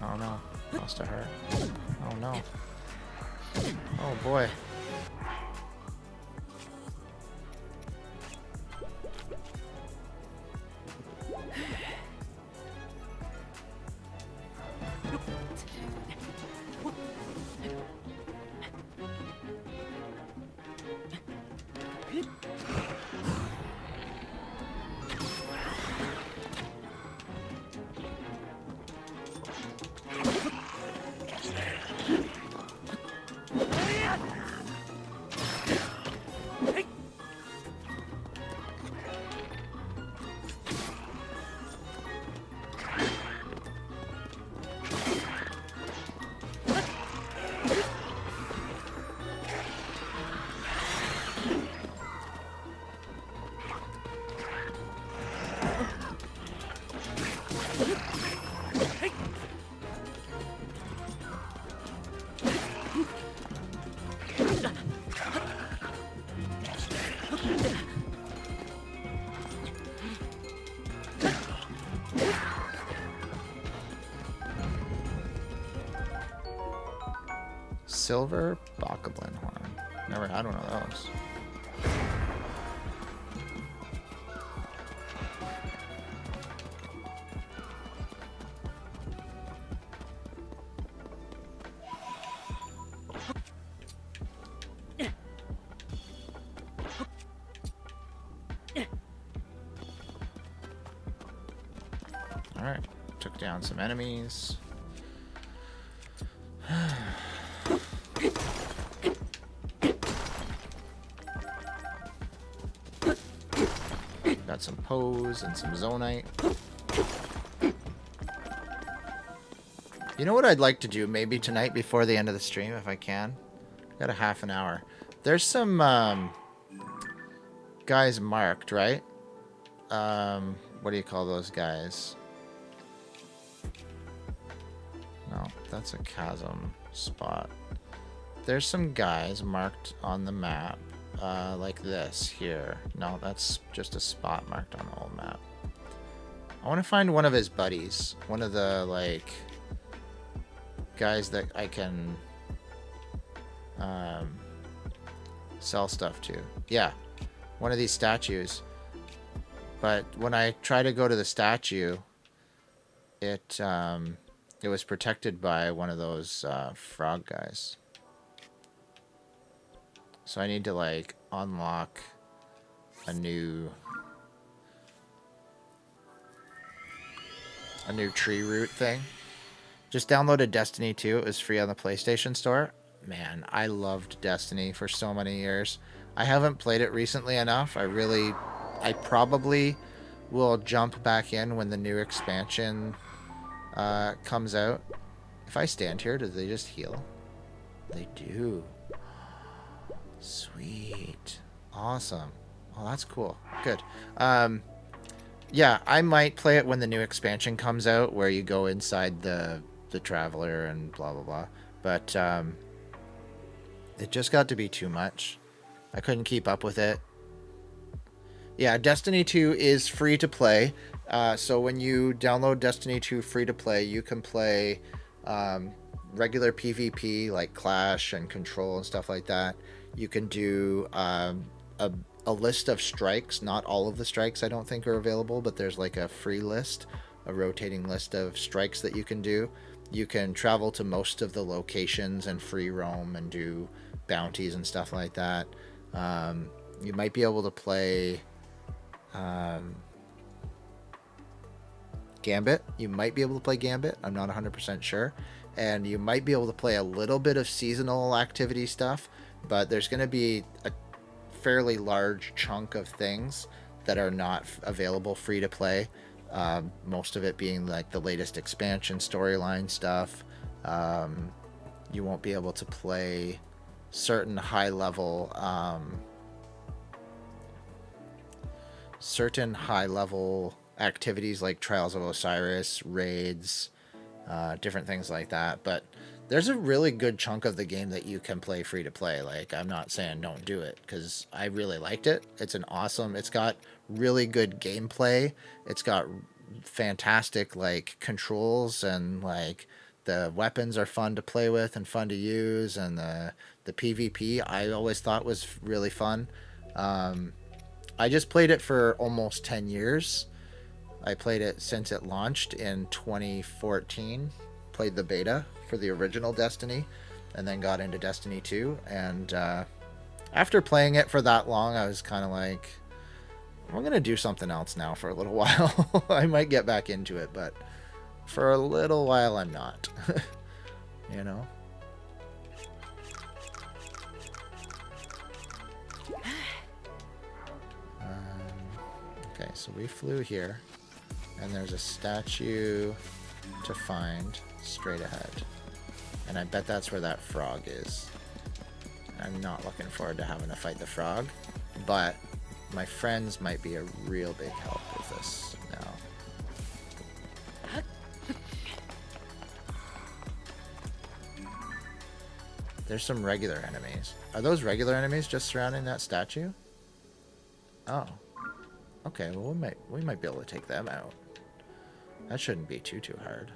Oh no, must have hurt. Oh no. Oh boy. Silver bokoblin horn. Never had one of those. Alright, took down some enemies. Got some pose and some zonite. You know what I'd like to do maybe tonight before the end of the stream, if I can? Got a half an hour. There's some guys marked, right? What do you call those guys? No, that's a chasm spot. There's some guys marked on the map. Like this here. No, that's just a spot marked on the whole map. I want to find one of his buddies. One of the, like, guys that I can sell stuff to. Yeah, one of these statues. But when I try to go to the statue, it was protected by one of those frog guys. So I need to, like, unlock a new tree root thing. Just downloaded Destiny 2. It was free on the PlayStation Store. Man, I loved Destiny for so many years. I haven't played it recently enough. I probably will jump back in when the new expansion comes out. If I stand here, do they just heal? They do. Sweet. Awesome. Oh, that's cool. Good. Yeah, I might play it when the new expansion comes out, where you go inside the Traveler and blah, blah, blah. But it just got to be too much. I couldn't keep up with it. Yeah, Destiny 2 is free to play. So when you download Destiny 2 free to play, you can play regular PvP like Clash and Control and stuff like that. You can do a list of strikes. Not all of the strikes I don't think are available, but there's like a free list, a rotating list of strikes that you can do. You can travel to most of the locations and free roam and do bounties and stuff like that. You might be able to play Gambit. You might be able to play Gambit. I'm not 100% sure. And you might be able to play a little bit of seasonal activity stuff, but there's going to be a fairly large chunk of things that are not available free to play. Most of it being like the latest expansion storyline stuff. You won't be able to play certain high level activities like Trials of Osiris, raids, different things like that. But there's a really good chunk of the game that you can play free to play. Like, I'm not saying don't do it, because I really liked it. It's got really good gameplay. It's got fantastic like controls, and like the weapons are fun to play with and fun to use, and the PvP I always thought was really fun. I just played it for almost 10 years. I played it since it launched in 2014. Played the beta for the original Destiny, and then got into Destiny 2. And after playing it for that long, I was kind of like, I'm going to do something else now for a little while. I might get back into it, but for a little while I'm not. You know? Okay, so we flew here, and there's a statue to find straight ahead. And I bet that's where that frog is. I'm not looking forward to having to fight the frog, but my friends might be a real big help with this now. There's some regular enemies. Are those regular enemies just surrounding that statue? Oh. Okay, well we might be able to take them out. That shouldn't be too hard.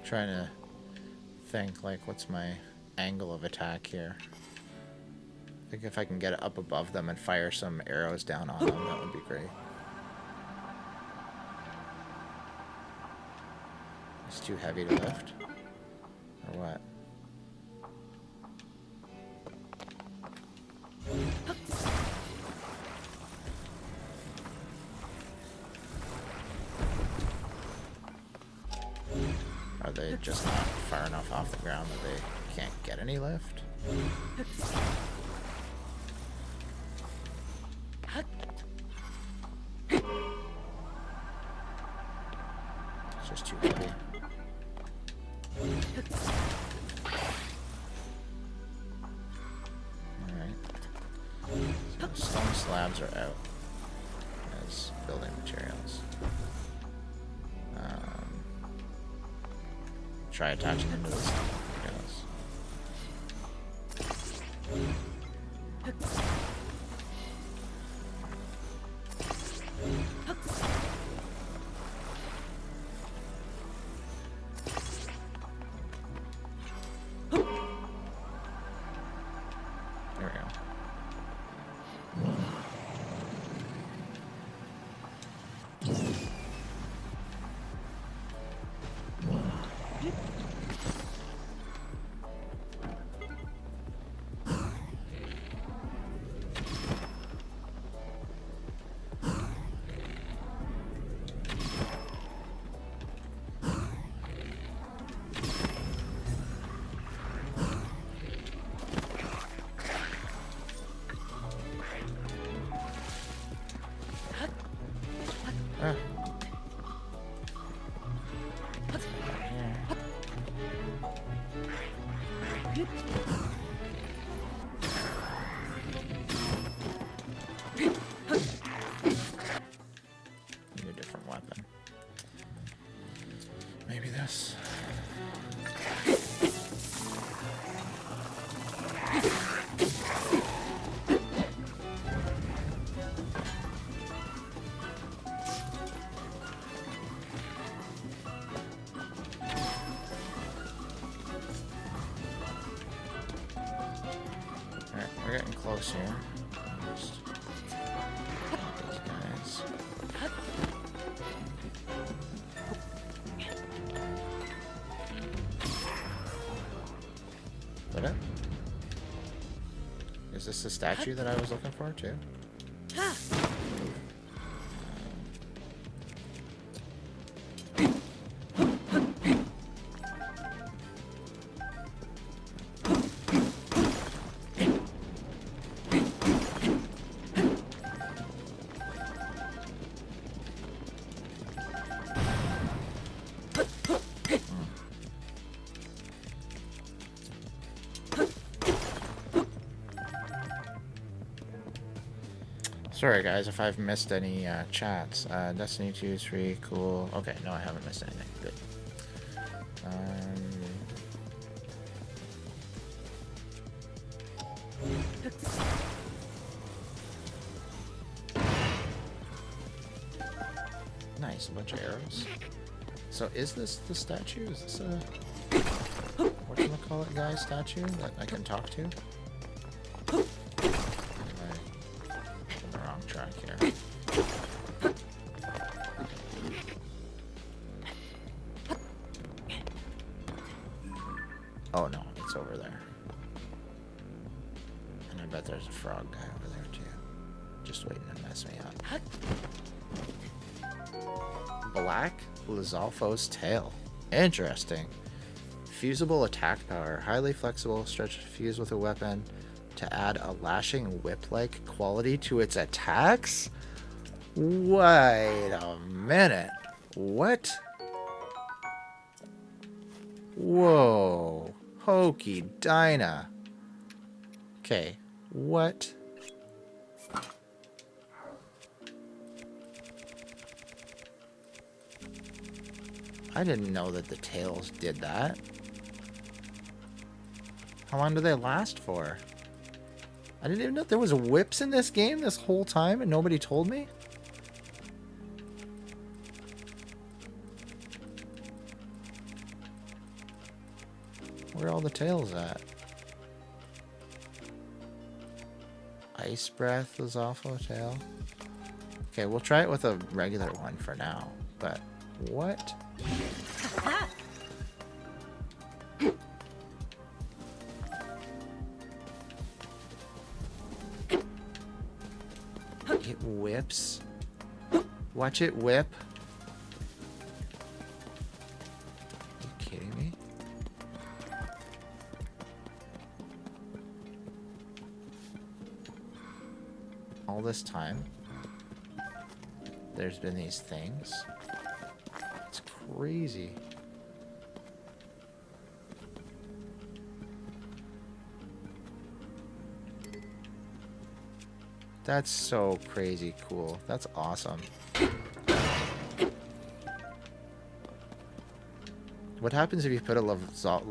Trying to think, like, what's my angle of attack here? I think if I can get it up above them and fire some arrows down on them, that would be great. It's too heavy to lift? Or what? Are they just not far enough off the ground that they can't get any lift? It's just too heavy. Alright. So stone slabs are out as building materials. Try attaching them to this. There we go. Ah. Need a different weapon. Maybe this. Alright, we're getting close here. Just these guys. That it? Is this the statue that I was looking for too? Sorry guys if I've missed any chats. Destiny 2 is free, cool. Okay, no I haven't missed anything. Good. Nice, a bunch of arrows. So is this the statue? Is this a whatchamacallit guy statue that I can talk to? Track here. Oh no, it's over there. And I bet there's a frog guy over there too. Just waiting to mess me up. Black Lizalfo's tail. Interesting. Fusible attack power. Highly flexible, stretch fuse with a weapon to add a lashing whip-like quality to its attacks? Wait a minute. What? Whoa. Hokey Dinah. Okay, what? I didn't know that the tails did that. How long do they last for? I didn't even know there was whips in this game this whole time and nobody told me. Where are all the tails at? Ice breath was awful tail. Okay, we'll try it with a regular one for now. But what? It whips. Watch it whip. Are you kidding me? All this time, there's been these things. It's crazy. That's so crazy cool. That's awesome. What happens if you put a Lizalfo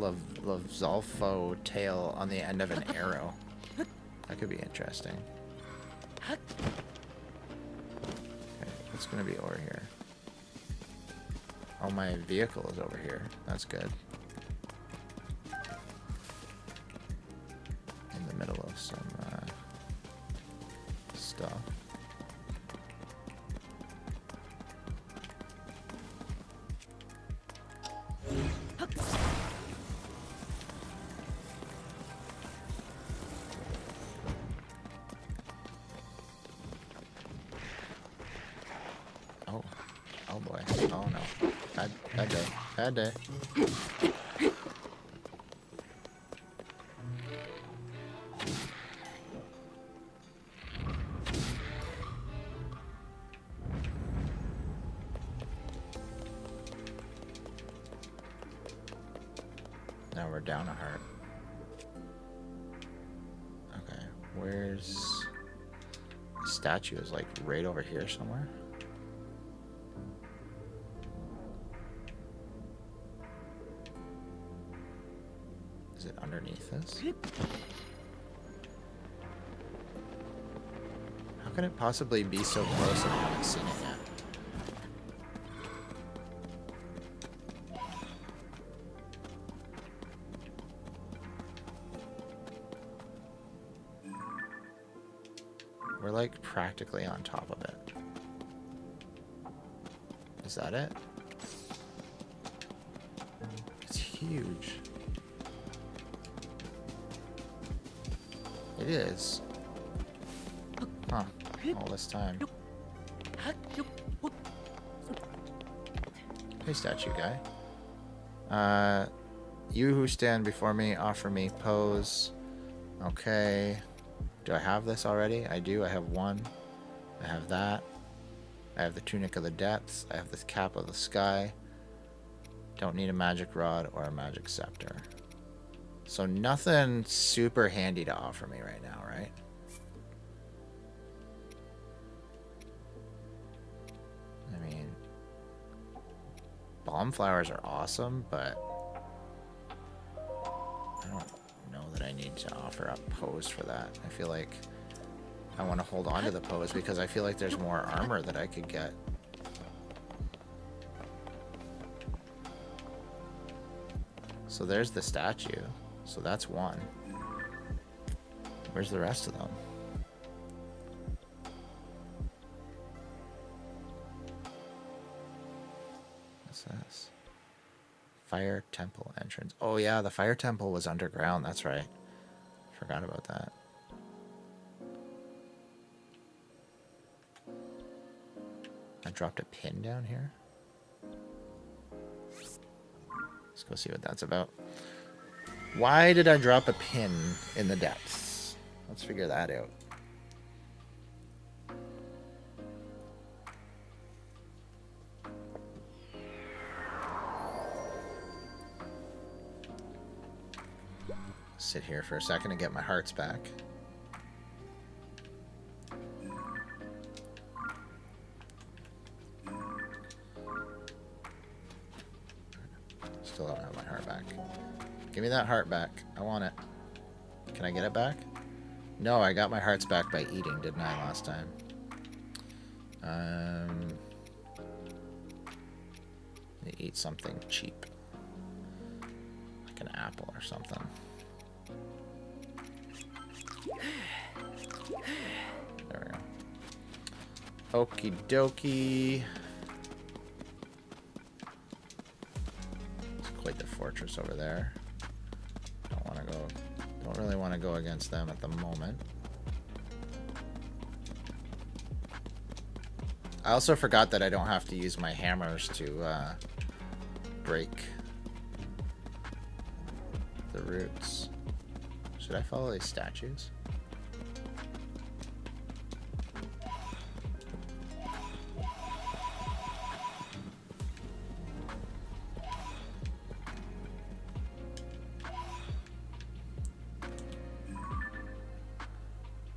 tail on the end of an arrow? That could be interesting. Okay, what's gonna be over here? Oh, my vehicle is over here. That's good. In the middle of some stuff. Oh, oh boy. Oh no. Bad day. Bad day. Or down a heart. Okay, where's... The statue is like right over here somewhere. Is it underneath this? How can it possibly be so close and I haven't seen it yet? We're like practically on top of it. Is that it? It's huge. It is. Huh. All this time. Hey, statue guy. You who stand before me, offer me pose. Okay. Do I have this already? I do. I have one. I have that. I have the tunic of the depths. I have the cap of the sky. Don't need a magic rod or a magic scepter. So nothing super handy to offer me right now, right? I mean, bomb flowers are awesome, but I don't know that I need to offer up pose for that. I feel like I want to hold on to the pose because I feel like there's more armor that I could get. So there's the statue. So that's one. Where's the rest of them? What's this? Fire temple entrance. Oh yeah, the fire temple was underground. That's right. Forgot about that. I dropped a pin down here. Let's go see what that's about. Why did I drop a pin in the depths? Let's figure that out. Sit here for a second and get my hearts back. Still don't have my heart back. Give me that heart back. I want it. Can I get it back? No, I got my hearts back by eating, didn't I, last time? Eat something cheap. Like an apple or something. There we go. Okie dokie. It's quite the fortress over there. Don't really want to go against them at the moment. I also forgot that I don't have to use my hammers to break the roots. Should I follow these statues?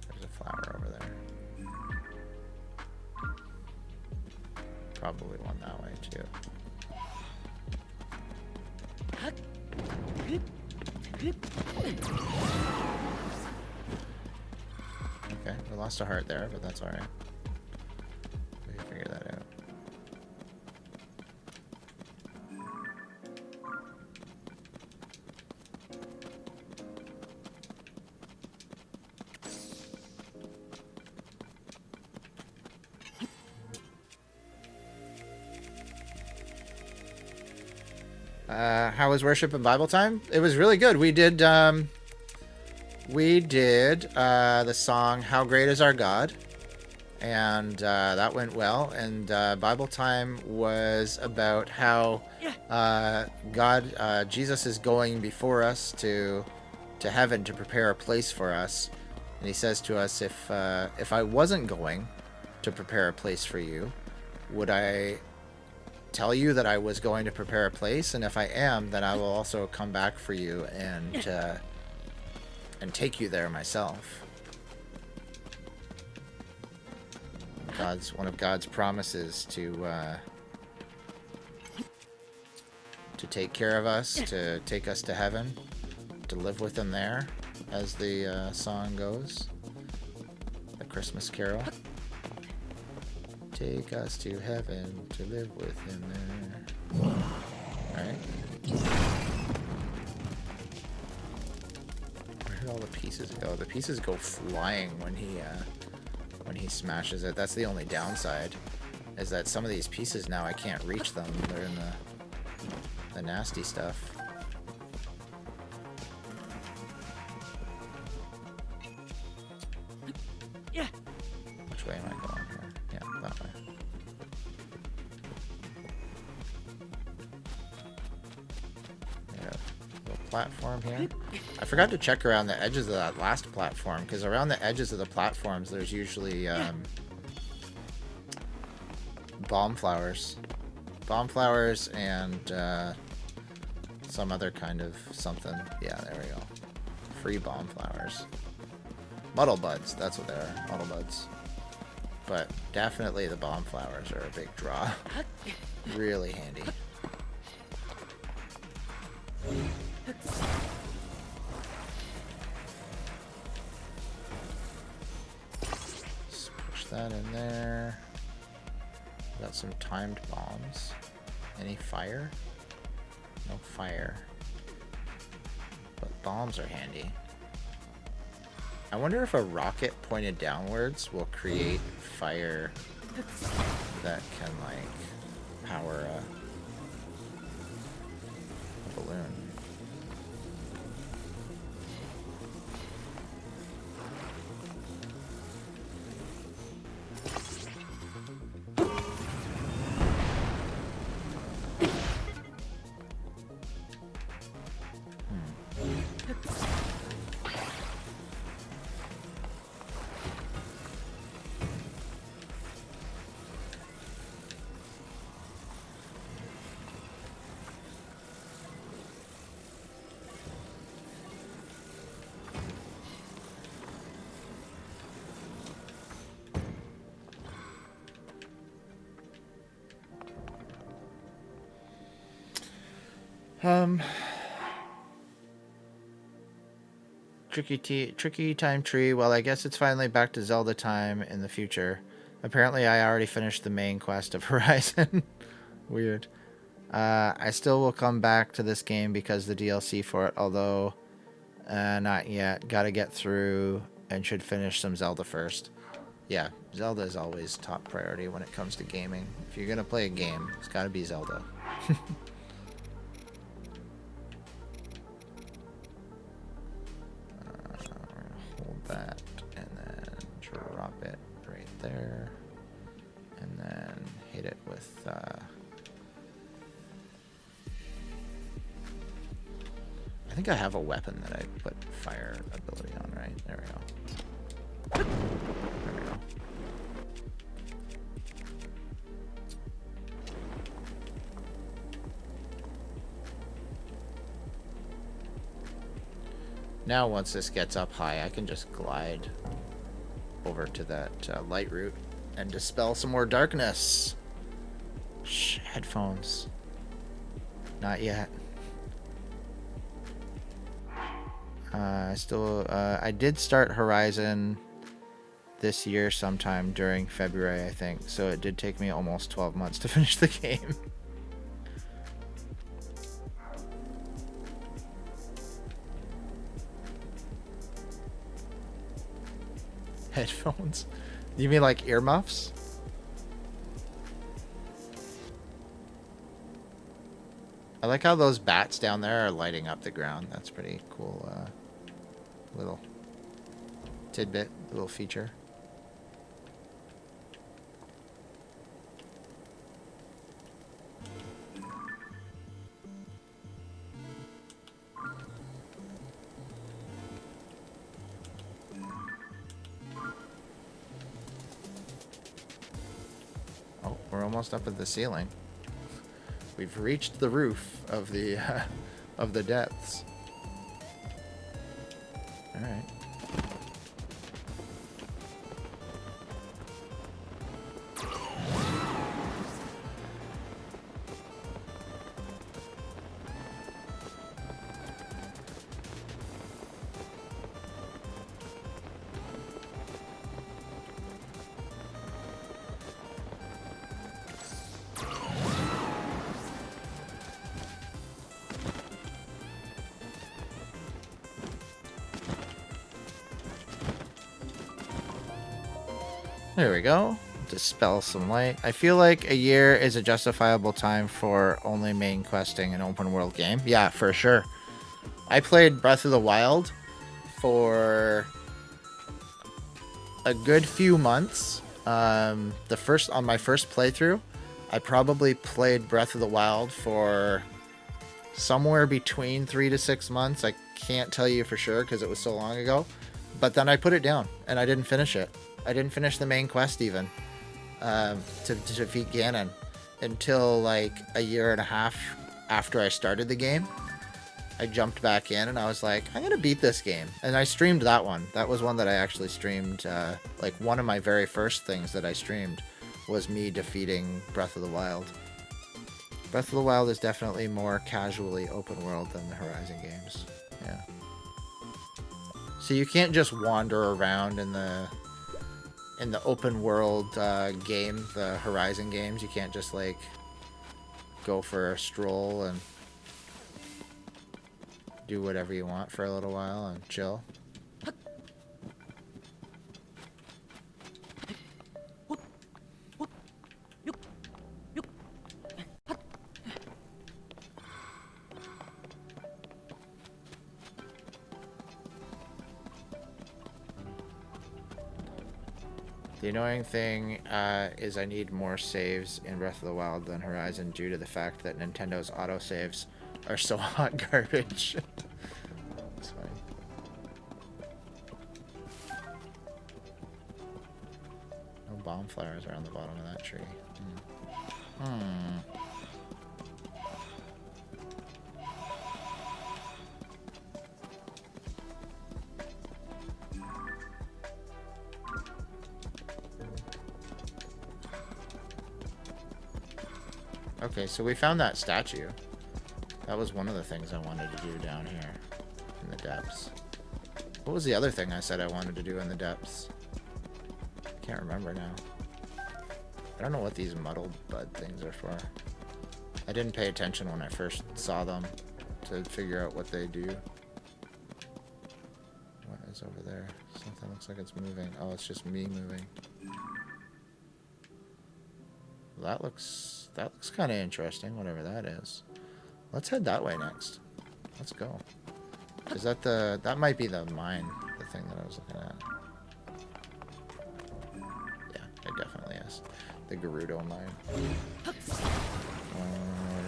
There's a flower over there. Probably one that way too. Okay, we lost a heart there, but that's alright. We can figure that out. How was worship and Bible time? It was really good. We did the song "How Great Is Our God," and that went well. And Bible time was about how Jesus is going before us to heaven to prepare a place for us, and he says to us, if I wasn't going to prepare a place for you, would I tell you that I was going to prepare a place, and if I am, then I will also come back for you and take you there myself. One of God's promises to take care of us, to take us to heaven, to live with him there, as the song goes, the Christmas Carol. Take us to heaven to live with him there. Alright. Where did all the pieces go? The pieces go flying when he smashes it. That's the only downside, is that some of these pieces now I can't reach them. They're in the nasty stuff. Yeah. Which way am I going here? Yeah, that way. Little platform here. I forgot to check around the edges of that last platform, because around the edges of the platforms there's usually bomb flowers. Bomb flowers and some other kind of something. Yeah, there we go. Free bomb flowers. Muddle buds, that's what they are. Muddle buds. But definitely the bomb flowers are a big draw. Really handy. Just push that in there. Got some timed bombs. Any fire? No fire. But bombs are handy. I wonder if a rocket pointed downwards will create fire that can, like, power a balloon. Tricky time tree. Well, I guess it's finally back to Zelda time in the future. Apparently, I already finished the main quest of Horizon. Weird. I still will come back to this game because the DLC for it, although not yet. Gotta get through and should finish some Zelda first. Yeah, Zelda is always top priority when it comes to gaming. If you're gonna play a game, it's gotta be Zelda. That and then drop it right there, and then hit it with I think I have a weapon that I put fire ability on, right? There we go. There we go. Now once this gets up high, I can just glide over to that light route and dispel some more darkness. Shh, headphones. Not yet. I did start Horizon this year sometime during February, I think. So it did take me almost 12 months to finish the game. Headphones? You mean like earmuffs? I like how those bats down there are lighting up the ground. That's pretty cool. Little tidbit, little feature. Oh, we're almost up at the ceiling. We've reached the roof of the of the depths. All right. There we go. Dispel some light. I feel like a year is a justifiable time for only main questing an open world game. Yeah, for sure. I played Breath of the Wild for a good few months. On my first playthrough, I probably played Breath of the Wild for somewhere between 3 to 6 months. I can't tell you for sure because it was so long ago. But then I put it down and I didn't finish it. I didn't finish the main quest even to defeat Ganon until like a year and a half after I started the game. I jumped back in and I was like, I'm gonna beat this game, and I streamed that one. That was one that I actually streamed. Like one of my very first things that I streamed was me defeating Breath of the Wild. Breath of the Wild is definitely more casually open world than the Horizon games. Yeah. So you can't just wander around in the open world game, the Horizon games. You can't just like go for a stroll and do whatever you want for a little while and chill. The annoying thing is I need more saves in Breath of the Wild than Horizon due to the fact that Nintendo's autosaves are so hot garbage. That's fine. No bomb flowers are on the bottom of that tree. Okay, so we found that statue. That was one of the things I wanted to do down here in the depths. What was the other thing I said I wanted to do in the depths? Can't remember now. I don't know what these muddled bud things are for. I didn't pay attention when I first saw them to figure out what they do. What is over there? Something looks like it's moving. Oh, it's just me moving. Well, that looks kind of interesting, whatever that is. Let's head that way next. Let's go. Is that that might be the mine, the thing that I was looking at. Yeah, it definitely is. The Gerudo mine. We're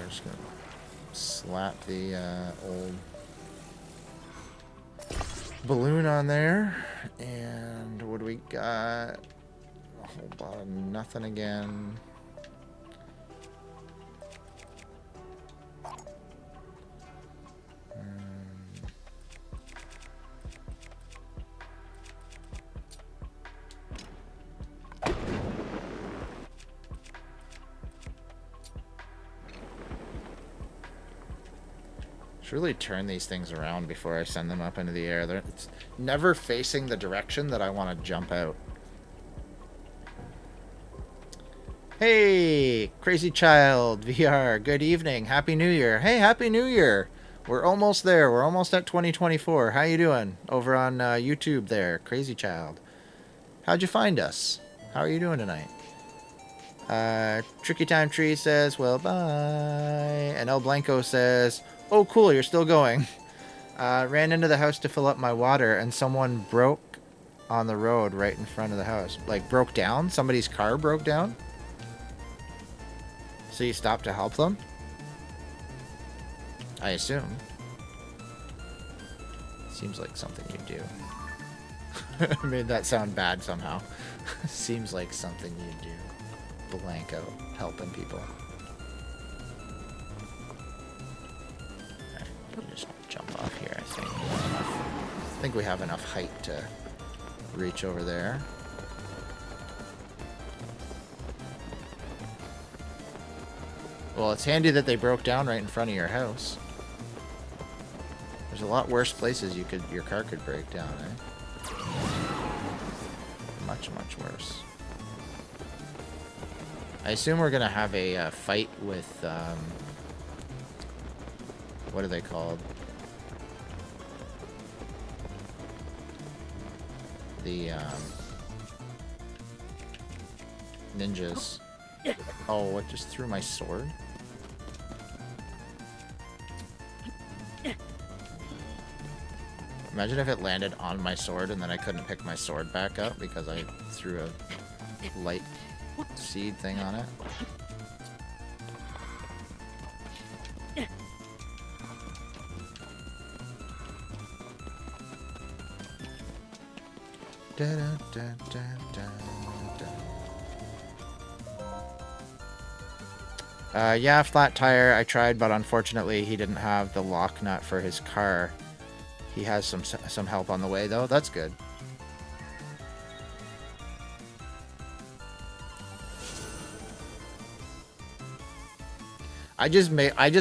just gonna slap the old balloon on there. And what do we got? A whole lot of nothing again. Should really turn these things around before I send them up into the air. It's never facing the direction that I want to jump out. Hey, Crazy Child VR, good evening. Happy New Year. Hey, Happy New Year. We're almost there. We're almost at 2024. How you doing over on YouTube there, Crazy Child? How'd you find us? How are you doing tonight? Tricky Time Tree says, well, bye. And El Blanco says, oh, cool, you're still going. Ran into the house to fill up my water, and someone broke on the road right in front of the house. Like, broke down? Somebody's car broke down? So you stopped to help them? I assume. Seems like something you do. I made that sound bad somehow. Seems like something you do. Blanco, helping people. Just jump off here, I think. I think we have enough height to reach over there. Well, it's handy that they broke down right in front of your house. There's a lot worse places your car could break down, eh? Much, much worse. I assume we're gonna have a fight with, what are they called? The, ninjas. Oh, what just threw my sword? Imagine if it landed on my sword and then I couldn't pick my sword back up because I threw a light seed thing on it. Da, da, da, da, da, da. Yeah, flat tire. I tried, but unfortunately he didn't have the lock nut for his car. He has some help on the way, though. That's good. I just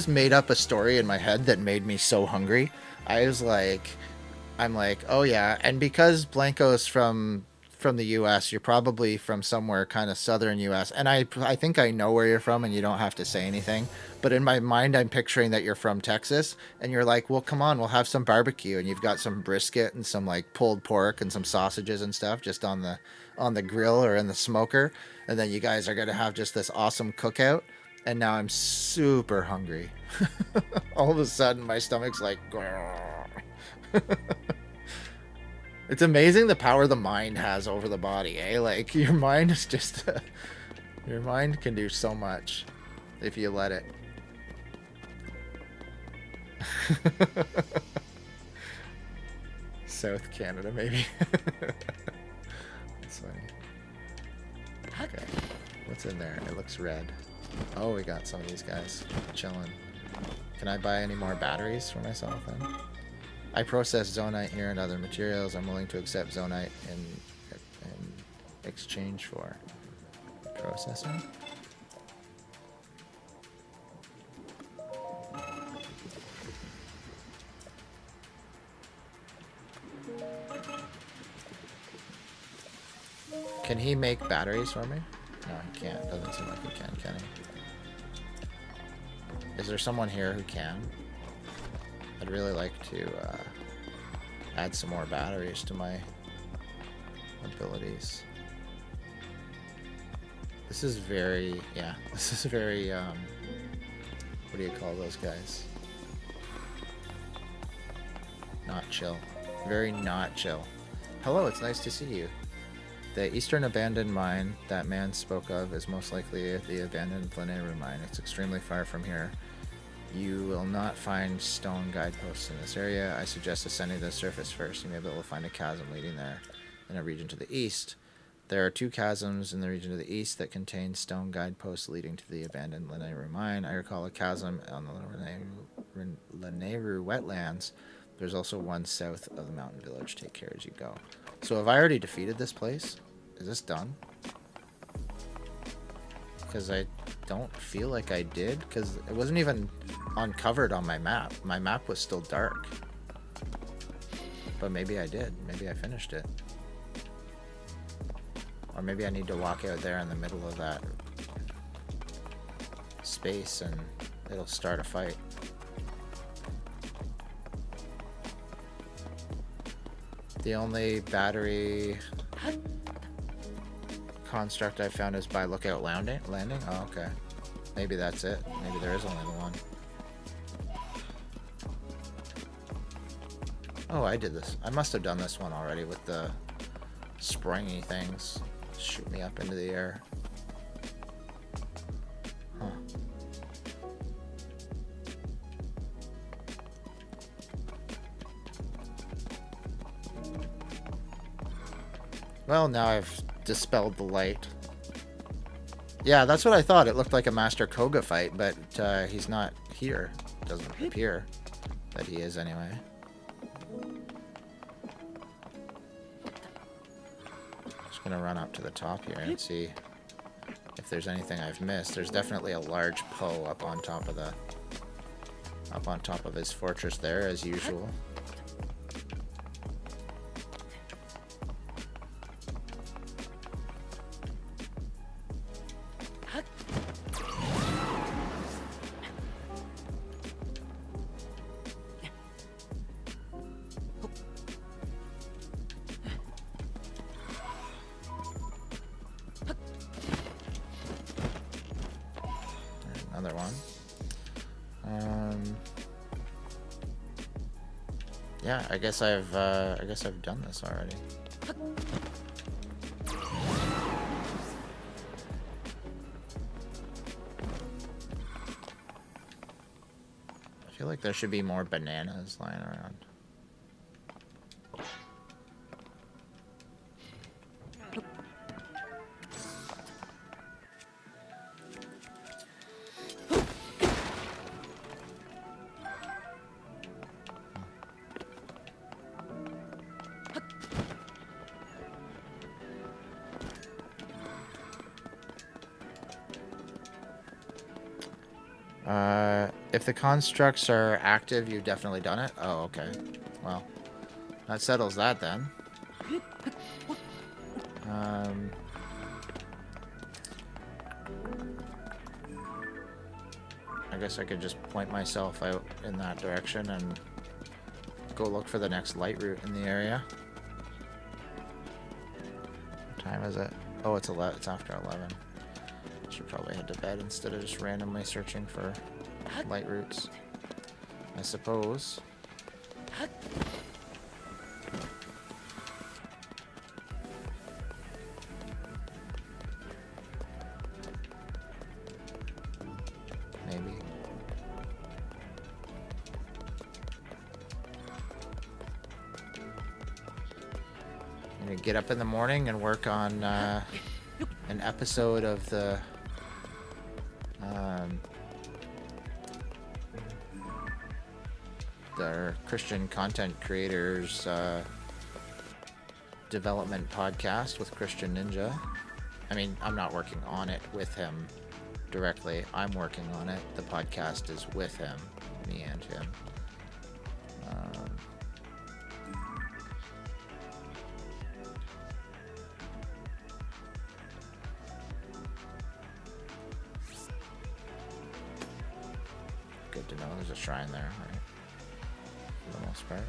made up a story in my head that made me so hungry. I'm like, oh yeah, and because Blanco's from the U.S., you're probably from somewhere kind of southern U.S., and I think I know where you're from, and you don't have to say anything. But in my mind, I'm picturing that you're from Texas, and you're like, well, come on, we'll have some barbecue, and you've got some brisket and some like pulled pork and some sausages and stuff just on the grill or in the smoker, and then you guys are gonna have just this awesome cookout. And now I'm super hungry. All of a sudden, my stomach's like. It's amazing the power the mind has over the body, eh? Like, your mind is just... your mind can do so much if you let it. South Canada, maybe. That's funny. Okay. What's in there? It looks red. Oh, we got some of these guys chilling. Can I buy any more batteries for myself then? I process zonite here and other materials. I'm willing to accept zonite in exchange for processing. Can he make batteries for me? No, he can't. Doesn't seem like he can he? Is there someone here who can? I'd really like to add some more batteries to my abilities. This is very, yeah, this is very, what do you call those guys? Not chill. Very not chill. Hello, it's nice to see you. The eastern abandoned mine that man spoke of is most likely the abandoned Planeru mine. It's extremely far from here. You will not find stone guideposts in this area. I suggest ascending to the surface first. You may be able to find a chasm leading there in a region to the east. There are 2 chasms in the region to the east that contain stone guideposts leading to the abandoned Laneru mine. I recall a chasm on the Laneru wetlands. There's also one south of the mountain village. Take care as you go. So have I already defeated this place? Is this done? Because I don't feel like I did, because it wasn't even uncovered on my map. My map was still dark. But maybe I did. Maybe I finished it. Or maybe I need to walk out there in the middle of that space and it'll start a fight. The only battery construct I found is by lookout landing. Oh, okay. Maybe that's it. Maybe there is only the one. Oh, I did this. I must have done this one already with the springy things. Shoot me up into the air. Huh. Well, now I've dispelled the light. Yeah, that's what I thought. It looked like a Master Koga fight, but he's not here. Doesn't appear. that he is anyway. Just gonna run up to the top here and see if there's anything I've missed. There's definitely a large Poe up on top of his fortress there, as usual. Another one. Yeah, I guess I've done this already. I feel like there should be more bananas lying around. If the constructs are active, you've definitely done it? Oh, okay. Well, that settles that then. I guess I could just point myself out in that direction and go look for the next light route in the area. What time is it? Oh, it's 11. It's after 11. Should probably head to bed instead of just randomly searching for light routes, I suppose. Maybe. I'm gonna get up in the morning and work on an episode of the Christian content creators development podcast with Christian Ninja. I mean, I'm not working on it with him directly. I'm working on it. The podcast is with him, me and him. Good to know there's a shrine there, right? For the most part.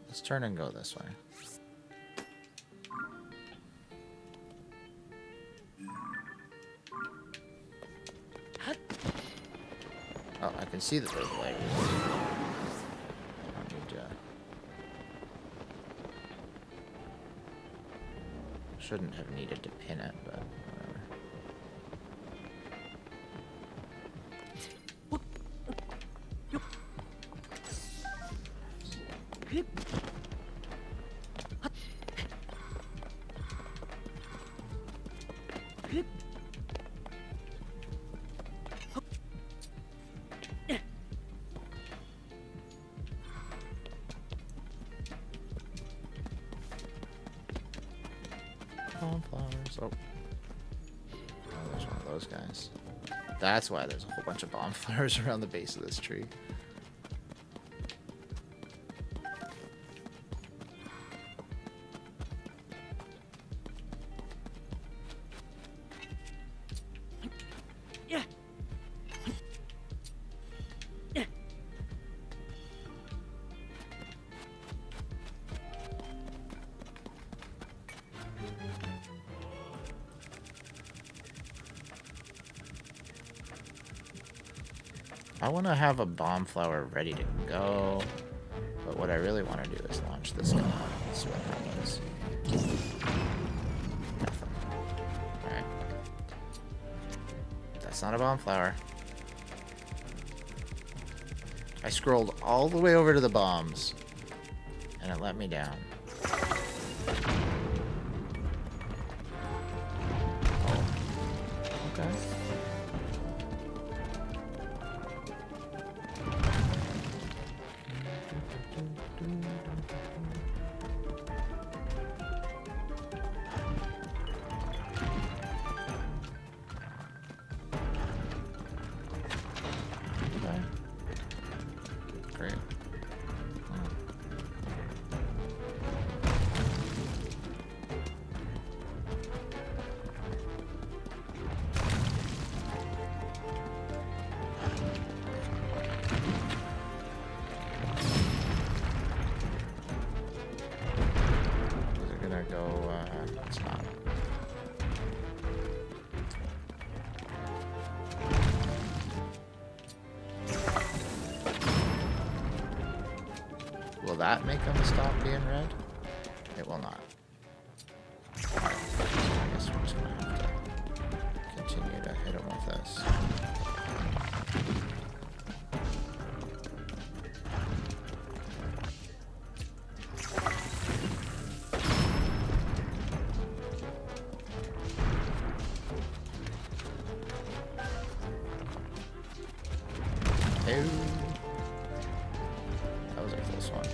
Let's turn and go this way. Oh, I can see that there's a light. I need to... Shouldn't have needed to pin it, but whatever. Bonflowers. Oh, there's one of those guys. That's why there's a whole bunch of bonflowers around the base of this tree. I want to have a bomb flower ready to go, but what I really want to do is launch this guy. Let's see what happens. Nothing. Alright. That's not a bomb flower. I scrolled all the way over to the bombs, and it let me down. Oh. great. It's not. Will that make them stop being red? It will not. I guess we're just gonna have to continue to hit them with this. That was a close one.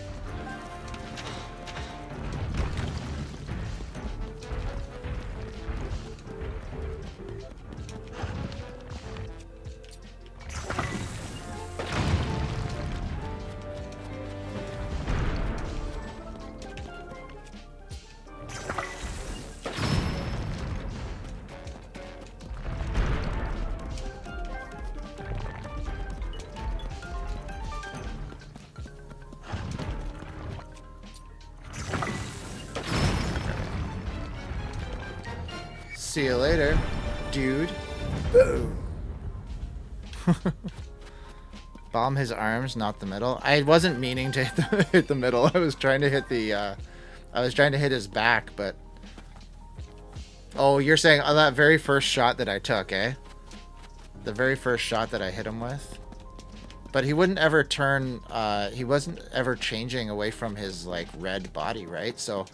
See you later, dude. Boom. Bomb his arms, not the middle. I wasn't meaning to hit the middle. I was trying to hit the I was trying to hit his back, but oh, you're saying on that very first shot that I took, eh? The very first shot that I hit him with. But he wouldn't ever turn he wasn't ever changing away from his like red body, right? So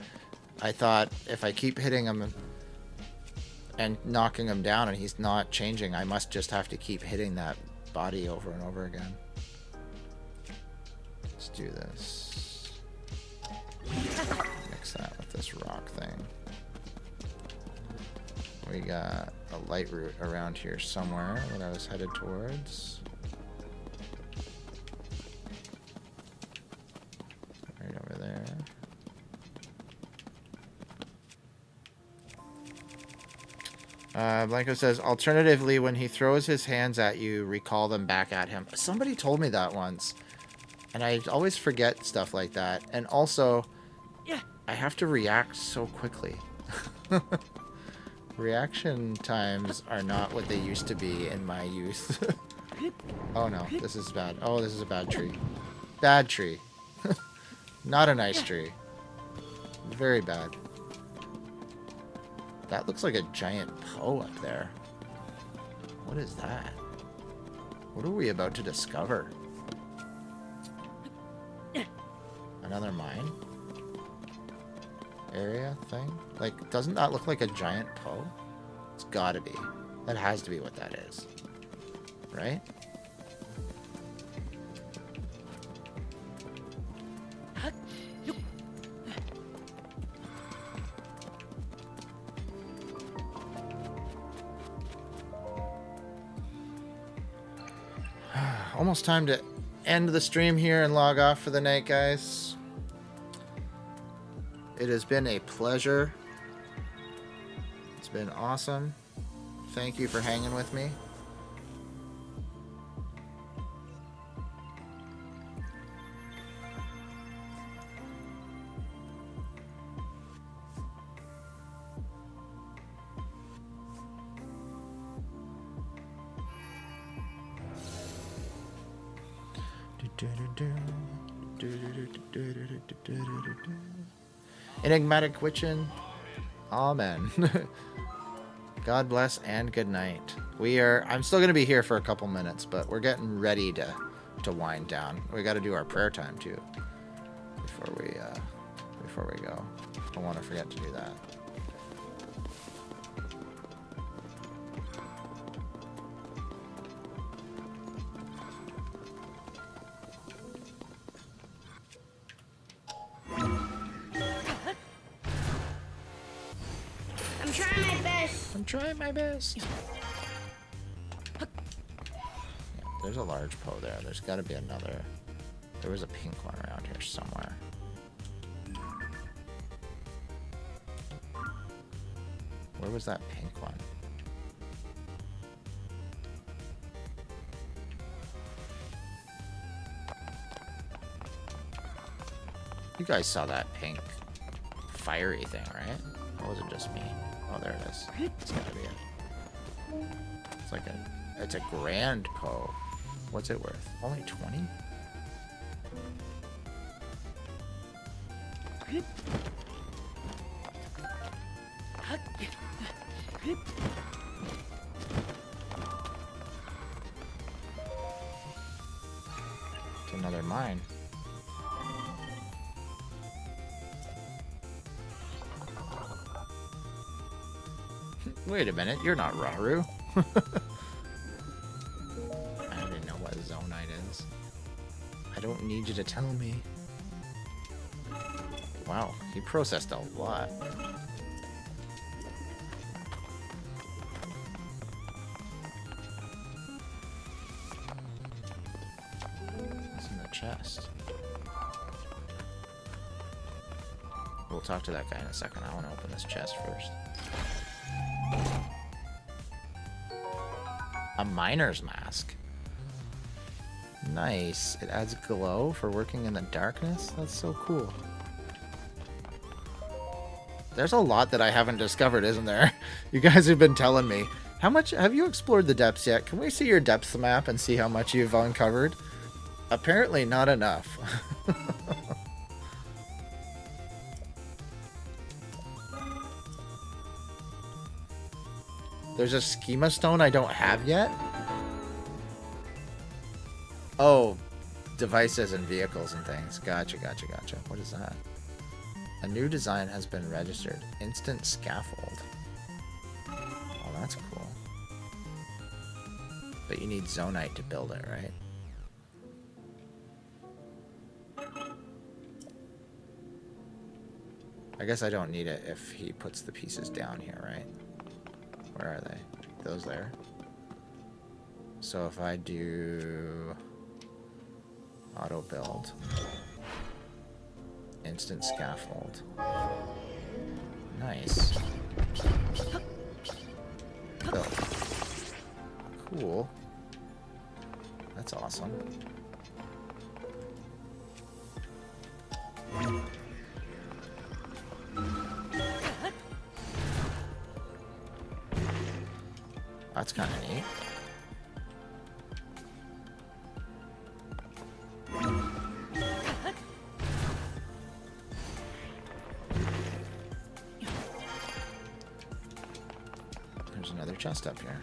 I thought if I keep hitting him and knocking him down and he's not changing, I must just have to keep hitting that body over and over again. Let's do this. Mix that with this rock thing. We got a light route around here somewhere that I was headed towards. Right over there. Blanco says, alternatively, when he throws his hands at you, recall them back at him. Somebody told me that once, and I always forget stuff like that. And also, I have to react so quickly. Reaction times are not what they used to be in my youth. Oh no, this is bad. Oh, this is a bad tree. Bad tree. Not a nice tree. Very bad. That looks like a giant Poe up there. What is that? What are we about to discover? Another mine? Area thing? Like, doesn't that look like a giant Poe? It's gotta be. That has to be what that is. Right? Almost time to end the stream here and log off for the night, guys. It has been a pleasure. It's been awesome. Thank you for hanging with me. Enigmatic Witchin. Amen. God bless and good night. I'm still going to be here for a couple minutes, but we're getting ready to wind down. We got to do our prayer time too before we go. Don't want to forget to do that. Trying my best. Yeah, there's a large Poe there. There's got to be another There was a pink one around here somewhere. Where was that pink one? You guys saw that pink fiery thing, right? It wasn't just me. Oh, there it is. It's gotta be it. It's like it's a grand Poe. What's it worth? Only 20? It's another mine. Wait a minute, you're not Raru. I didn't know what Zonite is. I don't need you to tell me. Wow, he processed a lot. What's in the chest? We'll talk to that guy in a second. I want to open this chest first. A miner's mask. Nice. It adds glow for working in the darkness. That's so cool. There's a lot that I haven't discovered, isn't there? You guys have been telling me. How much have you explored the depths yet? Can we see your depth map and see how much you've uncovered? Apparently not enough. There's a schema stone I don't have yet? Oh, devices and vehicles and things. Gotcha, gotcha, gotcha. What is that? A new design has been registered. Instant scaffold. Oh, that's cool. But you need Zonite to build it, right? I guess I don't need it if he puts the pieces down here, right? Where are they? Those there. So if I do auto build, instant scaffold. Nice. Build. Cool. That's awesome. That's kind of neat. There's another chest up here.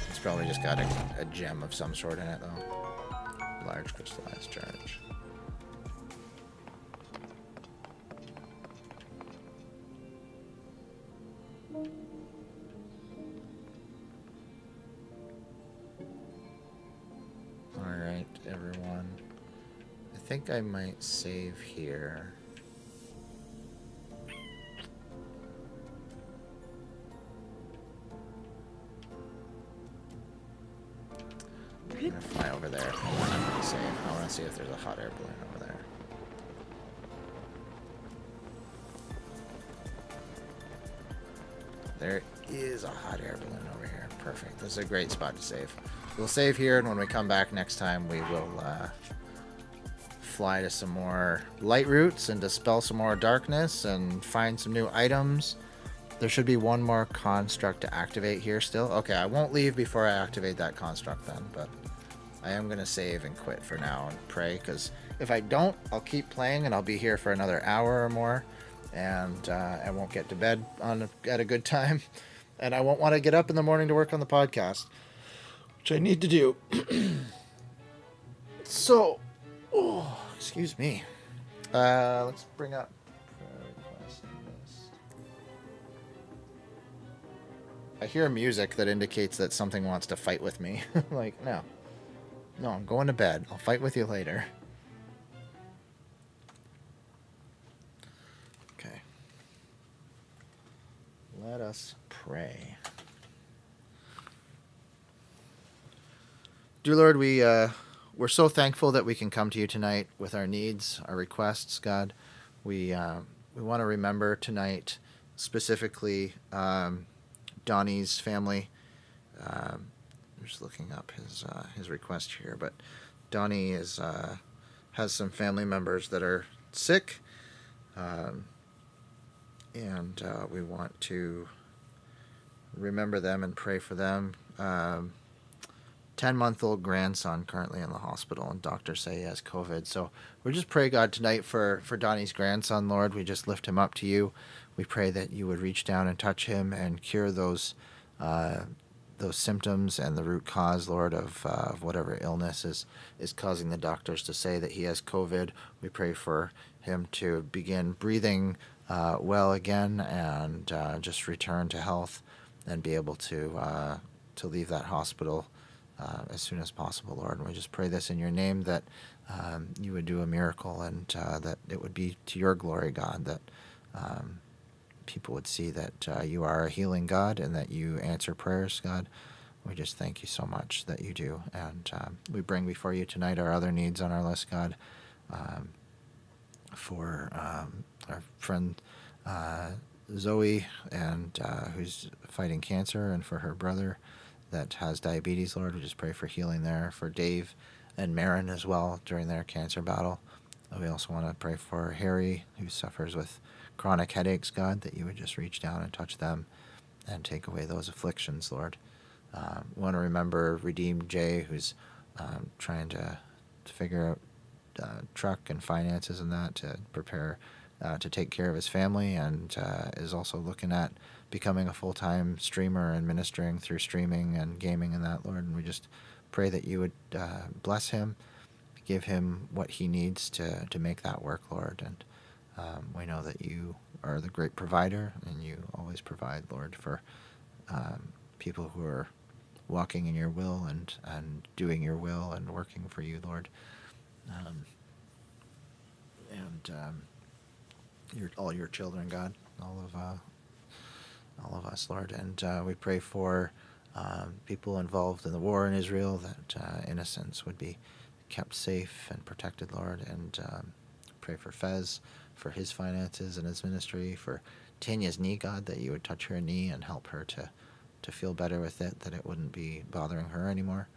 It's probably just got a gem of some sort in it, though. Large crystallized charge. Alright, everyone. I think I might save here. I'm gonna fly over there. I'm gonna save. I want to see if there's a hot air balloon over there. There is a hot air balloon over here. Perfect. This is a great spot to save. We'll save here, and when we come back next time, we will fly to some more light routes and dispel some more darkness and find some new items. There should be one more construct to activate here still. Okay, I won't leave before I activate that construct then, but I am going to save and quit for now and pray, because if I don't, I'll keep playing and I'll be here for another hour or more, and I won't get to bed at a good time, and I won't want to get up in the morning to work on the podcast, which I need to do. So, oh, excuse me. Let's bring up request list. I hear music that indicates that something wants to fight with me. Like, no, I'm going to bed. I'll fight with you later. Okay. Let us pray. Dear Lord, we we're so thankful that we can come to you tonight with our needs, our requests, God. We want to remember tonight specifically Donnie's family. I'm just looking up his request here, but Donnie has some family members that are sick, and we want to remember them and pray for them. 10-month-old grandson currently in the hospital, and doctors say he has COVID. So we just pray, God, tonight for Donnie's grandson, Lord. We just lift him up to you. We pray that you would reach down and touch him and cure those symptoms and the root cause, Lord, of whatever illness is causing the doctors to say that he has COVID. We pray for him to begin breathing well again and just return to health and be able to leave that hospital as soon as possible, Lord. And we just pray this in your name, that you would do a miracle, and that it would be to your glory, God, that people would see that you are a healing God and that you answer prayers, God. We just thank you so much that you do. And we bring before you tonight our other needs on our list, God, for our friend Zoe, and who's fighting cancer, and for her brother that has diabetes, Lord. We just pray for healing there, for Dave and Marin as well during their cancer battle. We also want to pray for Harry, who suffers with chronic headaches, God, that you would just reach down and touch them and take away those afflictions, Lord. We want to remember Redeemed Jay, who's trying to figure out truck and finances and that to prepare to take care of his family, and is also looking at becoming a full-time streamer and ministering through streaming and gaming and that, Lord. And we just pray that you would bless him, give him what he needs to make that work, Lord. And we know that you are the great provider, and you always provide, Lord, for people who are walking in your will and doing your will and working for you, Lord. All your children, God, all of us, Lord. And we pray for people involved in the war in Israel, that innocents would be kept safe and protected, Lord. And pray for Fez, for his finances and his ministry, for Tanya's knee, God, that you would touch her knee and help her to feel better with it, that it wouldn't be bothering her anymore.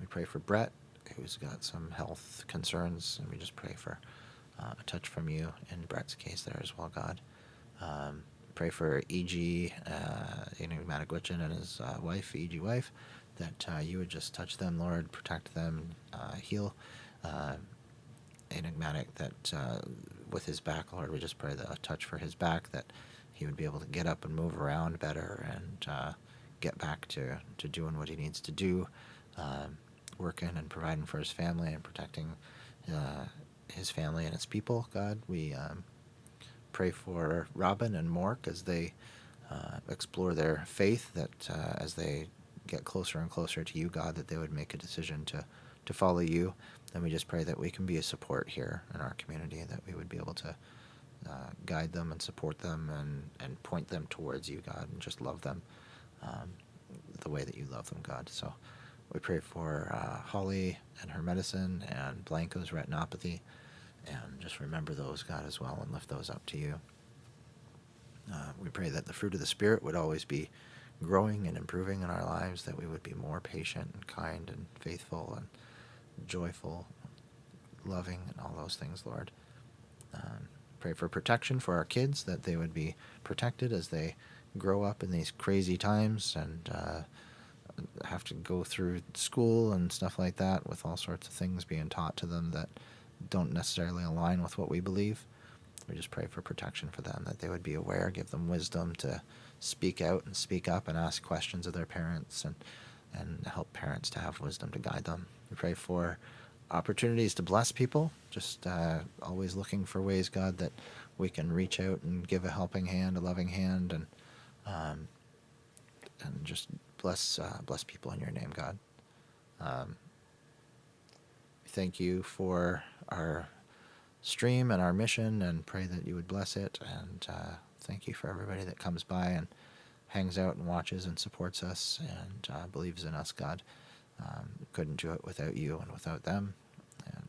We pray for Brett, who's got some health concerns, and we just pray for a touch from you in Brett's case there as well, God. Pray for E.G. Enigmatic and his wife, E.G. wife, that you would just touch them, Lord, protect them, heal Enigmatic, that with his back, Lord, we just pray that a touch for his back, that he would be able to get up and move around better and get back to doing what he needs to do, working and providing for his family and protecting his family and his people, God. We pray for Robin and Mork as they explore their faith, that as they get closer and closer to you, God, that they would make a decision to follow you. And we just pray that we can be a support here in our community, that we would be able to guide them and support them and point them towards you, God, and just love them the way that you love them, God. So we pray for Holly and her medicine, and Blanco's retinopathy, and just remember those, God, as well, and lift those up to you. We pray that the fruit of the Spirit would always be growing and improving in our lives, that we would be more patient and kind and faithful and joyful, loving, and all those things, Lord. Pray for protection for our kids, that they would be protected as they grow up in these crazy times and have to go through school and stuff like that, with all sorts of things being taught to them that don't necessarily align with what we believe. We just pray for protection for them, that they would be aware, give them wisdom to speak out and speak up and ask questions of their parents, and help parents to have wisdom to guide them. We pray for opportunities to bless people, just always looking for ways, God, that we can reach out and give a helping hand, a loving hand, and just bless people in your name, God. Thank you for our stream and our mission, and pray that you would bless it. And thank you for everybody that comes by and hangs out and watches and supports us and believes in us, God. Couldn't do it without you and without them.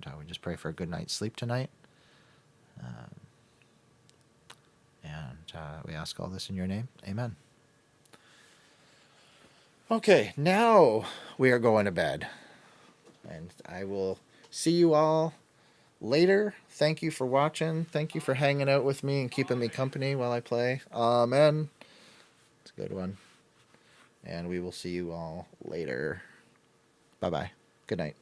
And we just pray for a good night's sleep tonight. And we ask all this in your name. Amen. Okay, now we are going to bed. And I will see you all later. Thank you for watching. Thank you for hanging out with me and keeping me company while I play. Amen. It's a good one. And we will see you all later. Bye-bye. Good night.